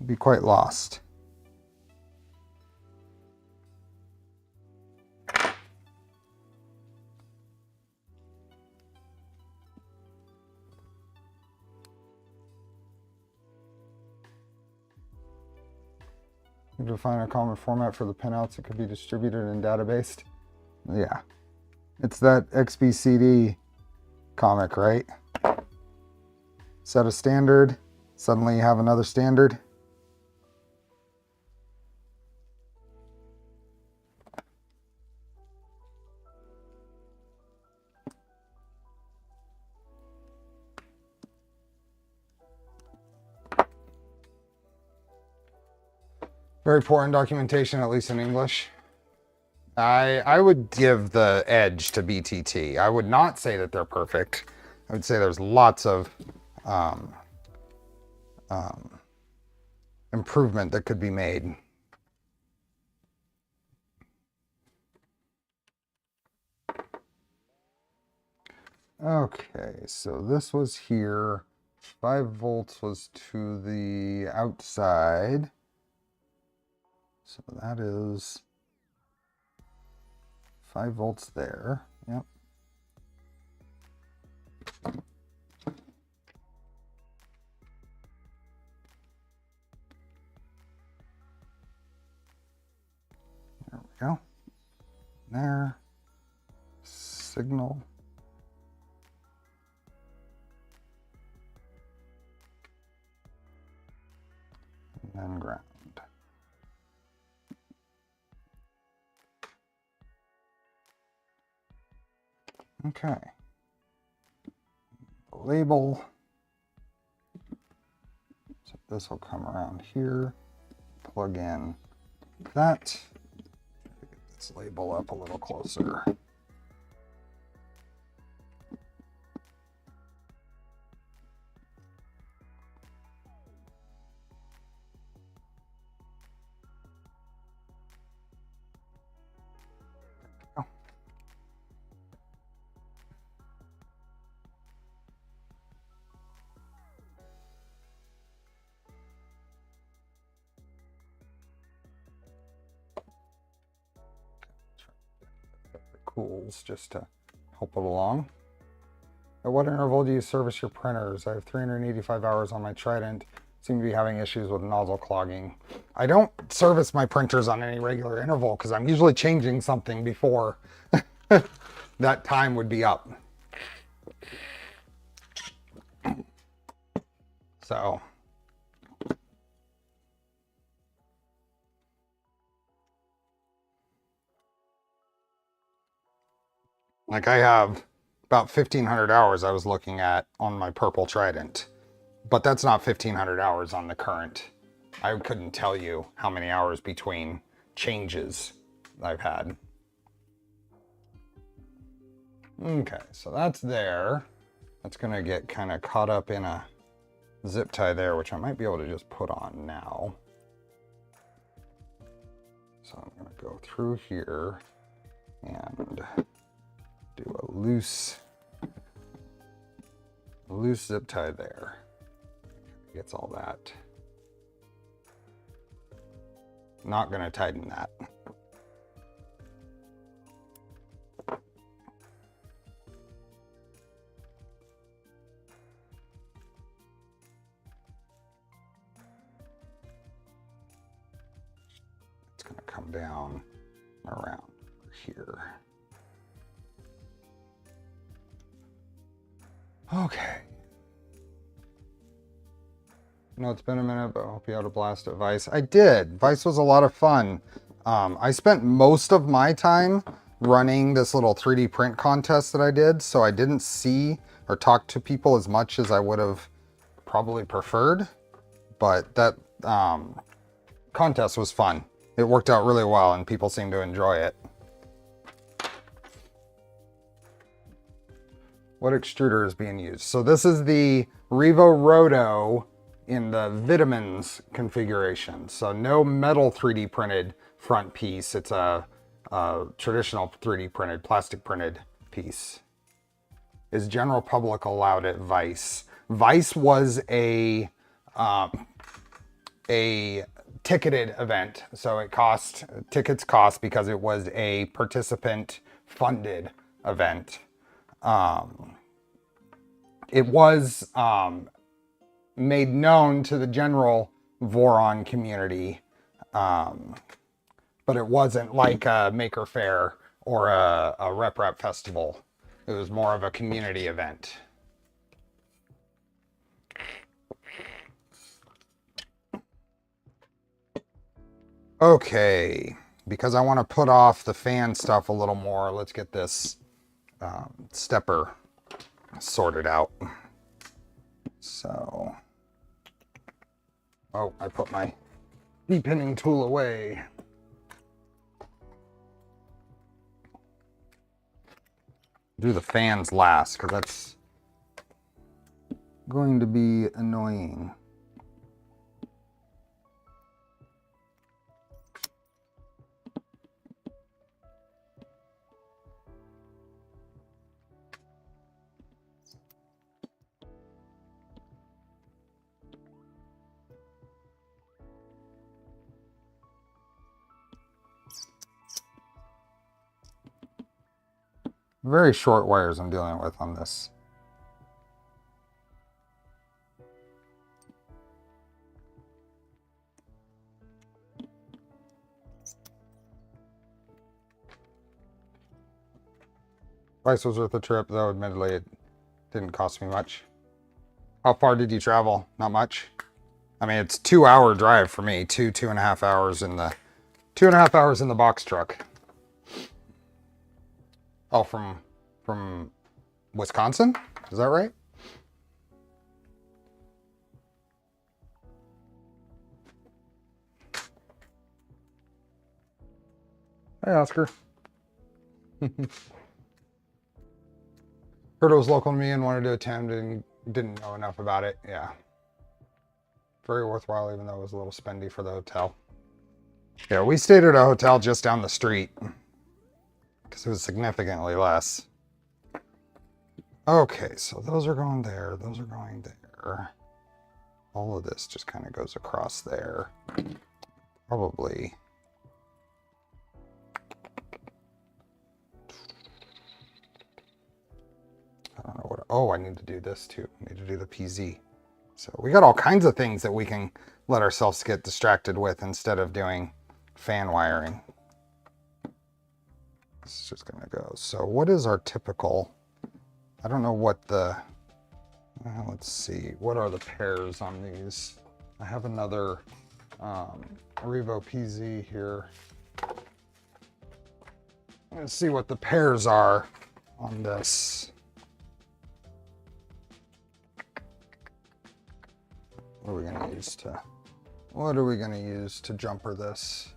we'd be quite lost. You define a common format for the pinouts that could be distributed and databased. Yeah. It's that XBCD comic, right? Set a standard, suddenly you have another standard. Very poor in documentation, at least in English. I would give the edge to BTT. I would not say that they're perfect. I would say there's lots of improvement that could be made. Okay, so this was here. 5 volts was to the outside. So that is 5 volts there. Yep. There we go. There. Signal. And then ground. Okay. Label. So this will come around here. Plug in that. Get this label up a little closer. Cools just to help it along. At what interval do you service your printers? I have 385 hours on my Trident. Seem to be having issues with nozzle clogging. I don't service my printers on any regular interval because I'm usually changing something before that time would be up. So like I have about 1,500 hours I was looking at on my purple Trident, but that's not 1,500 hours on the current I couldn't tell you how many hours between changes I've had. Okay, so that's there. That's gonna get kind of caught up in a zip tie there, which I might be able to just put on now. So I'm gonna go through here and do a loose zip tie there. Gets all that. Not gonna tighten that. It's gonna come down around here. Okay. No, it's been a minute, but I hope you had a blast at Vice. I did. Vice was a lot of fun. I spent most of my time running this little 3D print contest that I did, so I didn't see or talk to people as much as I would have probably preferred. But that contest was fun. It worked out really well, and people seemed to enjoy it. What extruder is being used? So this is the Revo Roto in the vitamins configuration. So no metal 3D printed front piece. It's a traditional 3D printed, plastic printed piece. Is general public allowed at Vice? Vice was a ticketed event. So tickets cost because it was a participant funded event. It was made known to the general Voron community, but it wasn't like a Maker Faire or a RepRap Festival. It was more of a community event. Okay, because I want to put off the fan stuff a little more, let's get this stepper sorted out. So, oh, I put my depinning tool away. Do the fans last, because that's going to be annoying. Very short wires I'm dealing with on this. Vice was worth the trip, though admittedly it didn't cost me much. How far did you travel? Not much. I mean, it's 2-hour drive for me. 2.5 hours in the 2.5 hours in the box truck. Oh, from Wisconsin? Is that right? Hey, Oscar. Heard it was local to me and wanted to attend and didn't know enough about it. Yeah. Very worthwhile, even though it was a little spendy for the hotel. Yeah, we stayed at a hotel just down the street because it was significantly less. Okay, so those are going there. Those are going there. All of this just kind of goes across there. Probably. I don't know what. Oh, I need to do this too. I need to do the PZ. So we got all kinds of things that we can let ourselves get distracted with instead of doing fan wiring. It's just gonna go. So what is our typical? I don't know what the. Let's see. What are the pairs on these? I have another Revo PZ here. Let's see what the pairs are on this. What are we gonna use to What are we going to use to jumper this?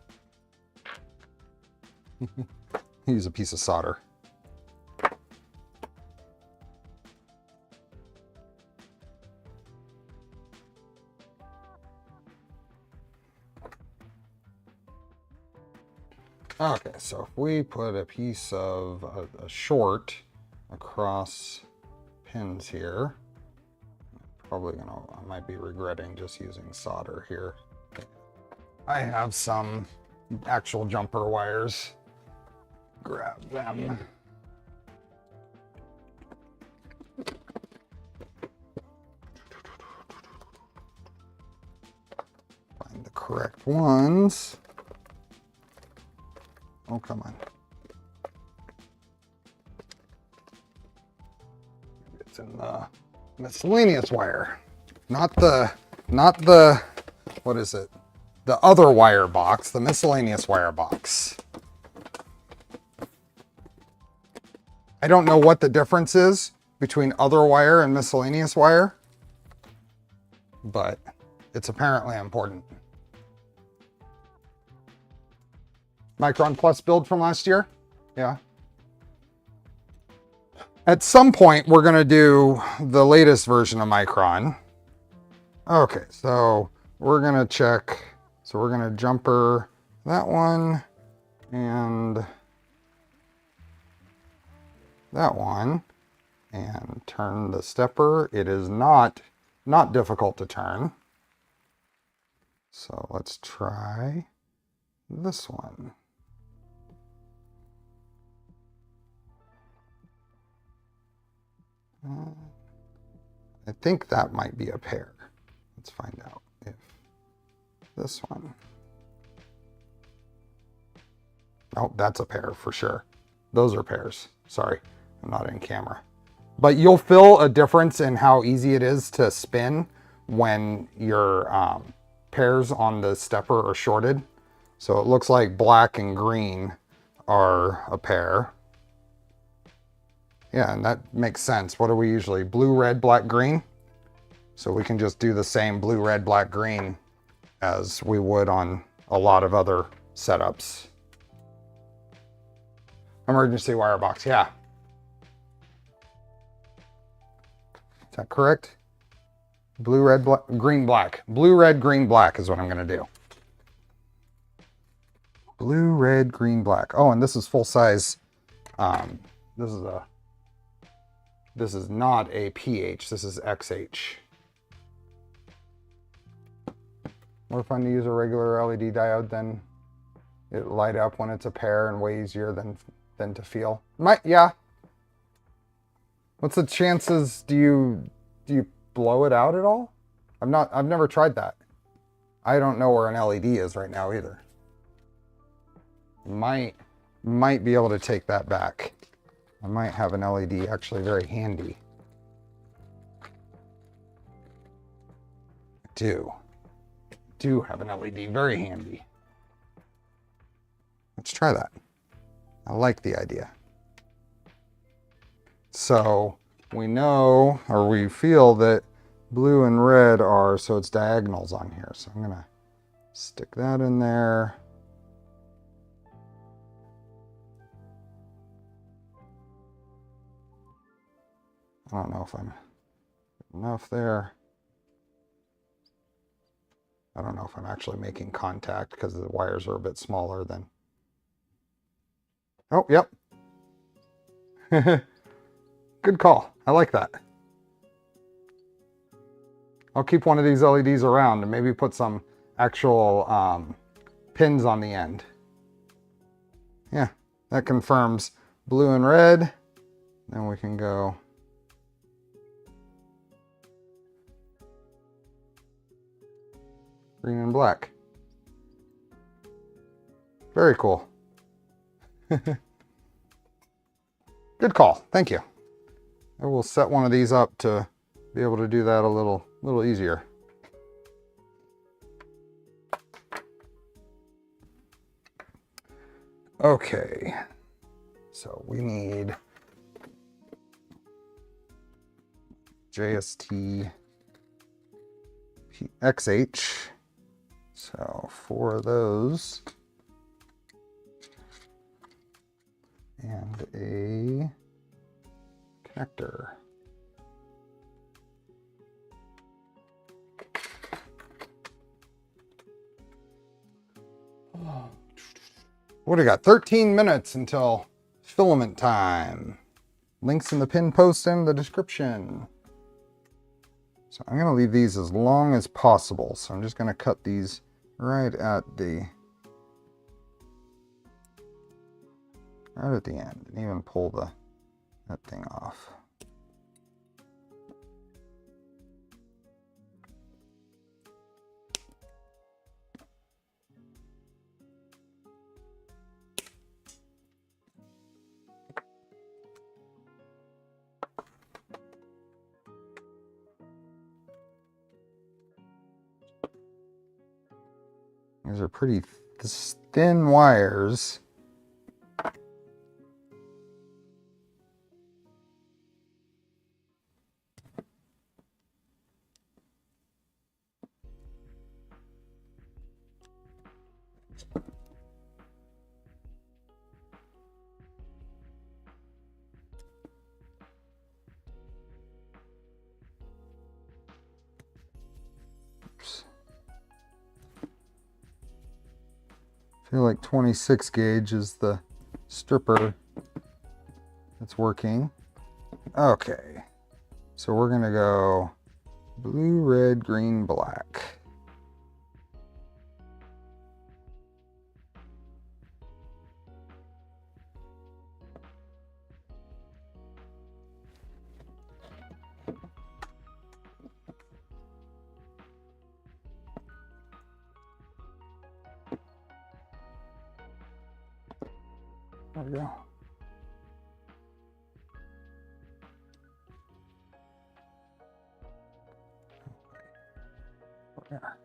Use a piece of solder. Okay, so if we put a piece of a short across pins here, probably gonna, I might be regretting just using solder here. I have some actual jumper wires. Grab them. Find the correct ones. Oh, come on. It's in the miscellaneous wire. Not the, what is it? The other wire box, the miscellaneous wire box. I don't know what the difference is between other wire and miscellaneous wire, but it's apparently important. Micron Plus build from last year? Yeah. At some point, we're going to do the latest version of Micron. Okay, so we're going to check. So we're going to jumper that one and that one and turn the stepper. It is not difficult to turn. So let's try this one. I think that might be a pair. Let's find out if this one. Oh, that's a pair for sure. Those are pairs. Sorry, I'm not in camera. But you'll feel a difference in how easy it is to spin when your pairs on the stepper are shorted. So it looks like black and green are a pair. Yeah, and that makes sense. What are we usually? Blue, red, black, green? So we can just do the same blue, red, black, green as we would on a lot of other setups. Emergency wire box, yeah. Is that correct? Blue, red, black, green, black. Blue, red, green, black is what I'm gonna do. Blue, red, green, black. Oh, and this is full size. This is not a PH, this is XH. More fun to use a regular LED diode than it light up when it's a pair and way easier than to feel. Yeah. What's the chances? Do you blow it out at all? I've never tried that. I don't know where an LED is right now either. Might be able to take that back. I might have an LED actually very handy. I do have an LED very handy. Let's try that. I like the idea. So we know, or we feel that blue and red are, so it's diagonals on here. So I'm gonna stick that in there. I don't know if I'm enough there. I don't know if I'm actually making contact because the wires are a bit smaller than. Oh, yep. Good call. I like that. I'll keep one of these LEDs around and maybe put some actual pins on the end. Yeah, that confirms blue and red. Then we can go. Green and black. Very cool. Good call. Thank you. I will set one of these up to be able to do that a little easier. Okay. So we need JST XH. So 4 of those. And a connector. What do we got? 13 minutes until filament time. Links in the pinned post and the description. So I'm going to leave these as long as possible. So I'm just going to cut these right at the end and even pull that thing off. These are pretty thin wires. Oops. I feel like 26 gauge is the stripper that's working. Okay, so we're gonna go blue, red, green, black. There we go. There.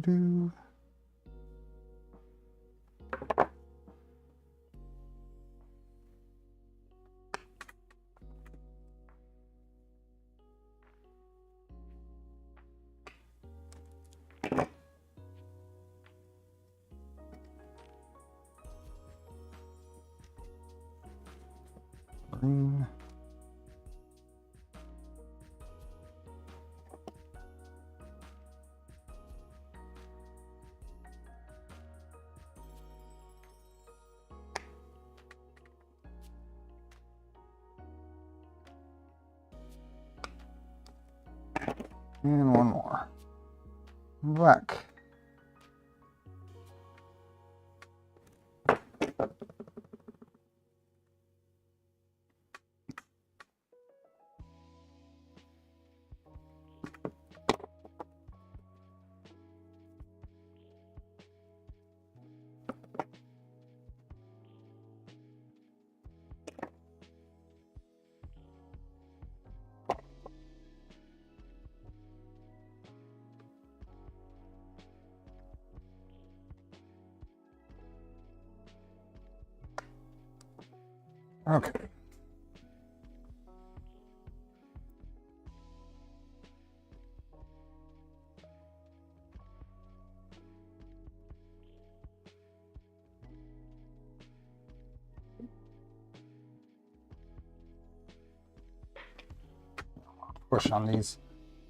Do. Green. And one more. Black. Okay. Push on these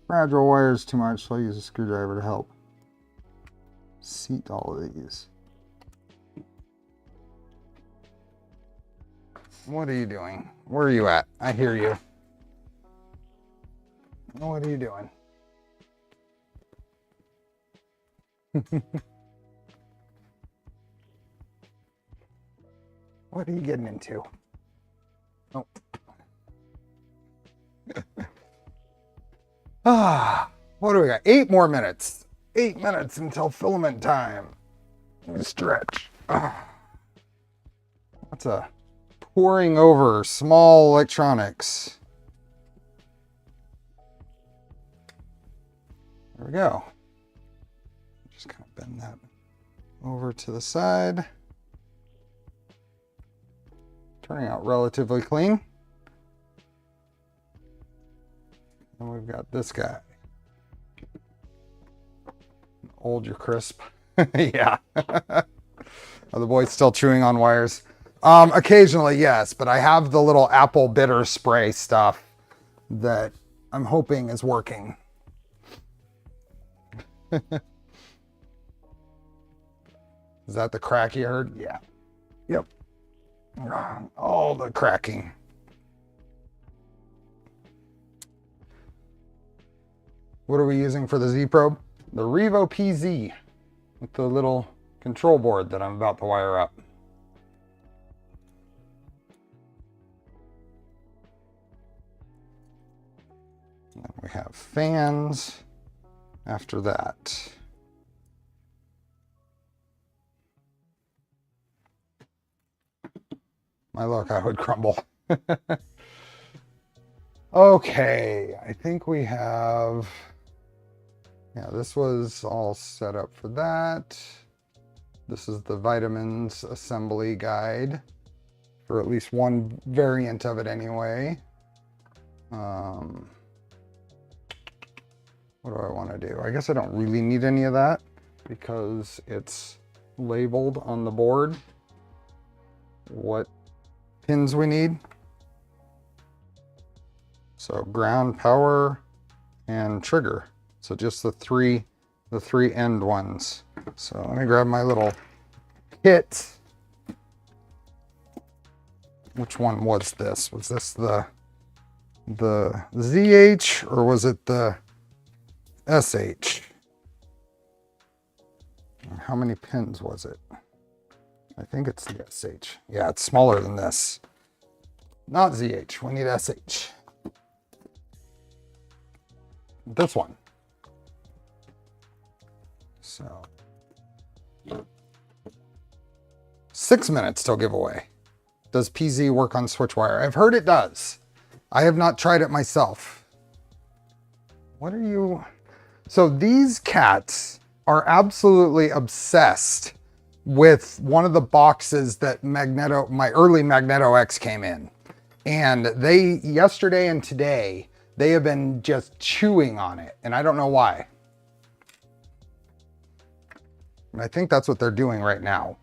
fragile wires too much, so I use a screwdriver to help seat all of these. What are you doing? Where are you at? I hear you. What are you doing? What are you getting into? Oh. What do we got? 8 more minutes. 8 minutes until filament time. Stretch. That's a pouring over small electronics. There we go. Just kind of bend that over to the side. Turning out relatively clean. And we've got this guy. Hold your crisp. Yeah. Are the boys still chewing on wires? Occasionally, yes, but I have the little apple bitter spray stuff that I'm hoping is working. Is that the crack you heard? Yeah. Yep. All the cracking. What are we using for the Z probe? The Revo PZ with the little control board that I'm about to wire up. And we have fans after that. My luck, I would crumble. Okay, I think we have, yeah, this was all set up for that. This is the vitamins assembly guide for at least one variant of it anyway. What do I want to do? I guess I don't really need any of that because it's labeled on the board what pins we need. So ground, power, and trigger. So just the three end ones. So let me grab my little kit. Which one was this? Was this the ZH or was it the SH? How many pins was it? I think it's the SH. Yeah, it's smaller than this. Not ZH, we need SH. This one. So 6 minutes till giveaway. Does PZ work on switch wire? I've heard it does. I have not tried it myself. What are you? So these cats are absolutely obsessed with one of the boxes that my early Magneto X came in. And they, yesterday and today, they have been just chewing on it. And I don't know why. And I think that's what they're doing right now.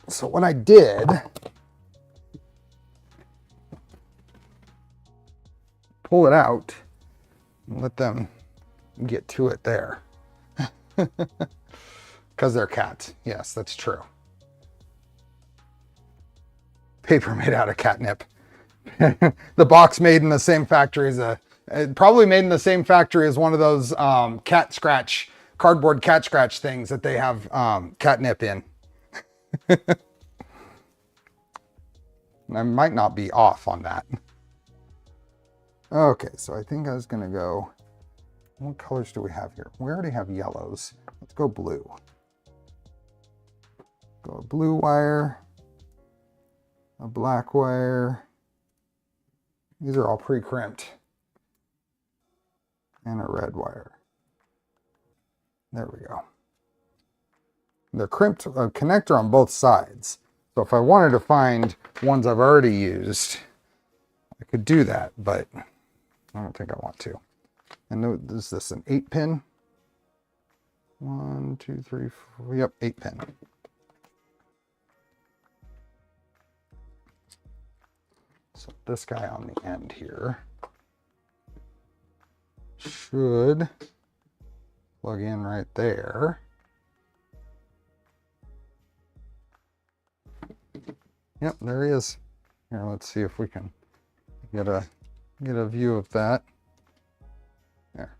So what I did, pull it out and let them get to it there. Because they're cats. Yes, that's true. Paper made out of catnip. The box made in the same factory as probably made in the same factory as one of those cardboard cat scratch things that they have catnip in. I might not be off on that. Okay, so I think I was gonna go, what colors do we have here? We already have yellows. Let's go blue. Go a blue wire, a black wire. These are all pre-crimped. And a red wire. There we go. They're crimped, a connector on both sides. So if I wanted to find ones I've already used, I could do that, but I don't think I want to. And is this an 8-pin? 1, 2, 3, 4, yep, 8-pin. So this guy on the end here should plug in right there. Yep, there he is. Here, let's see if we can get a view of that. There.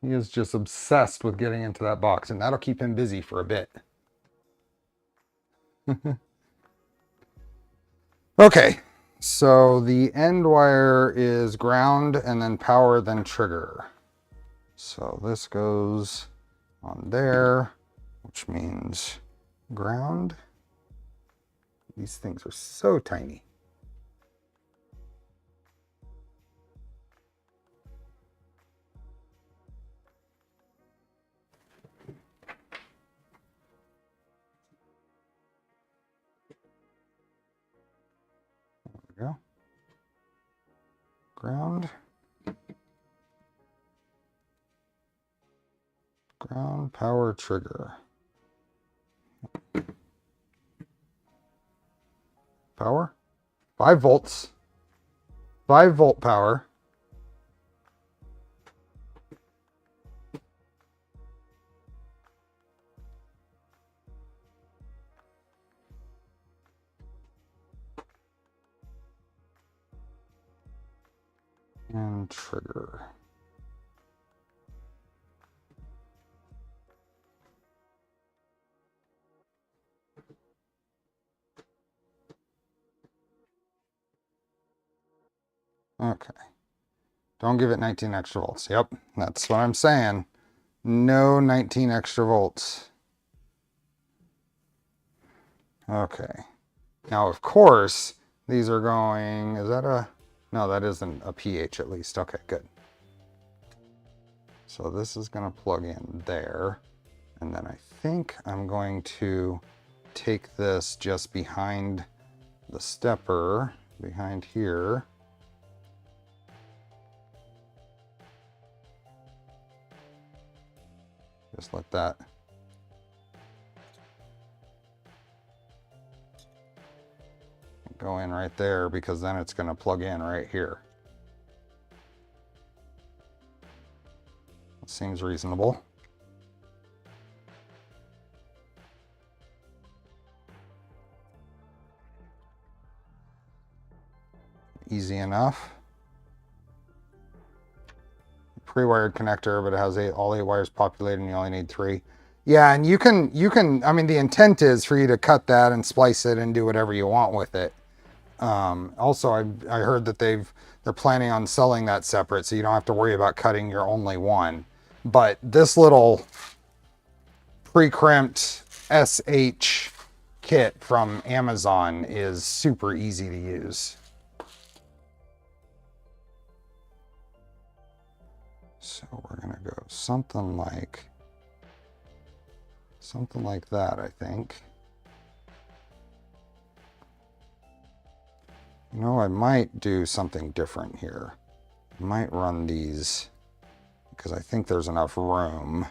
He is just obsessed with getting into that box, and that'll keep him busy for a bit. Okay, So the end wire is ground and then power, then trigger. So this goes on there, which means ground. These things are so tiny. There we go. Ground. Ground, power, trigger. Power, 5 volts, 5-volt power. And trigger. Okay. Don't give it 19 extra volts. Yep, that's what I'm saying. No 19 extra volts. Okay. Now, of course, these are going, is that a, no, that isn't a pH at least. Okay, good. So this is going to plug in there. And then I think I'm going to take this just behind the stepper, behind here. Just let that go in right there, because then it's going to plug in right here. That seems reasonable. Easy enough. Pre-wired connector, but it has all 8 wires populated and you only need 3. Yeah, and you can, I mean, the intent is for you to cut that and splice it and do whatever you want with it. Also, I heard that they're planning on selling that separate, so you don't have to worry about cutting your only one. But this little pre-crimped SH kit from Amazon is super easy to use. So we're gonna go something like that, I think. You know, I might do something different here. I might run these, because I think there's enough room.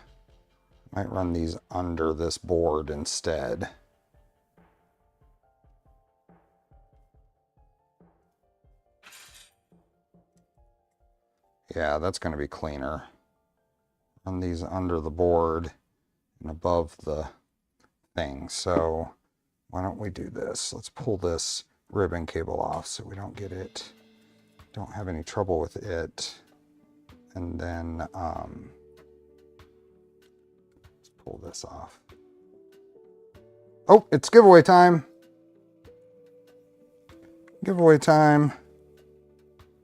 I might run these under this board instead. Yeah, that's going to be cleaner. Run these under the board and above the thing. So why don't we do this? Let's pull this ribbon cable off so we don't get it, don't have any trouble with it. And then let's pull this off. Oh, it's giveaway time. Giveaway time.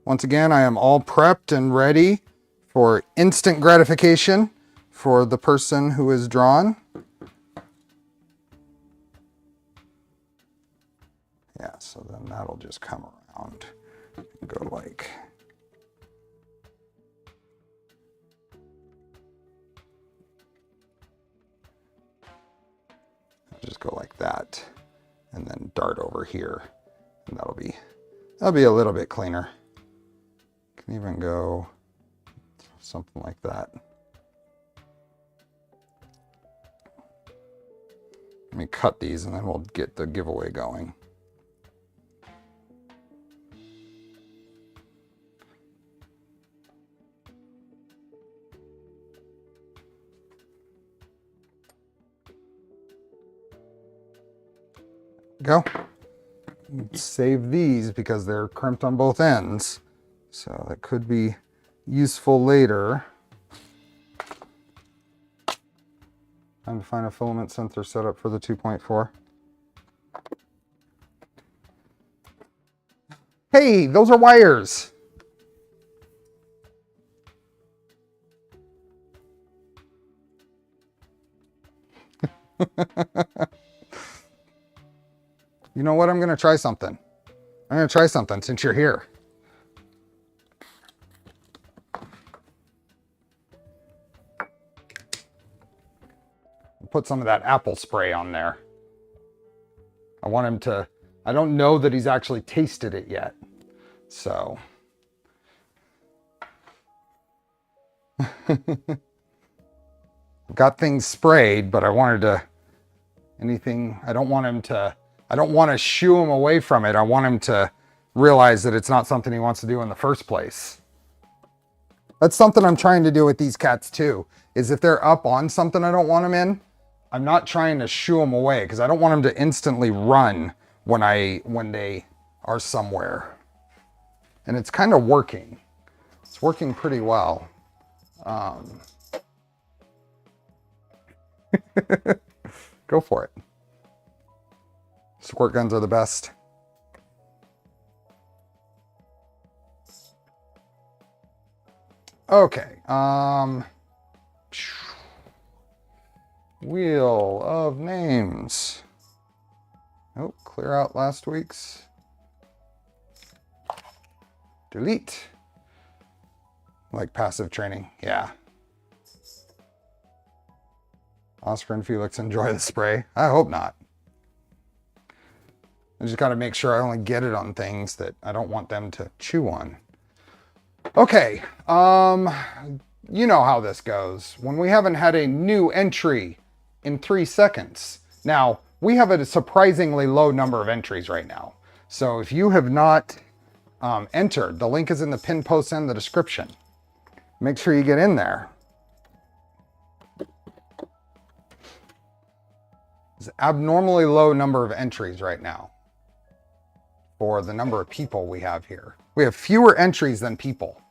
Once again, I am all prepped and ready for instant gratification for the person who is drawn. Yeah, so then that'll just come around and go like, just go like that, and then dart over here, and that'll be a little bit cleaner. Can even go something like that. Let me cut these and then we'll get the giveaway going. Go. Save these because they're crimped on both ends. So that could be useful later. Time to find a filament sensor setup for the 2.4. Hey, those are wires. You know what? I'm going to try something. I'm going to try something since you're here. Put some of that apple spray on there. I want him to, I don't know that he's actually tasted it yet. So. Got things sprayed, but I wanted to, I don't want to shoo him away from it. I want him to realize that it's not something he wants to do in the first place. That's something I'm trying to do with these cats too, is if they're up on something I don't want them in, I'm not trying to shoo them away because I don't want them to instantly run when they are somewhere. And it's kind of working. It's working pretty well. Go for it. Squirt guns are the best. Okay. Wheel of names. Oh, clear out last week's. Delete. Like passive training. Yeah. Oscar and Felix enjoy the spray. I hope not. I just got to make sure I only get it on things that I don't want them to chew on. Okay. You know how this goes. When we haven't had a new entry in 3 seconds. Now, we have a surprisingly low number of entries right now. So if you have not entered, the link is in the pinned post and the description. Make sure you get in there. It's an abnormally low number of entries right now for the number of people we have here. We have fewer entries than people.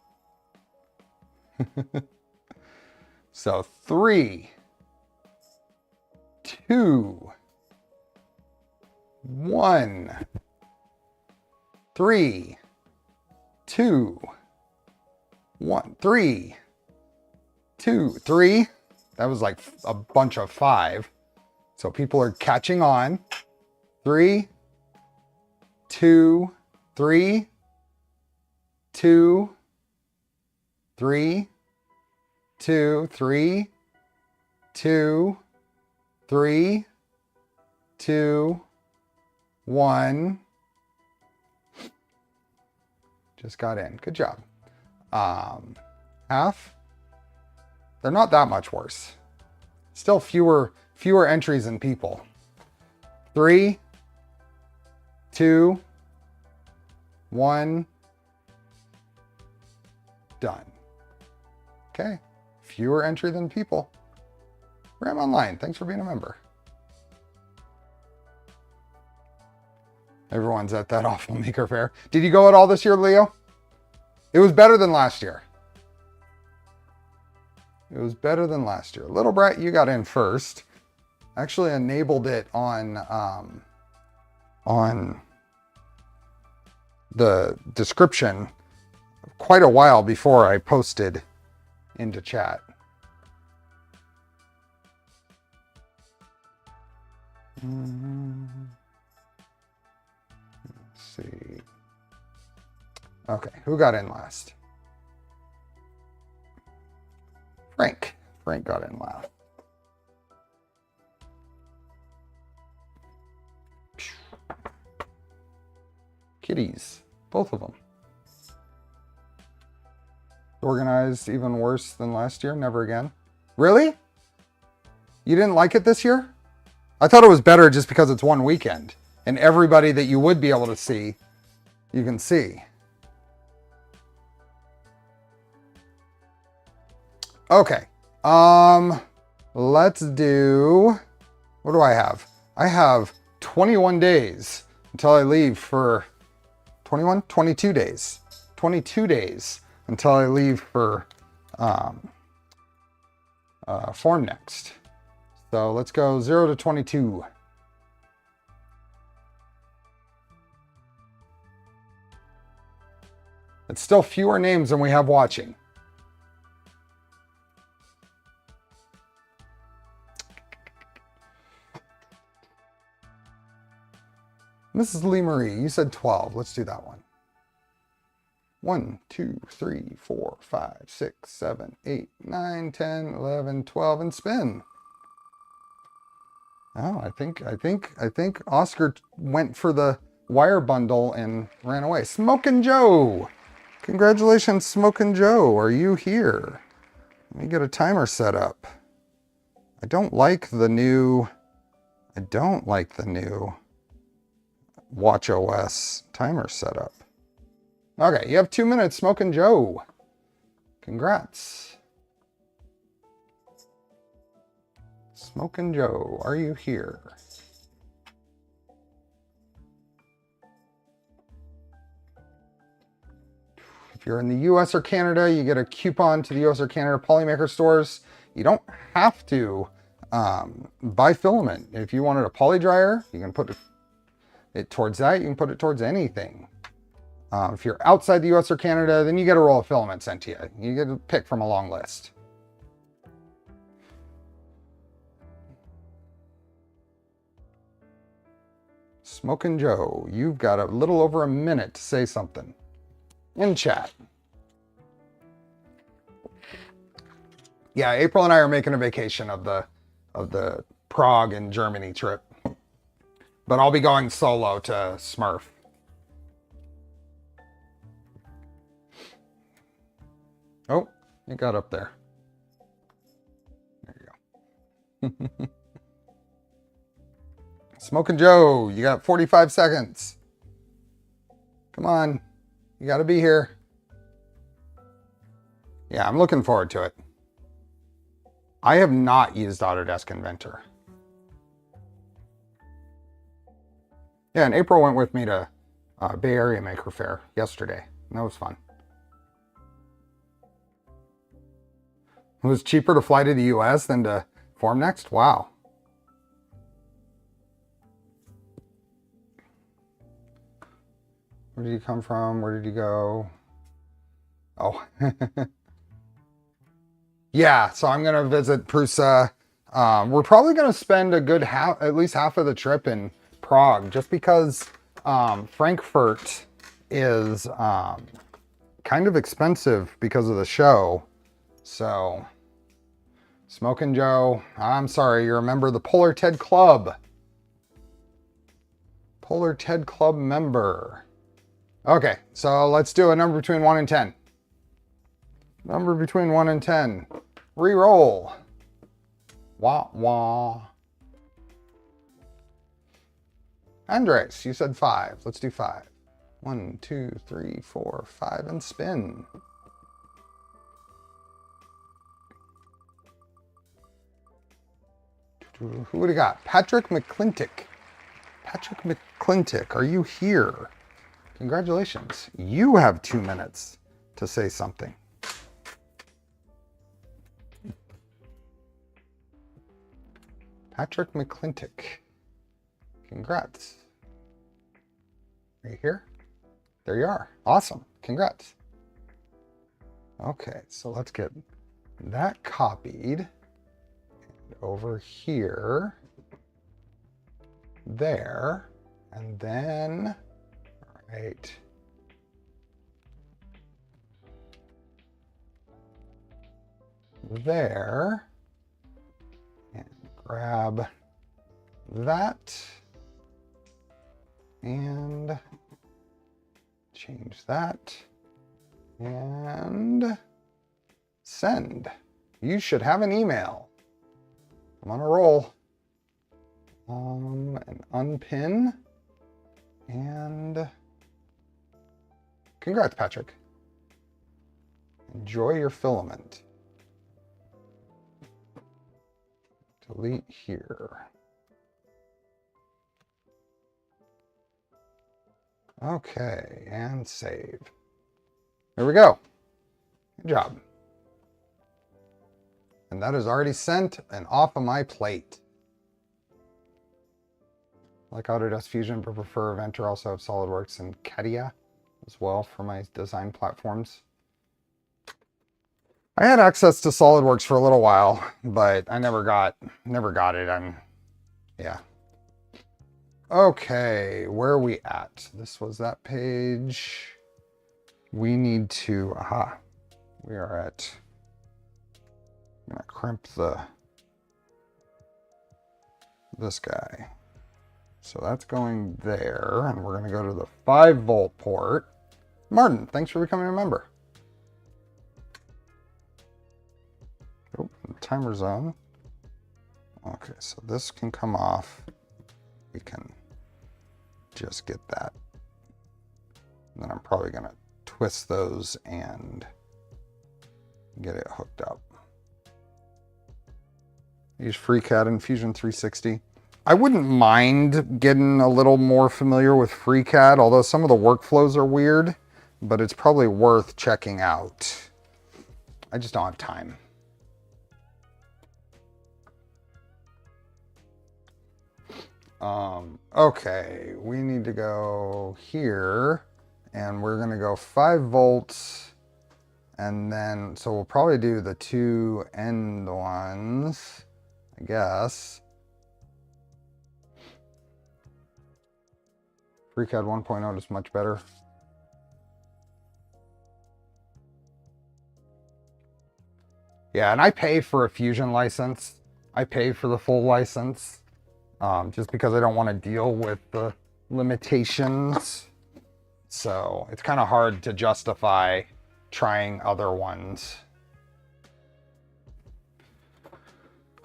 So 3, 2, 1, 3, 2, 1, 3, 2, 3. That was like a bunch of 5. So people are catching on. 3, 2, 3, 2, 3, 2, 3, 2, 3, 2, 1. Just got in. Good job. Half. They're not that much worse. Still fewer entries than people. 3, 2, 1. Done. Okay. Fewer entry than people. Ram Online, thanks for being a member. Everyone's at that awful Maker Fair. Did you go at all this year, Leo? It was better than last year. It was better than last year. Little Brat, you got in first. Actually enabled it on the description quite a while before I posted into chat. Let's see. Okay, who got in last? Frank. Frank got in last. Kitties, both of them. Organized even worse than last year. Never again. Really? You didn't like it this year? I thought it was better just because it's one weekend and everybody that you would be able to see, you can see. Okay. Let's do, what do I have? I have 21 days until I leave for 22 days. 22 days until I leave for Form Next. So let's go 0 to 22. It's still fewer names than we have watching. Mrs. Lee Marie, you said 12. Let's do that one. 1, 2, 3, 4, 5, 6, 7, 8, 9, 10, 11, 12, and spin. Oh, I think Oscar went for the wire bundle and ran away. Smokin' Joe. Congratulations, Smokin' Joe. Are you here? Let me get a timer set up. I don't like the new WatchOS timer setup. Okay, you have 2 minutes, Smokin' Joe. Congrats. Smokin' Joe, are you here? If you're in the US or Canada, you get a coupon to the US or Canada Polymaker stores. You don't have to buy filament. If you wanted a poly dryer, you can put it towards that. You can put it towards anything. If you're outside the US or Canada, then you get a roll of filament sent to you. You get to pick from a long list. Smokin' Joe, you've got a little over a minute to say something in chat. Yeah, April and I are making a vacation of the Prague and Germany trip, but I'll be going solo to Smurf. Oh, it got up there. There you go. Smokin' Joe, you got 45 seconds. Come on, you got to be here. Yeah, I'm looking forward to it. I have not used Autodesk Inventor. Yeah, and April went with me to Bay Area Maker Faire yesterday. That was fun. It was cheaper to fly to the US than to Formnext? Wow. Where did you come from? Where did you go? Oh. Yeah, so I'm going to visit Prusa. We're probably going to spend a good at least half of the trip in Prague, just because Frankfurt is kind of expensive because of the show. So, Smokin' Joe, I'm sorry, you're a member of the Polar Ted Club. Polar Ted Club member. Okay, so let's do a number between 1 and 10. Number between 1 and 10. Reroll. Wah, wah. Andres, you said 5. Let's do 5. 1, 2, 3, 4, 5, and spin. Who would have got? Patrick McClintock. Patrick McClintock, are you here? Congratulations. You have 2 minutes to say something. Patrick McClintock. Congrats. Are you here? There you are. Awesome. Congrats. Okay, so let's get that copied. Over here, there, and then right there, and grab that and change that and send. You should have an email. I'm on a roll. And unpin. And congrats, Patrick. Enjoy your filament. Delete here. Okay, and save. There we go. Good job. And that is already sent and off of my plate. Like Autodesk Fusion, but prefer Inventor. Also have SolidWorks and CATIA. as well for my design platforms. I had access to SolidWorks for a little while, but I never got it. Yeah. Okay, where are we at? This was that page. We need to, we are at, I'm gonna crimp this guy. So that's going there, and we're gonna go to the 5-volt port. Martin, thanks for becoming a member. Oh, timer zone. Okay, so this can come off. We can just get that. And then I'm probably gonna twist those and get it hooked up. Use FreeCAD in Fusion 360. I wouldn't mind getting a little more familiar with FreeCAD, although some of the workflows are weird, but it's probably worth checking out. I just don't have time. Okay, we need to go here, and we're gonna go 5 volts, and then, so we'll probably do the 2 end ones, I guess. FreeCAD 1.0 is much better. Yeah, and I pay for a Fusion license. I pay for the full license, just because I don't want to deal with the limitations. So it's kind of hard to justify trying other ones.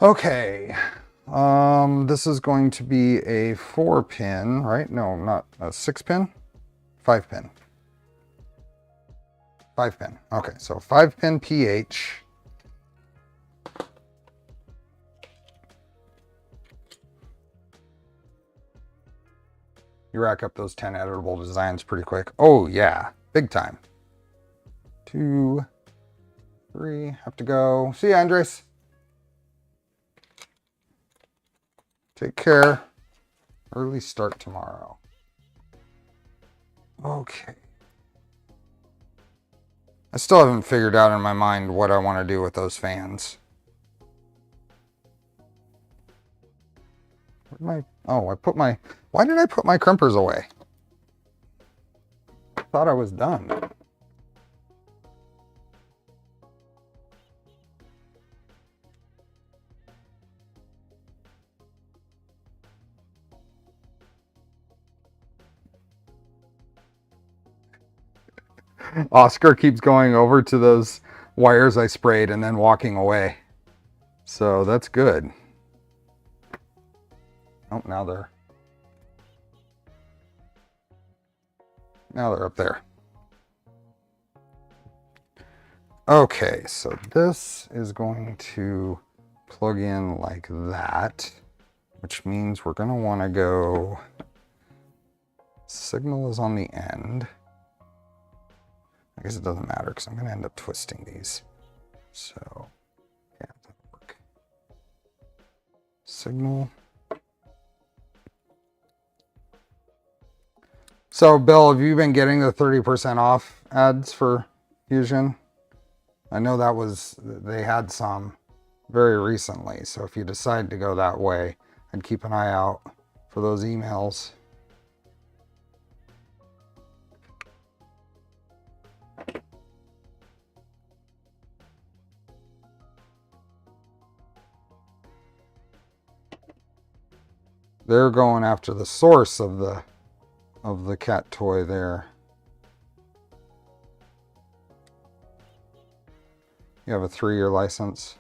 Okay, this is going to be a 4-pin, right? No, not a 6-pin, 5-pin. 5-pin. Okay, so 5-pin PH. You rack up those 10 editable designs pretty quick. Oh yeah, big time. 2, 3, have to go. See you, Andres. Take care. Early start tomorrow. Okay. I still haven't figured out in my mind what I want to do with those fans. Where'd why did I put my crimpers away? I thought I was done. Oscar keeps going over to those wires I sprayed and then walking away. So that's good. Oh, now they're up there. Okay, so this is going to plug in like that, which means we're going to want to go, signal is on the end. I guess it doesn't matter because I'm going to end up twisting these. So, yeah, that'll work. Signal. So, Bill, have you been getting the 30% off ads for Fusion? I know they had some very recently. So if you decide to go that way, I'd keep an eye out for those emails. They're going after the source of the cat toy there. You have a 3-year license.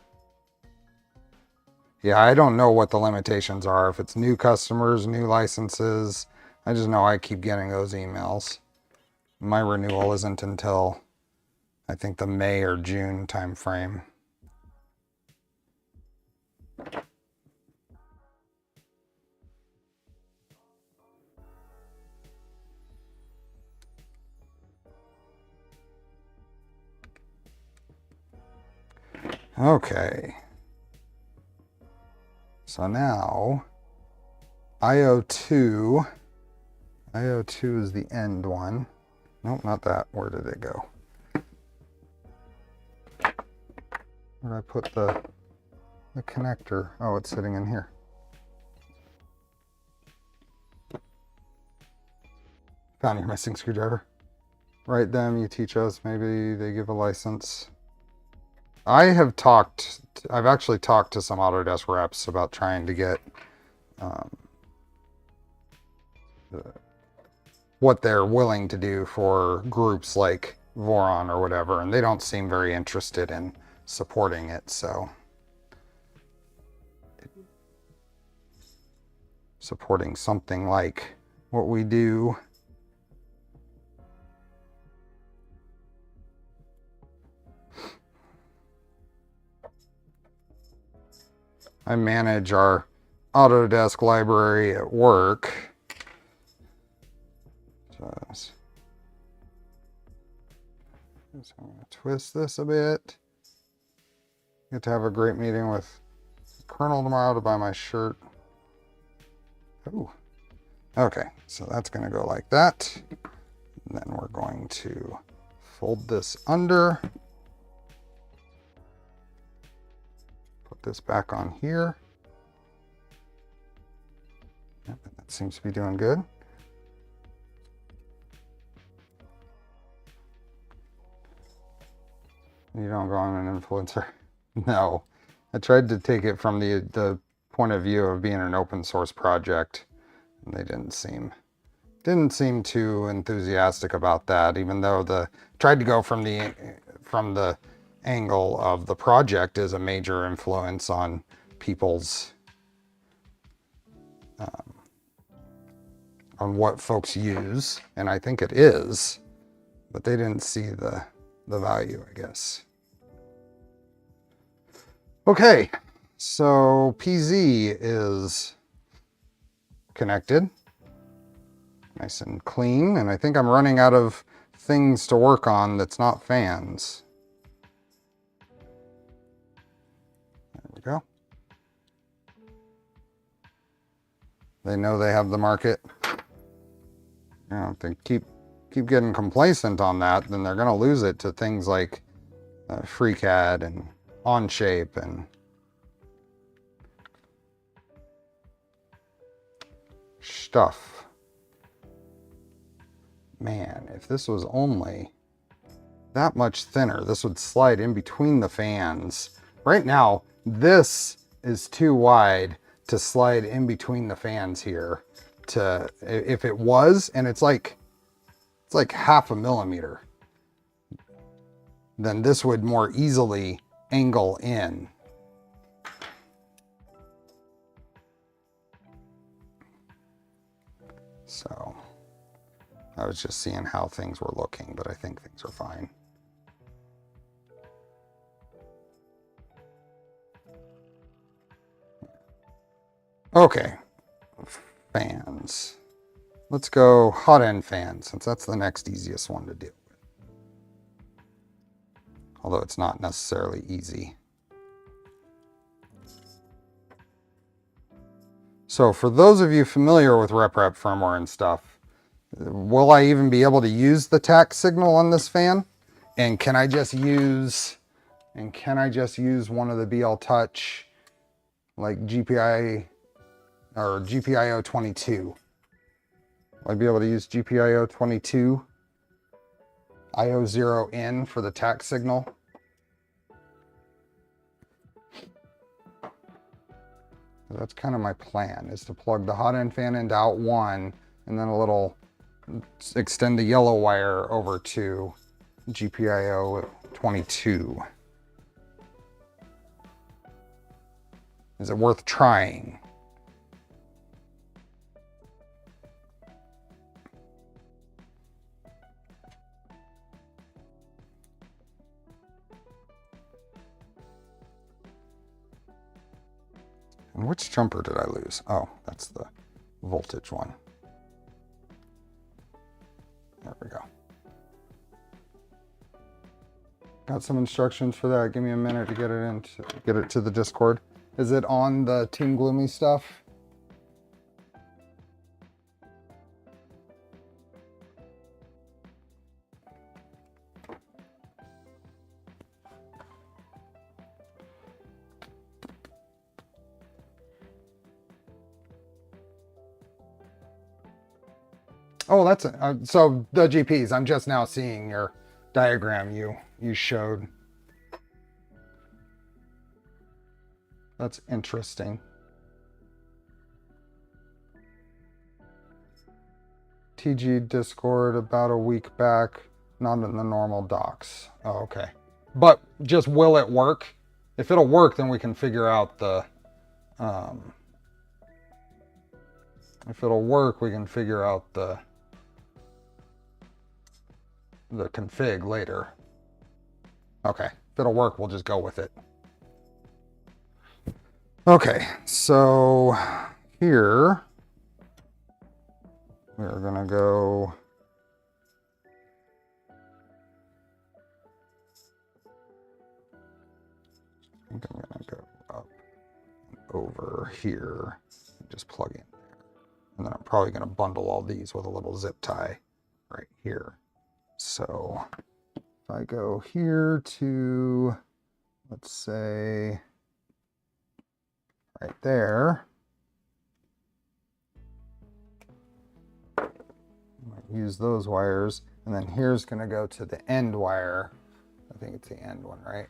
Yeah, I don't know what the limitations are. If it's new customers, new licenses, I just know I keep getting those emails. My renewal isn't until, I think, the May or June time frame. Okay. So now, IO2 is the end one. Nope, not that. Where did it go? Where did I put the connector? Oh, it's sitting in here. Found your missing screwdriver. Write them, you teach us, maybe they give a license. I've actually talked to some Autodesk reps about trying to get what they're willing to do for groups like Voron or whatever, and they don't seem very interested in supporting it, so supporting something like what we do. I manage our Autodesk library at work. So I'm going to twist this a bit. Get to have a great meeting with Colonel tomorrow to buy my shirt. Ooh. Okay, so that's going to go like that. And then we're going to fold this under. Put this back on here. Yep, that seems to be doing good. You don't go on an influencer. No, I tried to take it from the point of view of being an open source project, and they didn't seem too enthusiastic about that. Even though tried to go from the angle of the project is a major influence on people's on what folks use, and I think it is, but they didn't see the value, I guess. Okay, so PZ is connected, nice and clean, and I think I'm running out of things to work on that's not fans. There we go. They know they have the market. You know, if they keep getting complacent on that, then they're going to lose it to things like FreeCAD and Onshape and stuff. Man, if this was only that much thinner, this would slide in between the fans. Right now, this is too wide to slide in between the fans here. If it was, and it's like half a millimeter, then this would more easily angle in. So I was just seeing how things were looking, but I think things are fine. Okay, fans. Let's go hot end fans, since that's the next easiest one to deal with. Although it's not necessarily easy. So for those of you familiar with RepRap firmware and stuff, will I even be able to use the tact signal on this fan? And can I just use one of the BL Touch, like GPI or GPIO 22? Will I be able to use GPIO 22 IO0N for the tact signal? That's kind of my plan, is to plug the hot end fan into out one, and then extend the yellow wire over to GPIO 22. Is it worth trying? And which jumper did I lose? Oh, that's the voltage one. There we go. Got some instructions for that. Give me a minute to get it to the Discord. Is it on the Team Gloomy stuff? Oh, that's so the GPs. I'm just now seeing your diagram you showed. That's interesting. TG Discord about a week back, not in the normal docs. Oh, okay. But just will it work? If it'll work, then we can figure out the, if it'll work, we can figure out the config later. Okay, if it'll work, we'll just go with it. Okay, so here we're gonna go. I think I'm gonna go up and over here and just plug in there. And then I'm probably gonna bundle all these with a little zip tie right here. So if I go here to, let's say, right there, I might use those wires, and then here's going to go to the end wire. I think it's the end one, right?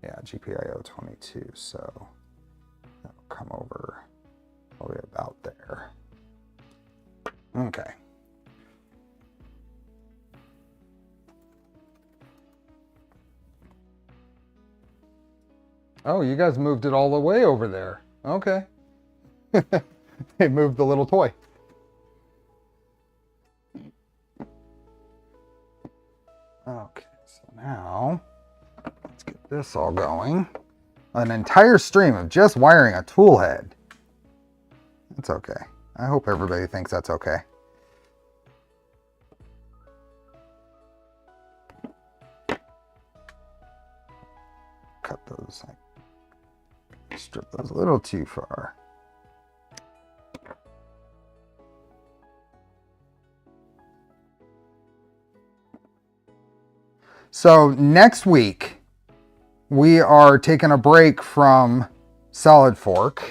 Yeah, GPIO 22, so that'll come over probably about there. Okay. Oh, you guys moved it all the way over there. Okay. They moved the little toy. Okay, so now let's get this all going. An entire stream of just wiring a tool head. That's okay. I hope everybody thinks that's okay. Cut those, strip those a little too far. So next week, we are taking a break from Solid Fork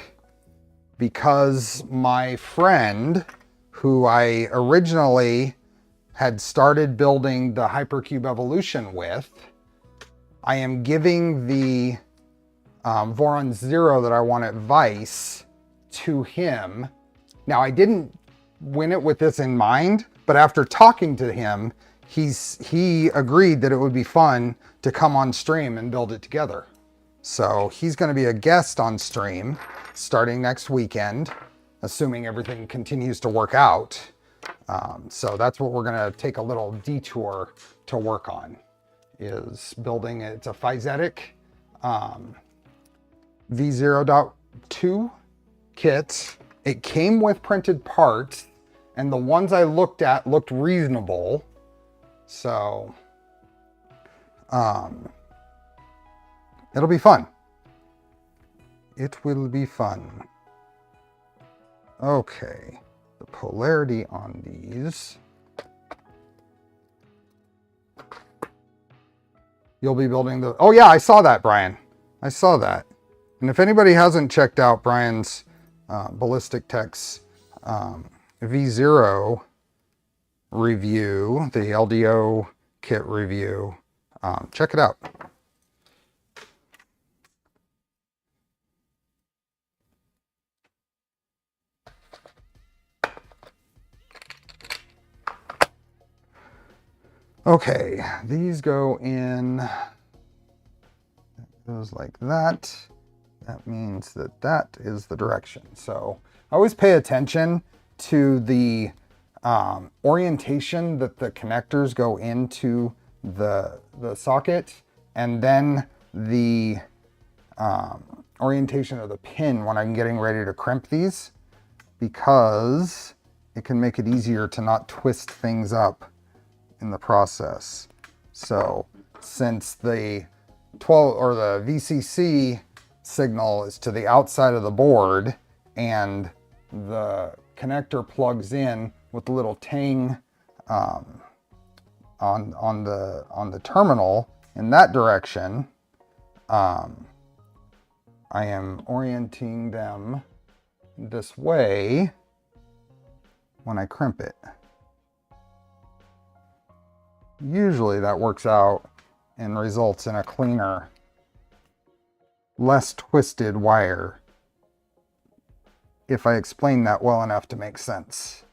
because my friend, who I originally had started building the Hypercube Evolution with, I am giving the Voron Zero that I want at Vice to him. Now, I didn't win it with this in mind, but after talking to him, he agreed that it would be fun to come on stream and build it together. So he's going to be a guest on stream starting next weekend, assuming everything continues to work out. So that's what we're going to take a little detour to work on, is building it. It's a Physetic V0.2 kit. It came with printed parts, and the ones I looked at looked reasonable. So it'll be fun. It will be fun. Okay, the polarity on these. You'll be building the, oh yeah, I saw that, Brian. I saw that. And if anybody hasn't checked out Brian's Ballistic Tech's V0 review, the LDO kit review, check it out. Okay, these go in, goes like that. That means that that is the direction. So I always pay attention to the orientation that the connectors go into the socket, and then the orientation of the pin when I'm getting ready to crimp these, because it can make it easier to not twist things up in the process. So since the 12 or the VCC signal is to the outside of the board, and the connector plugs in with the little tang on the terminal in that direction, I am orienting them this way when I crimp it. Usually that works out and results in a cleaner, less twisted wire, if I explain that well enough to make sense.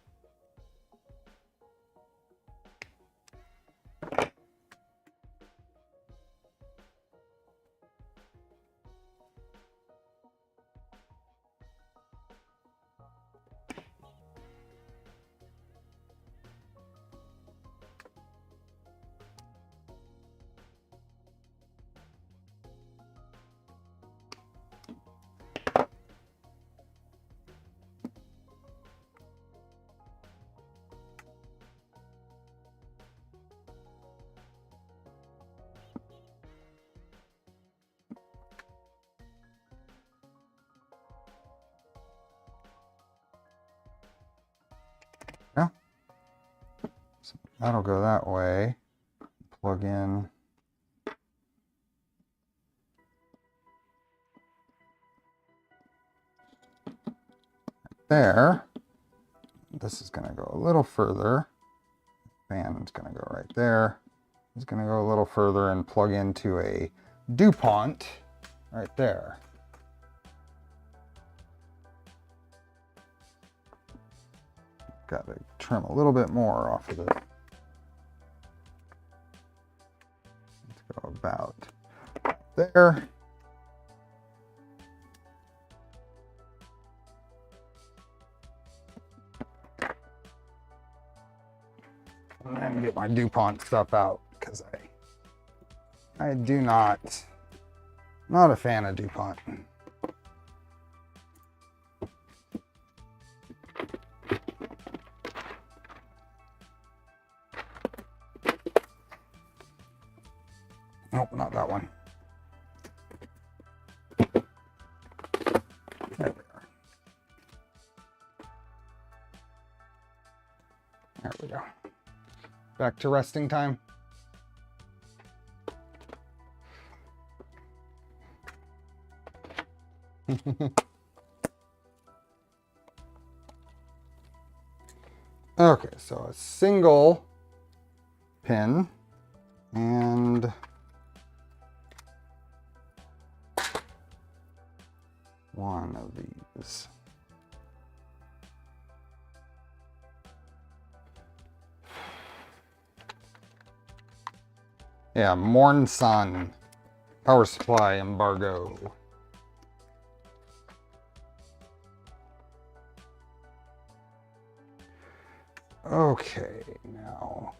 Yeah. So that'll go that way. Plug in. There. This is going to go a little further. Fan is going to go right there. It's going to go a little further and plug into a DuPont right there. Got to trim a little bit more off of it. Let's go about there. And then get my DuPont stuff out because I do not a fan of DuPont. Nope, not that one. There we are. There we go. Back to resting time. Okay, so a single pin and one of these. Yeah, Morn Sun power supply embargo. Okay, now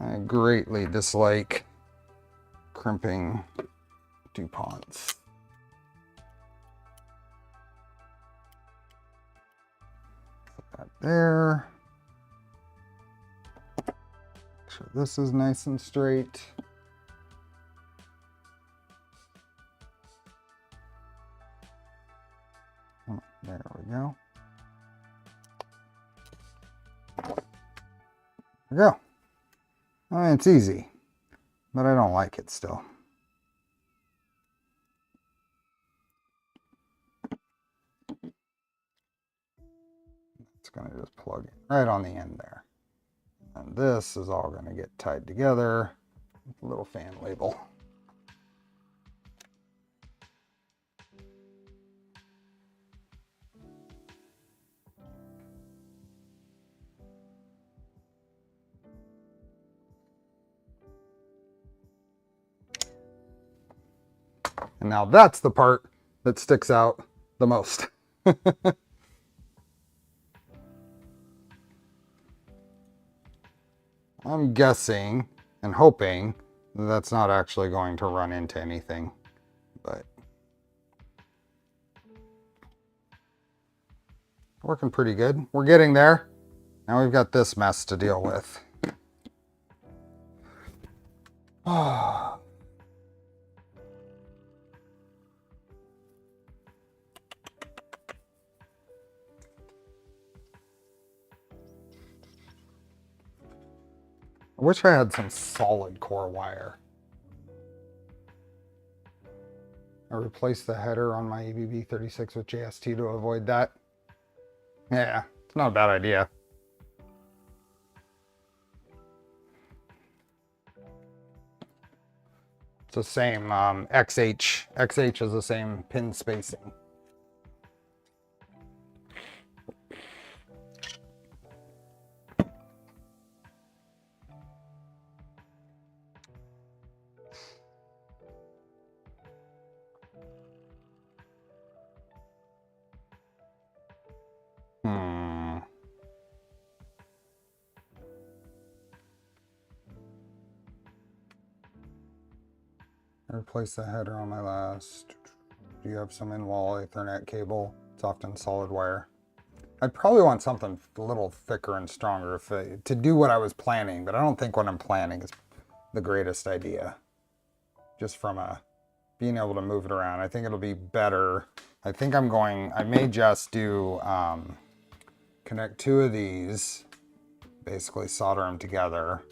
I greatly dislike crimping DuPonts. Put that there. Make sure this is nice and straight. Oh, there we go. There we go. I mean, it's easy, but I don't like it still. It's going to just plug in right on the end there. And this is all going to get tied together with a little fan label. And now that's the part that sticks out the most. I'm guessing and hoping that that's not actually going to run into anything, but working pretty good. We're getting there. Now we've got this mess to deal with. Ah. I wish I had some solid core wire. I replaced the header on my EBB 36 with JST to avoid that. Yeah, it's not a bad idea. It's the same XH. XH is the same pin spacing. Replace the header on my last. Do you have some in-wall Ethernet cable? It's often solid wire. I'd probably want something a little thicker and stronger to do what I was planning, but I don't think what I'm planning is the greatest idea. Just from being able to move it around. I think it'll be better. I think I may just do, connect 2 of these, basically solder them together,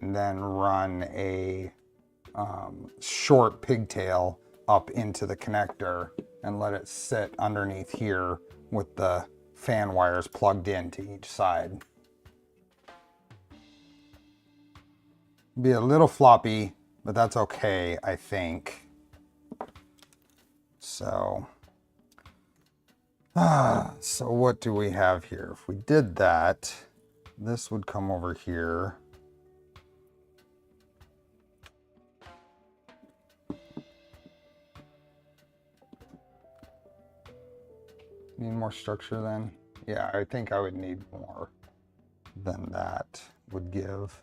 and then run a short pigtail up into the connector and let it sit underneath here with the fan wires plugged into each side. Be a little floppy, but that's okay, I think. So, so what do we have here? If we did that, this would come over here. Need more structure then? Yeah, I think I would need more than that would give.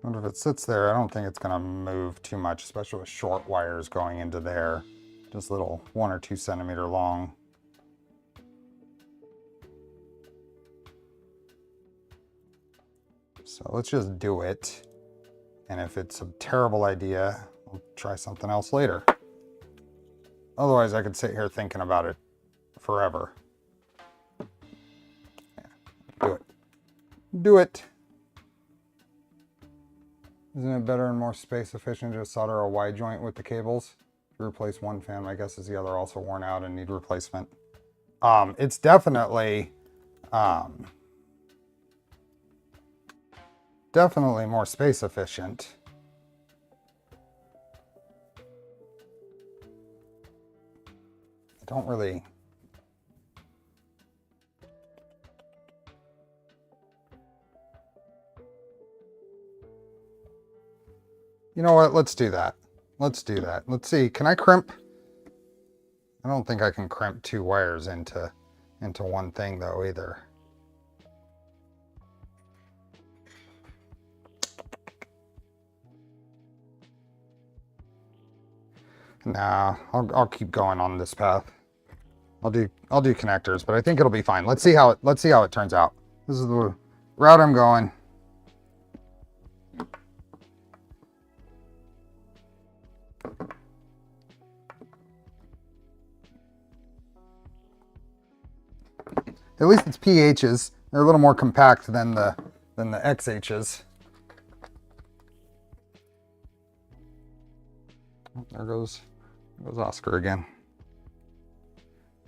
And if it sits there, I don't think it's gonna move too much, especially with short wires going into there. Just little 1 or 2 centimeter long. So let's just do it. And if it's a terrible idea, we'll try something else later. Otherwise, I could sit here thinking about it forever. Yeah, do it. Do it. Isn't it better and more space efficient to solder a Y joint with the cables? To replace one fan, my guess is the other also worn out and need replacement. It's definitely, definitely more space efficient. Don't really. You know what? Let's do that. Let's do that. Let's see. Can I crimp? I don't think I can crimp 2 wires into one thing though either. Nah, I'll keep going on this path. I'll do connectors, but I think it'll be fine. Let's see how it turns out. This is the route I'm going. At least it's PHs. They're a little more compact than the XHs. Oh, there goes Oscar again.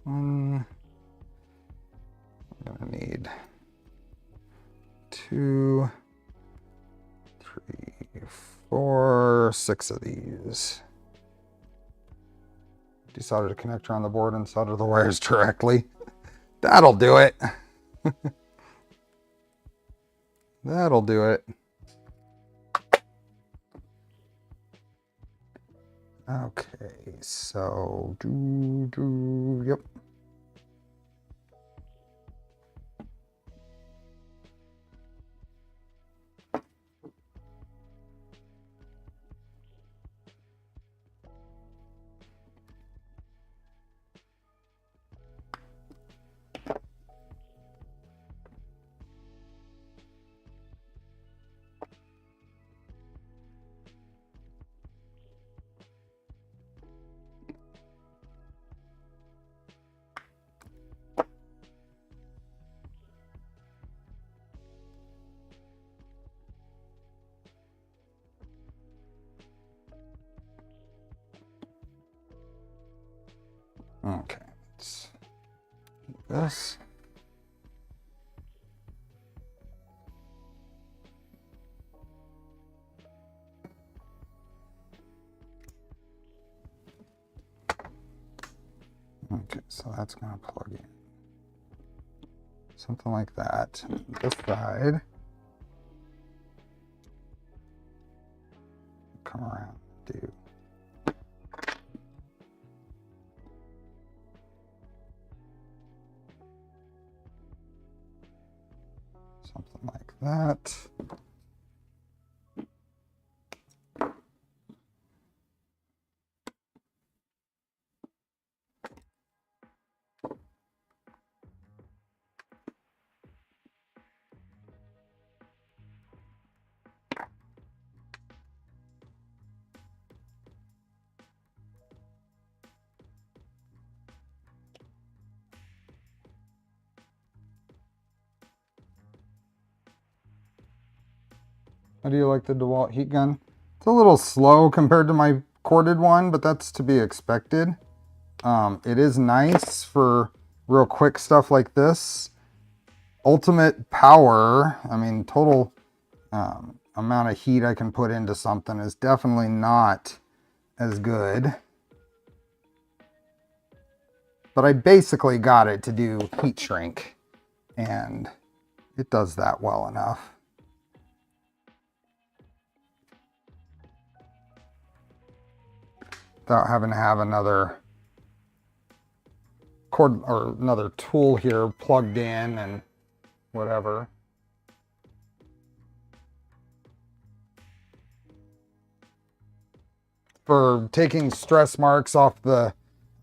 I'm gonna need 2, 3, 4, 6 of these. Desolder the connector on the board and solder the wires directly. That'll do it. That'll do it. Okay, so yep. Okay, let's do this. Okay, so that's going to plug in. Something like that. This side. Come around, do. Something like that. How do you like the DeWalt heat gun? It's a little slow compared to my corded one, but that's to be expected. It is nice for real quick stuff like this. Ultimate power, I mean, total amount of heat I can put into something is definitely not as good. But I basically got it to do heat shrink, and it does that well enough. Without having to have another cord or another tool here plugged in and whatever. For taking stress marks off the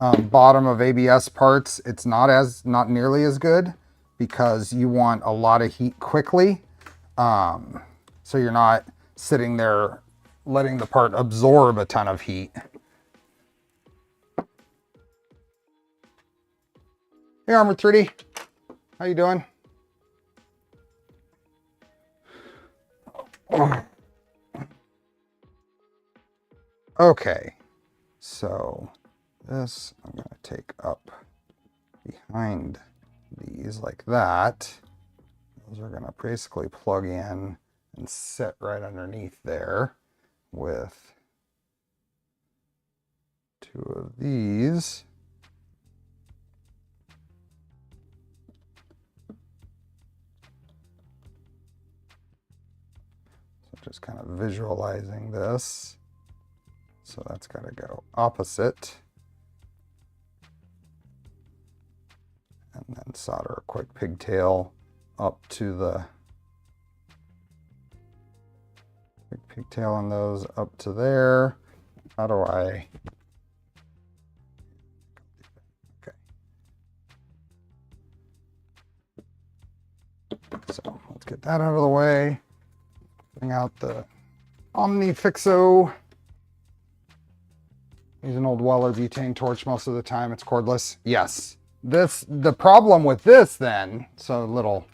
bottom of ABS parts, it's not nearly as good because you want a lot of heat quickly. So you're not sitting there letting the part absorb a ton of heat. Hey, Armor 3D, how you doing? Okay, so this I'm going to take up behind these like that. Those are going to basically plug in and sit right underneath there with two of these. So just kind of visualizing this. So that's got to go opposite. And then solder a quick pigtail up to the pigtail on those up to there. How do I? Okay. So let's get that out of the way. Bring out the OmniFixo. Use an old Weller butane torch most of the time. It's cordless. Yes. The problem with this then, so little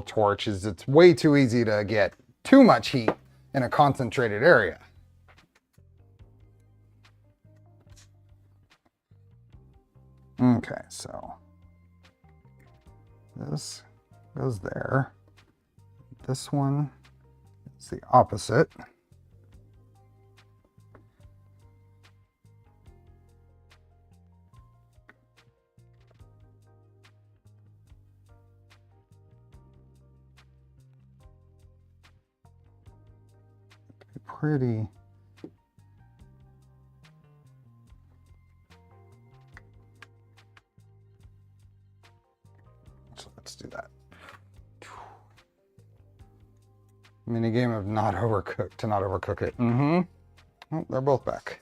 torch is it's way too easy to get too much heat in a concentrated area. Okay, so this goes there. This one is the opposite. Pretty. So let's do that. Mini game of not overcook to not overcook it. Oh, they're both back.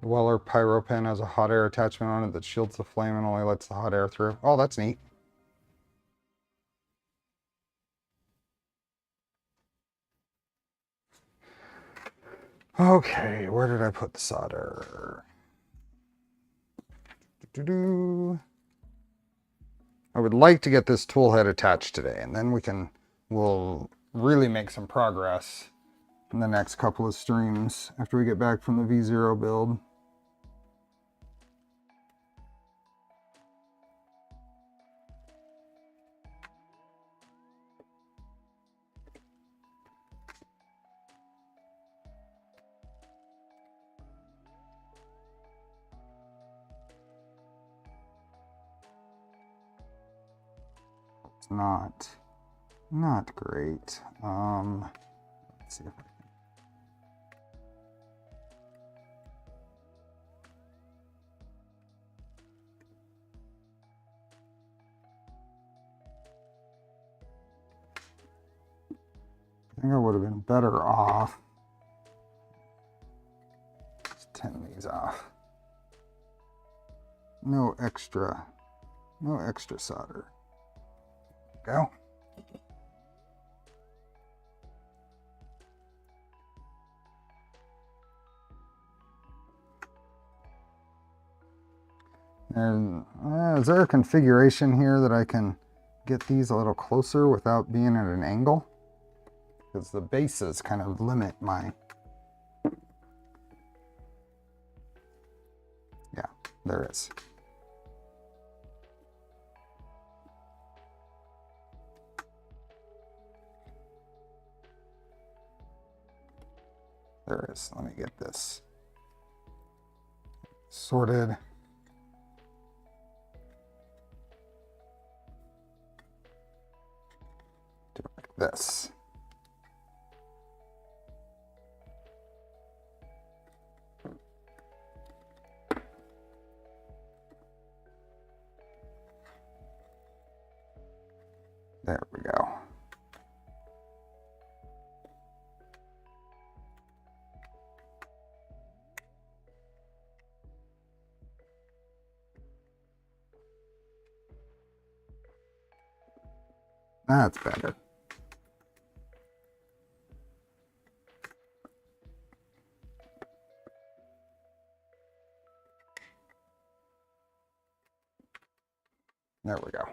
The Weller Pyro Pen has a hot air attachment on it that shields the flame and only lets the hot air through. Oh, that's neat. Okay, where did I put the solder? I would like to get this tool head attached today, and then we'll really make some progress in the next couple of streams after we get back from the V0 build. not great. Let's see if I think I would have been better off. Let's tin these off. No extra solder. Go. And is there a configuration here that I can get these a little closer without being at an angle? Because the bases kind of limit my... Yeah, there is. There is. Let me get this sorted. Do it like this. There we go. That's better. There we go.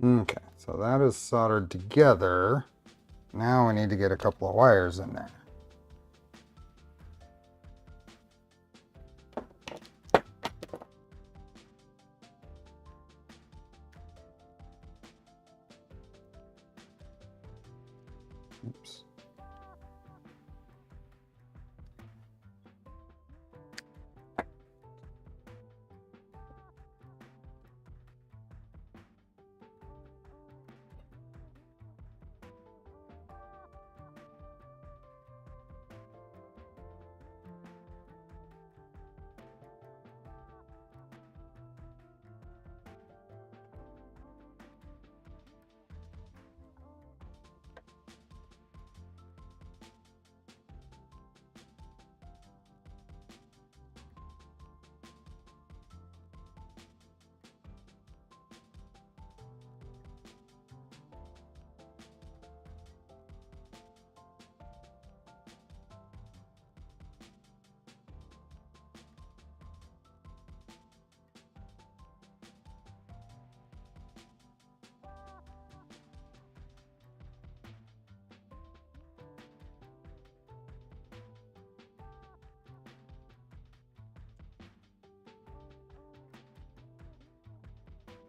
Okay, so that is soldered together. Now we need to get a couple of wires in there. Oops.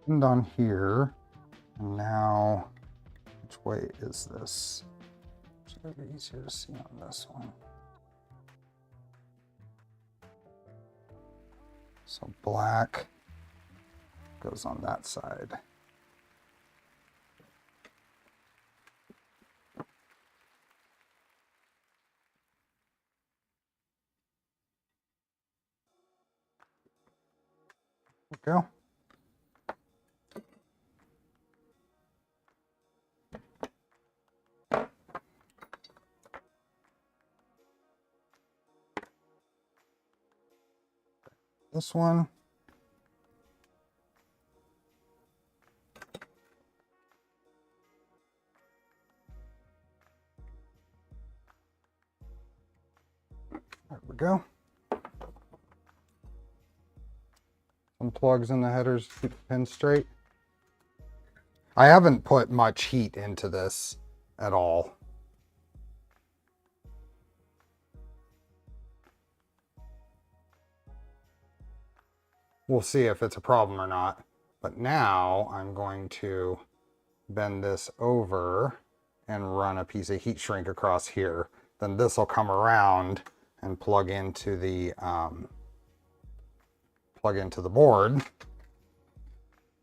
And on here, and now, which way is this? It's a little easier to see on this one. So black goes on that side. There we go. This one. There we go. Some plugs in the headers to keep the pin straight. I haven't put much heat into this at all. we'll see if it's a problem or not. But now I'm going to bend this over and run a piece of heat shrink across here. Then this will come around and plug into the board.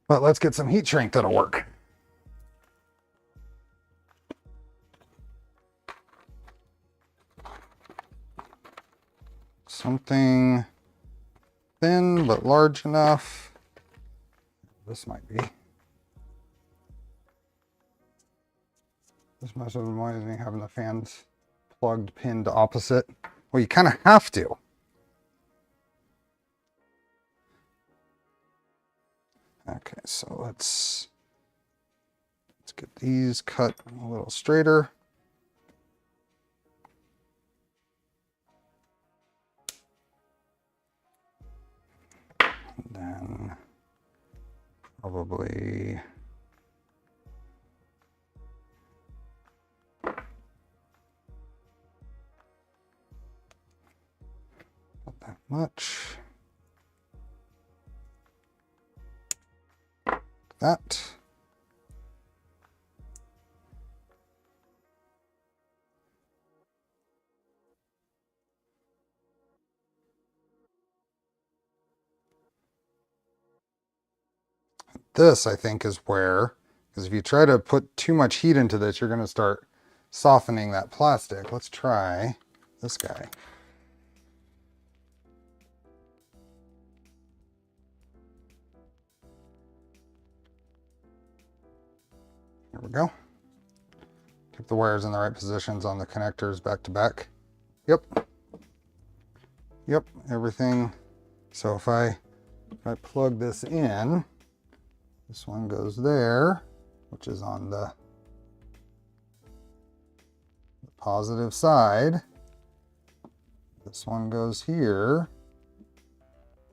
But let's get some heat shrink that'll work. Something thin but large enough. This might be. This must have reminded me having the fans plugged pinned opposite. Well, you kind of have to. Okay, so let's get these cut a little straighter. And then probably not that much. That. This, I think, is where, because if you try to put too much heat into this, you're going to start softening that plastic. Let's try this guy. Here we go. Keep the wires in the right positions on the connectors back to back. Yep. Yep, everything. So if I plug this in, this one goes there, which is on the positive side. This one goes here.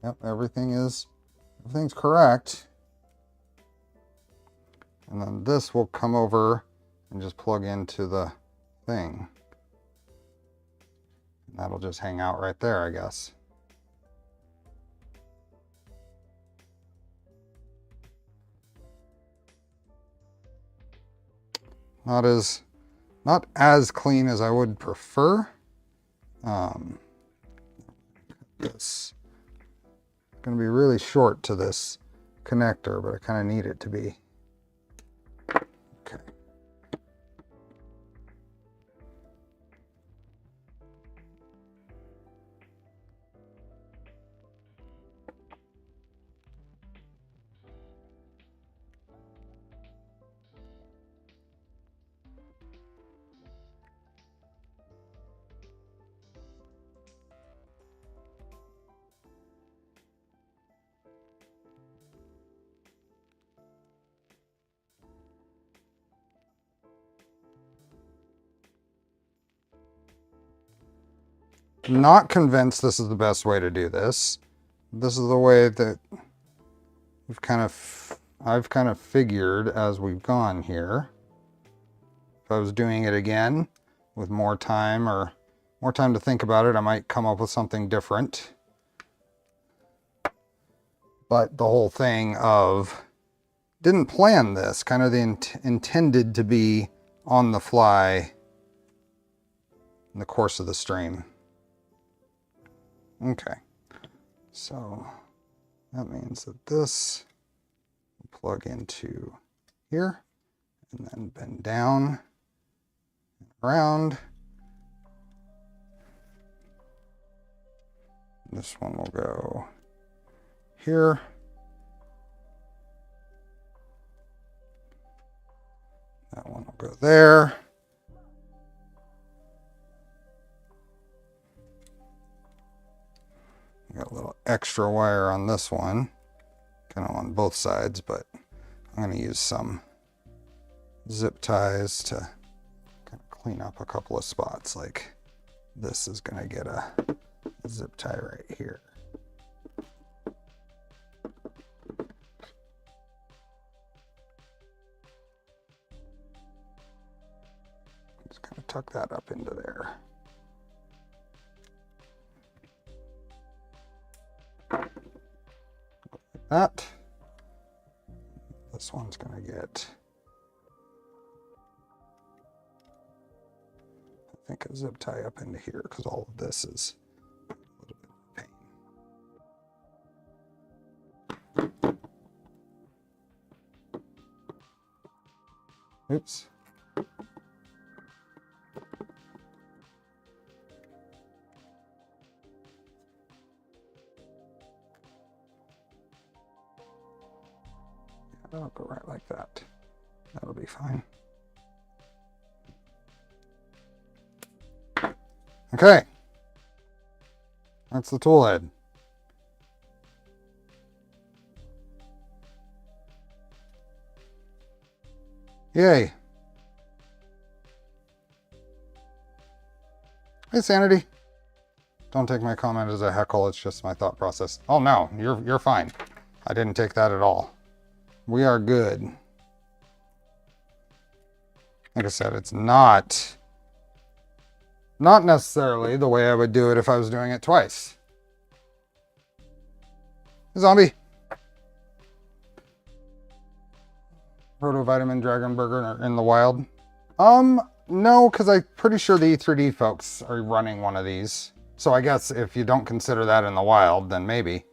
Yep, everything's correct. And then this will come over and just plug into the thing. And that'll just hang out right there, I guess. Not as clean as I would prefer. This going to be really short to this connector, but I kind of need it to be. Okay. Not convinced this is the best way to do this. This is the way that I've kind of figured as we've gone here. If I was doing it again with more time to think about it, I might come up with something different. But the whole thing of didn't plan this, kind of intended to be on the fly in the course of the stream. Okay, so that means that this will plug into here and then bend down and around. This one will go here. That one will go there. Got a little extra wire on this one, kind of on both sides, but I'm going to use some zip ties to kind of clean up a couple of spots. Like this is going to get a zip tie right here. Just kind of tuck that up into there. that. This one's gonna get, I think, a zip tie up into here because all of this is a little bit of a pain. Oops. That'll go right like that. That'll be fine. Okay. That's the tool head. Yay. Hey, Sanity. Don't take my comment as a heckle, it's just my thought process. Oh no, you're fine. I didn't take that at all. We are good. Like I said, it's not necessarily the way I would do it if I was doing it twice. Zombie. Protovitamin Dragon Burger are in the wild. No, because I'm pretty sure the E3D folks are running one of these. So I guess if you don't consider that in the wild, then maybe.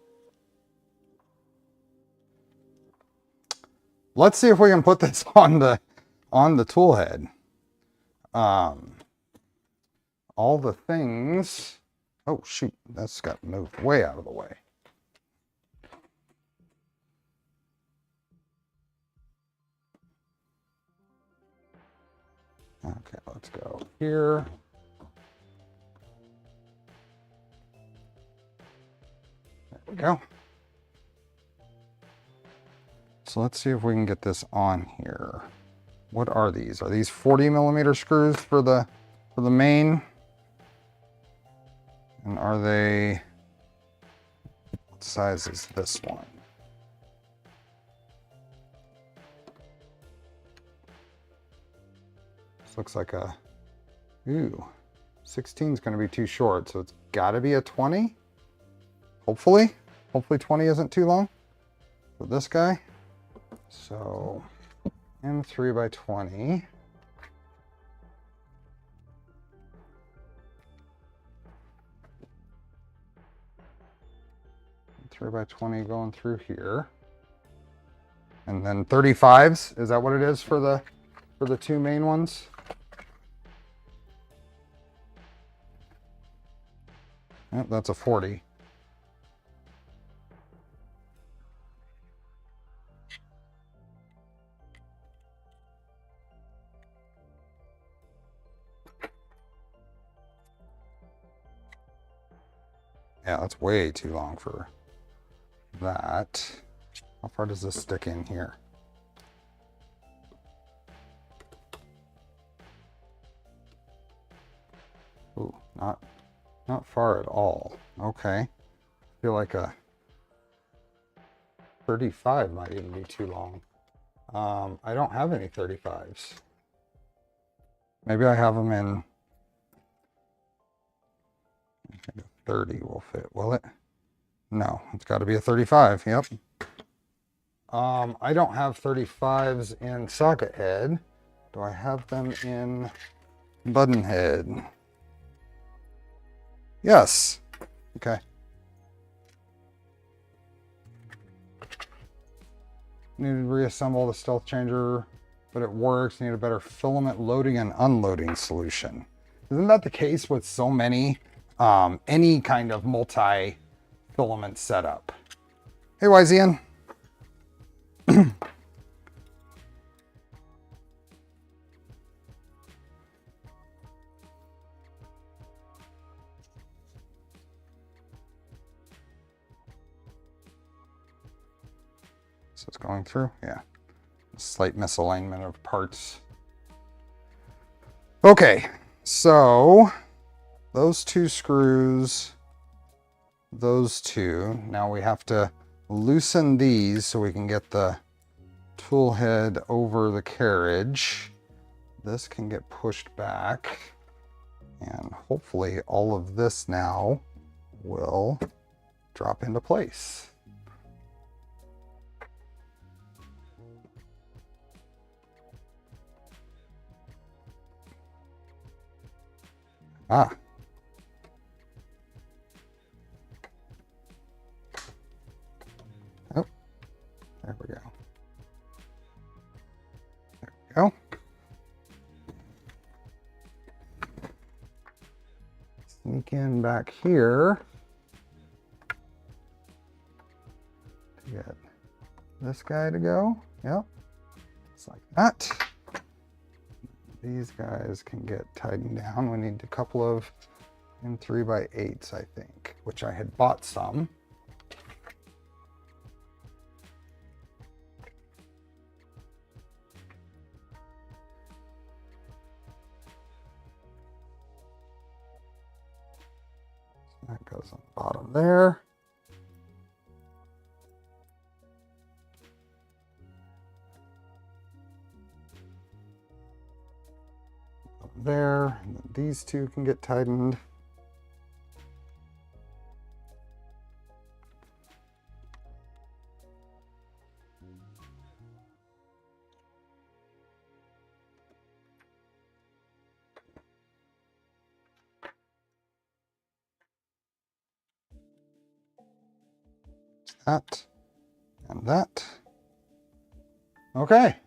Let's see if we can put this on the tool head. All the things. Oh shoot, that's got moved way out of the way. Okay, let's go here. There we go. So let's see if we can get this on here. What are these? Are these 40mm screws for the main? And are they, what size is this one? This looks like a, ooh, 16 is going to be too short, so it's got to be a 20. Hopefully 20 isn't too long for this guy. So M3 by 20. M3 by 20 going through here. And then 35s, is that what it is for the two main ones? Yep, that's a 40. Yeah, that's way too long for that. How far does this stick in here? Ooh, not far at all. Okay. I feel like a 35 might even be too long. I don't have any 35s. Maybe I have them in 30 will fit, will it? No, it's got to be a 35. Yep. I don't have 35s in socket head. Do I have them in button head? Yes. Okay. Need to reassemble the stealth changer, but it works. Need a better filament loading and unloading solution. Isn't that the case with so many any kind of multi-filament setup? Hey, YZN. So it's going through, yeah. Slight misalignment of parts. Okay, so those two screws, those two. Now we have to loosen these so we can get the tool head over the carriage. This can get pushed back, and hopefully all of this now will drop into place. Ah. Oh, there we go. There we go. Sneak in back here to get this guy to go. Yep, just like that. These guys can get tightened down. We need a couple of 3x8s, I think, which I had bought some. That goes on the bottom there. There, and then these two can get tightened. That and that. Okay.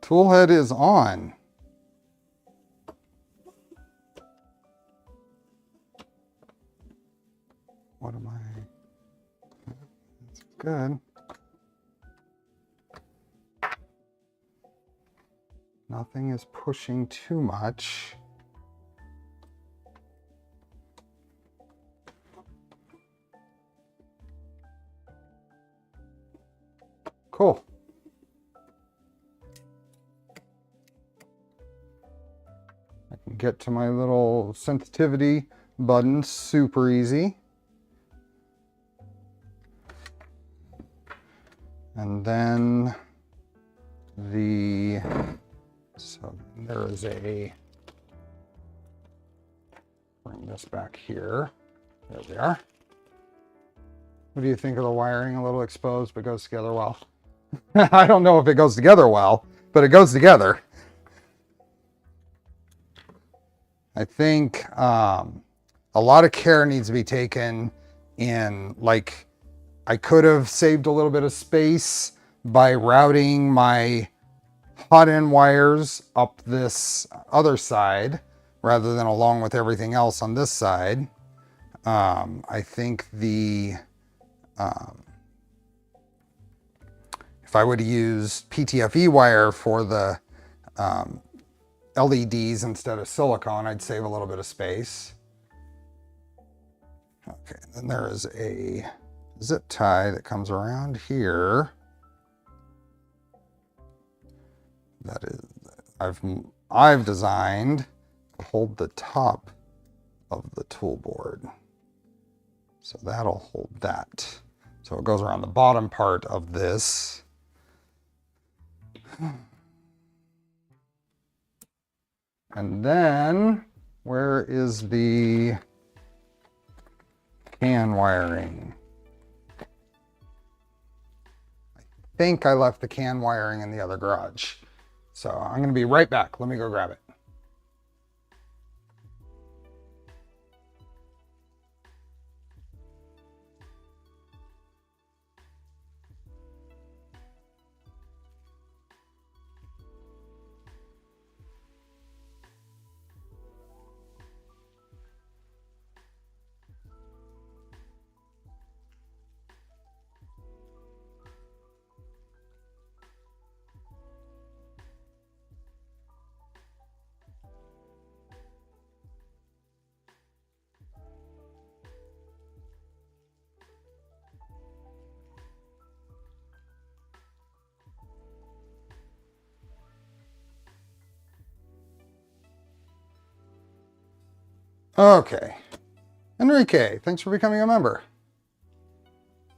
Toolhead is on. What am I? That's good. Nothing is pushing too much. Cool. I can get to my little sensitivity button super easy. And then so there is bring this back here. There we are. What do you think of the wiring? A little exposed, but goes together well. I don't know if it goes together well, but it goes together. I think a lot of care needs to be taken in, like, I could have saved a little bit of space by routing my hot end wires up this other side rather than along with everything else on this side. I think if I would have used PTFE wire for the LEDs instead of silicone, I'd save a little bit of space. Okay, then there is a zip tie that comes around here. That is, I've designed to hold the top of the tool board. So that'll hold that. So it goes around the bottom part of this. And then, where is the can wiring? I think I left the can wiring in the other garage. So I'm going to be right back. Let me go grab it. Okay, Enrique, thanks for becoming a member.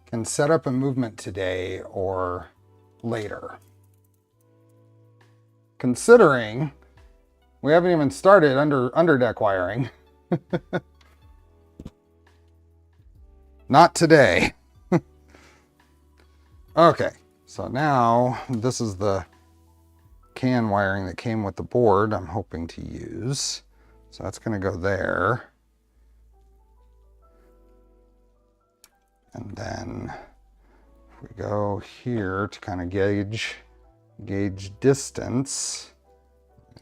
Can set up a movement today or later. Considering we haven't even started underdeck wiring. Not today. Okay, so now this is the can wiring that came with the board I'm hoping to use. So that's going to go there. And then if we go here to kind of gauge distance,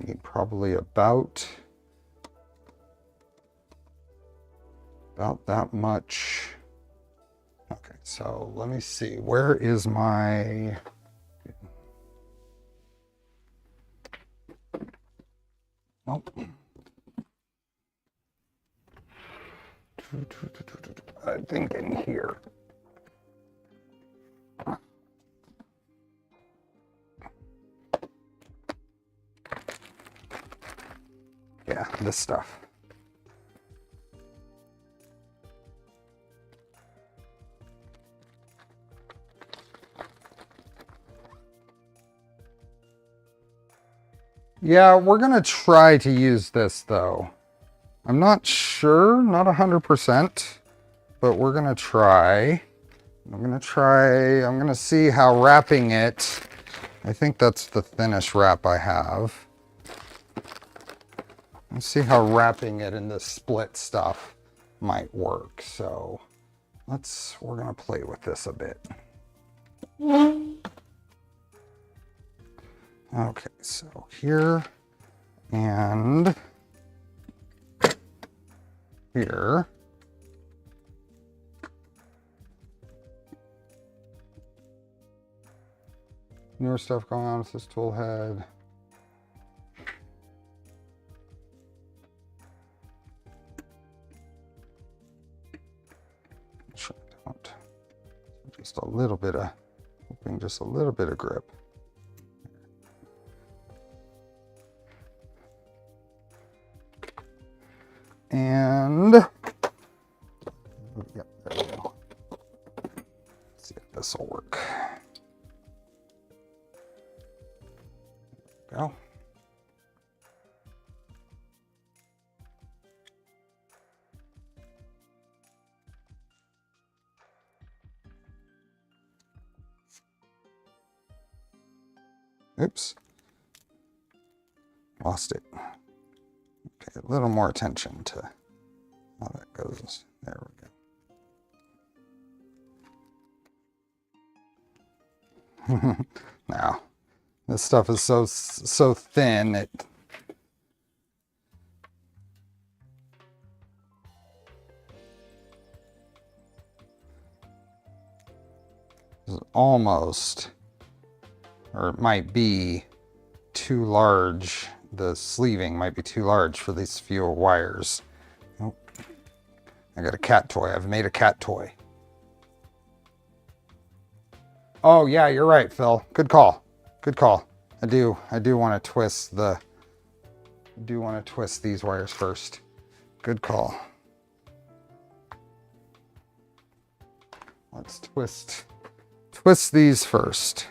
I need probably about that much. Okay, so let me see. Where is my... Oh. I think in here. Yeah, this stuff. Yeah, we're gonna try to use this though. I'm not sure, not 100%, but we're gonna try. I'm gonna see how wrapping it, I think that's the thinnest wrap I have. Let's see how wrapping it in this split stuff might work. So we're gonna play with this a bit. Okay, so here and here. Newer stuff going on with this tool head. Sure, don't. Just a little bit of, hoping just a little bit of grip. And yep, there we go. Let's see if this will work. There we go. Oops. Lost it. Okay, a little more attention to how that goes. There we go. Now, this stuff is so thin, it is almost, or it might be too large. The sleeving might be too large for these few wires. Oh, I got a cat toy. I've made a cat toy. Oh yeah, you're right, Phil. Good call. Good call. I do want to twist these wires first. Good call. Let's twist these first.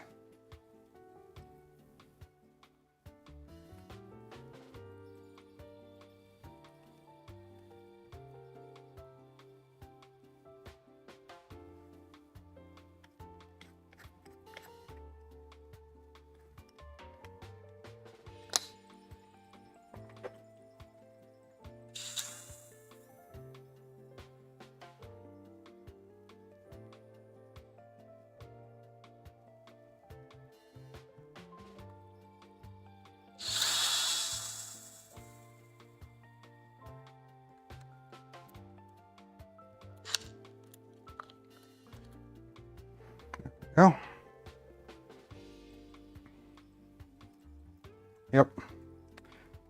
Go.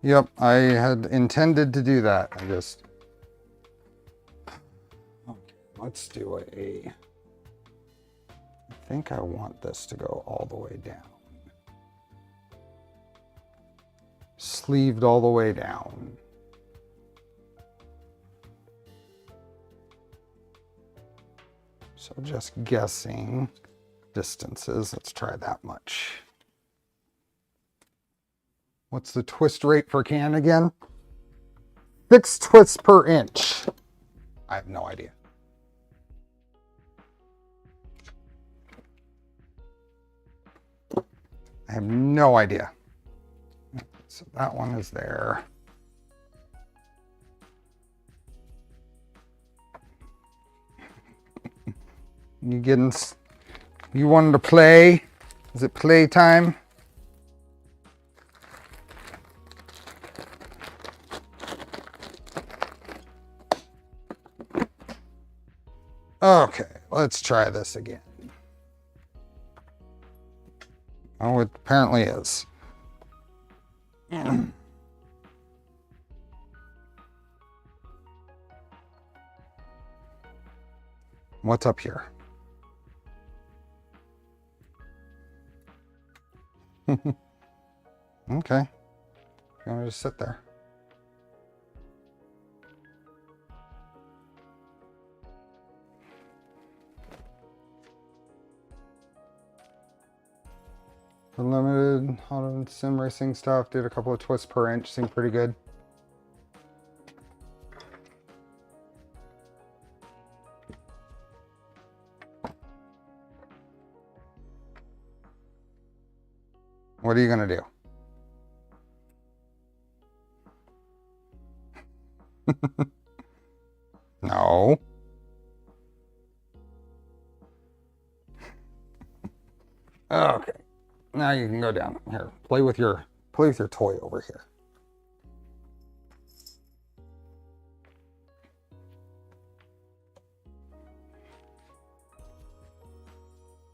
Yep, I had intended to do that. Okay, let's do I think I want this to go all the way down. Sleeved all the way down. So just guessing distances, let's try that much. What's the twist rate per can again? 6 twists per inch. I have no idea. I have no idea. so that one is there. You wanted to play? Is it play time? Okay, let's try this again. Oh, it apparently is. What's up here? Okay. You want to just sit there? Limited auto sim racing stuff. Did a couple of twists per inch. Seemed pretty good. What are you gonna do? No. Okay. Now you can go down here. Play with your toy over here.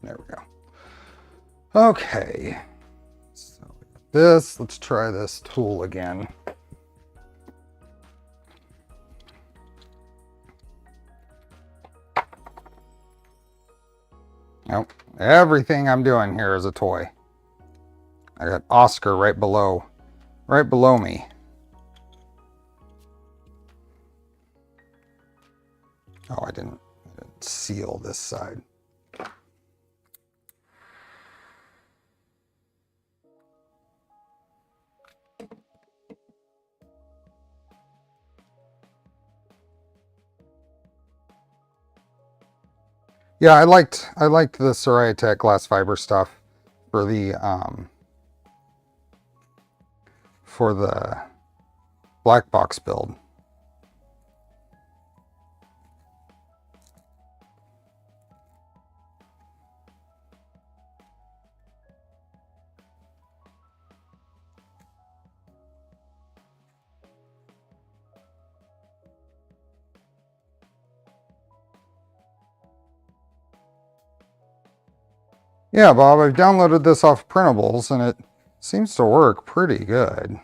There we go. Okay. So this, let's try this tool again. Nope. Everything I'm doing here is a toy. I got Oscar right below me. Oh, I didn't seal this side. Yeah, I liked the Soraya glass fiber stuff for the black box build. Yeah, Bob, I've downloaded this off Printables and it seems to work pretty good.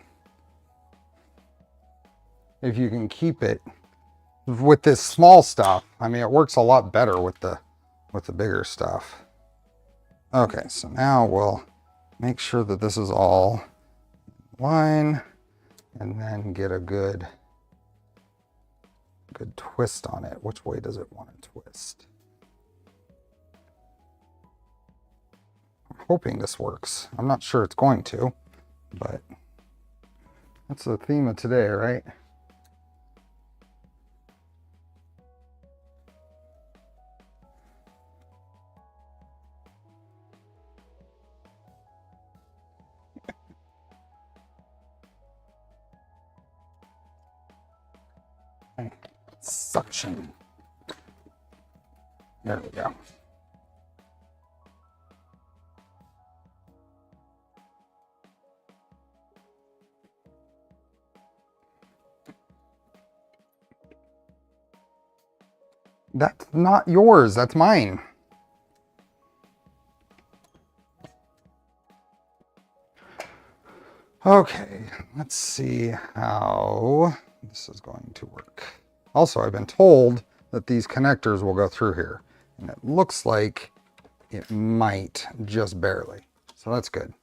If you can keep it with this small stuff. I mean, it works a lot better with the bigger stuff. Okay, so now we'll make sure that this is all in line and then get a good twist on it. Which way does it want to twist? I'm hoping this works. I'm not sure it's going to, but that's the theme of today, right? Suction. There we go. That's not yours, that's mine. Okay, let's see how this is going to work. Also, I've been told that these connectors will go through here, and it looks like it might just barely. So that's good.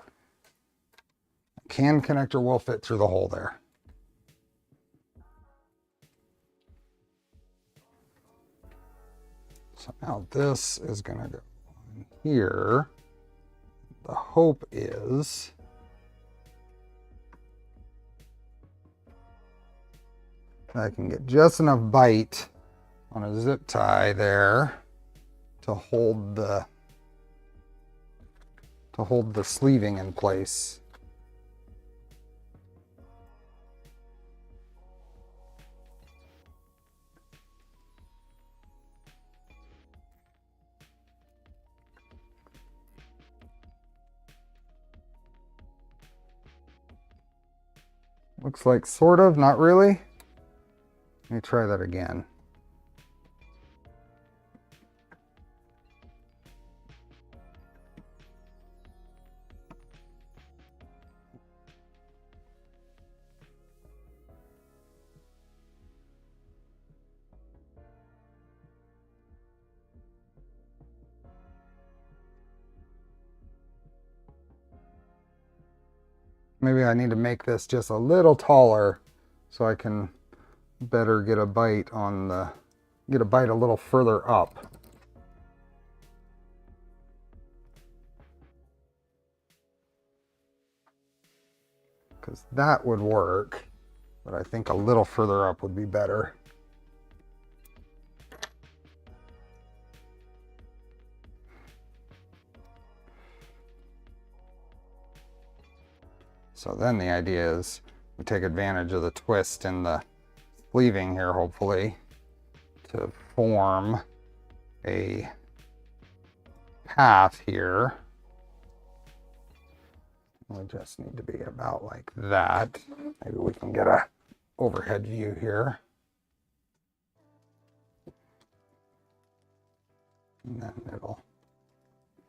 A can connector will fit through the hole there. So now this is going to go in here. The hope is I can get just enough bite on a zip tie there to hold the sleeving in place. Looks like sort of, not really. Let me try that again. Maybe I need to make this just a little taller so I can better get a bite on the, get a bite a little further up. Because that would work, but I think a little further up would be better. So then the idea is we take advantage of the twist in the sleeving here, hopefully, to form a path here. We just need to be about like that. Maybe we can get a overhead view here. And then it'll,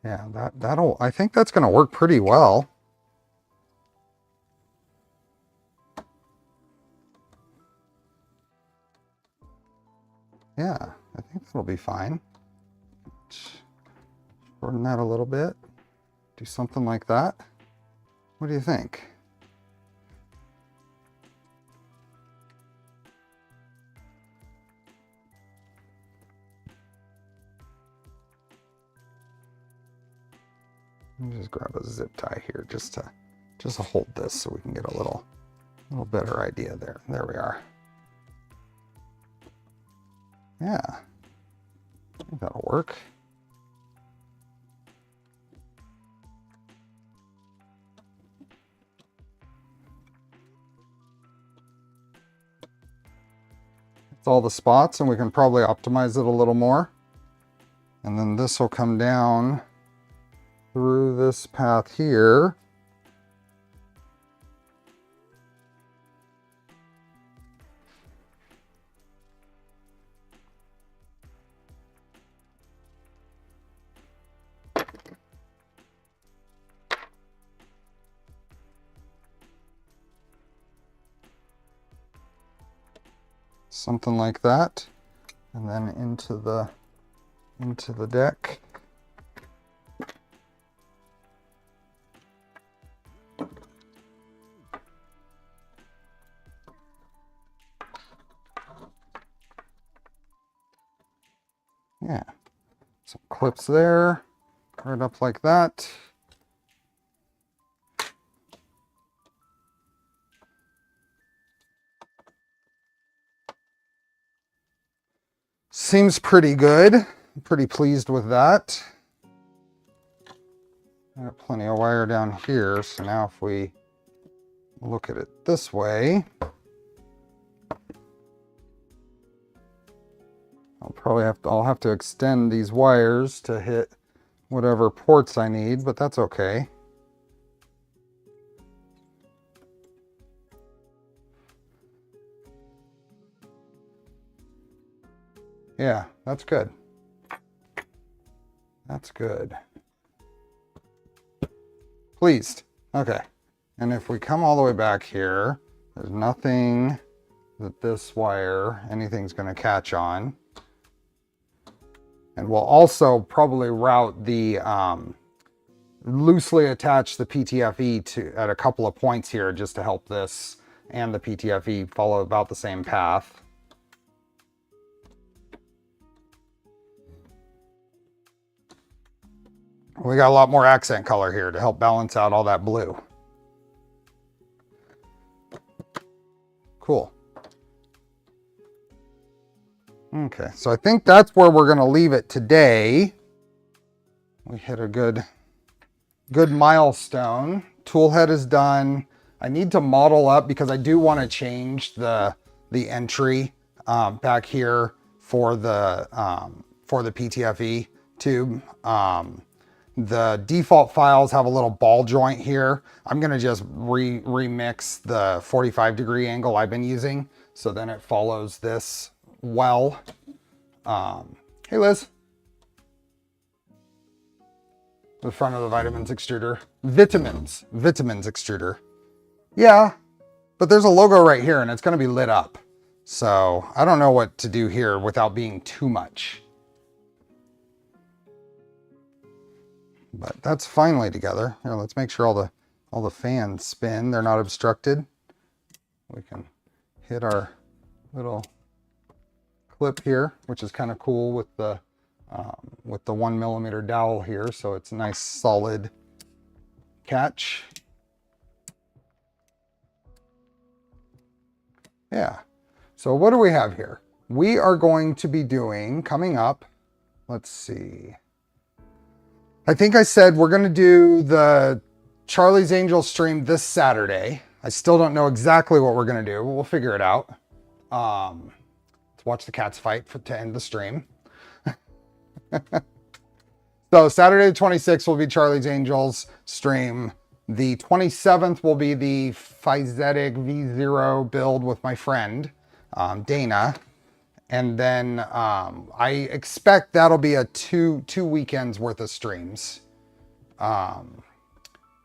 yeah, that'll, I think that's gonna work pretty well. Yeah, I think that'll be fine. Shorten that a little bit. Do something like that. What do you think? Let me just grab a zip tie here just to hold this so we can get a little better idea there. There we are. Yeah, I think that'll work. It's all the spots, and we can probably optimize it a little more. And then this will come down through this path here. Something like that, and then into the deck. Yeah, some clips there, right up like that. Seems pretty good. I'm pretty pleased with that. I got plenty of wire down here, so now if we look at it this way, I'll have to extend these wires to hit whatever ports I need, but that's okay. Yeah, that's good. That's good. Pleased. Okay. And if we come all the way back here, there's nothing that this wire, anything's going to catch on. And we'll also probably route the, loosely attach the PTFE to at a couple of points here just to help this and the PTFE follow about the same path. We got a lot more accent color here to help balance out all that blue. Cool. Okay, so I think that's where we're gonna leave it today. We hit a good milestone. Toolhead is done. I need to model up because I do want to change the entry back here for the PTFE tube. The default files have a little ball joint here. I'm gonna just remix the 45-degree angle I've been using, so then it follows this well. Hey Liz. The front of the vitamins extruder. Vitamins extruder. Yeah, but there's a logo right here and it's gonna be lit up. So I don't know what to do here without being too much. But that's finally together. Here, let's make sure all the fans spin. They're not obstructed. We can hit our little clip here, which is kind of cool with the 1mm dowel here. So it's a nice solid catch. Yeah. So what do we have here? We are going to be doing, coming up, let's see. I think I said we're going to do the Charlie's Angels stream this Saturday. I still don't know exactly what we're going to do, but we'll figure it out. Let's watch the cats fight to end the stream. So Saturday the 26th will be Charlie's Angels stream. The 27th will be the Physetic V0 build with my friend, Dana. And then I expect that'll be a two weekends worth of streams. And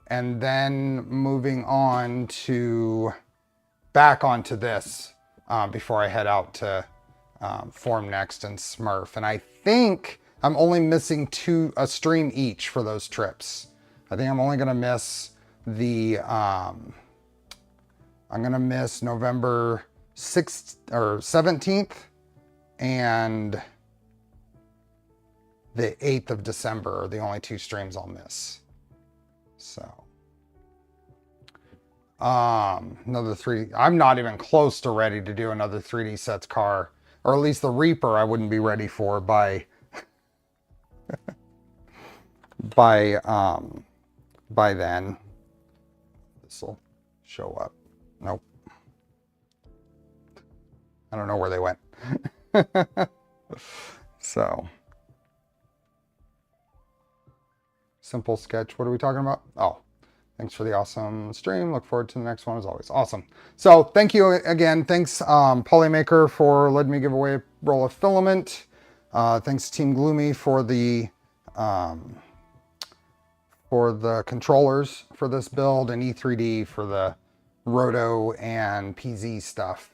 then moving on to back onto this before I head out to Form Next and Smurf. And I think I'm only missing a stream each for those trips. I think I'm only gonna miss the I'm gonna miss November 6th or 17th and the 8th of December are the only two streams I'll miss. So another 3D. I'm not even close to ready to do another 3D sets car, or at least the Reaper I wouldn't be ready for by by then. This will show up. Nope. I don't know where they went. So simple sketch. What are we talking about? Oh, thanks for the awesome stream. Look forward to the next one as always. Awesome. So thank you again. Thanks Polymaker for letting me give away a roll of filament. Thanks Team Gloomy for the controllers for this build, and E3D for the Roto and PZ stuff.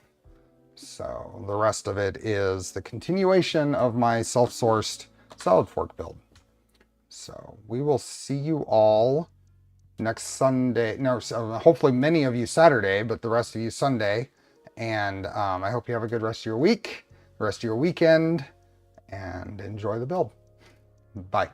So the rest of it is the continuation of my self-sourced solid fork build. So we will see you all next Sunday. No, so hopefully many of you Saturday, but the rest of you Sunday. And I hope you have a good rest of your week, the rest of your weekend, and enjoy the build. Bye.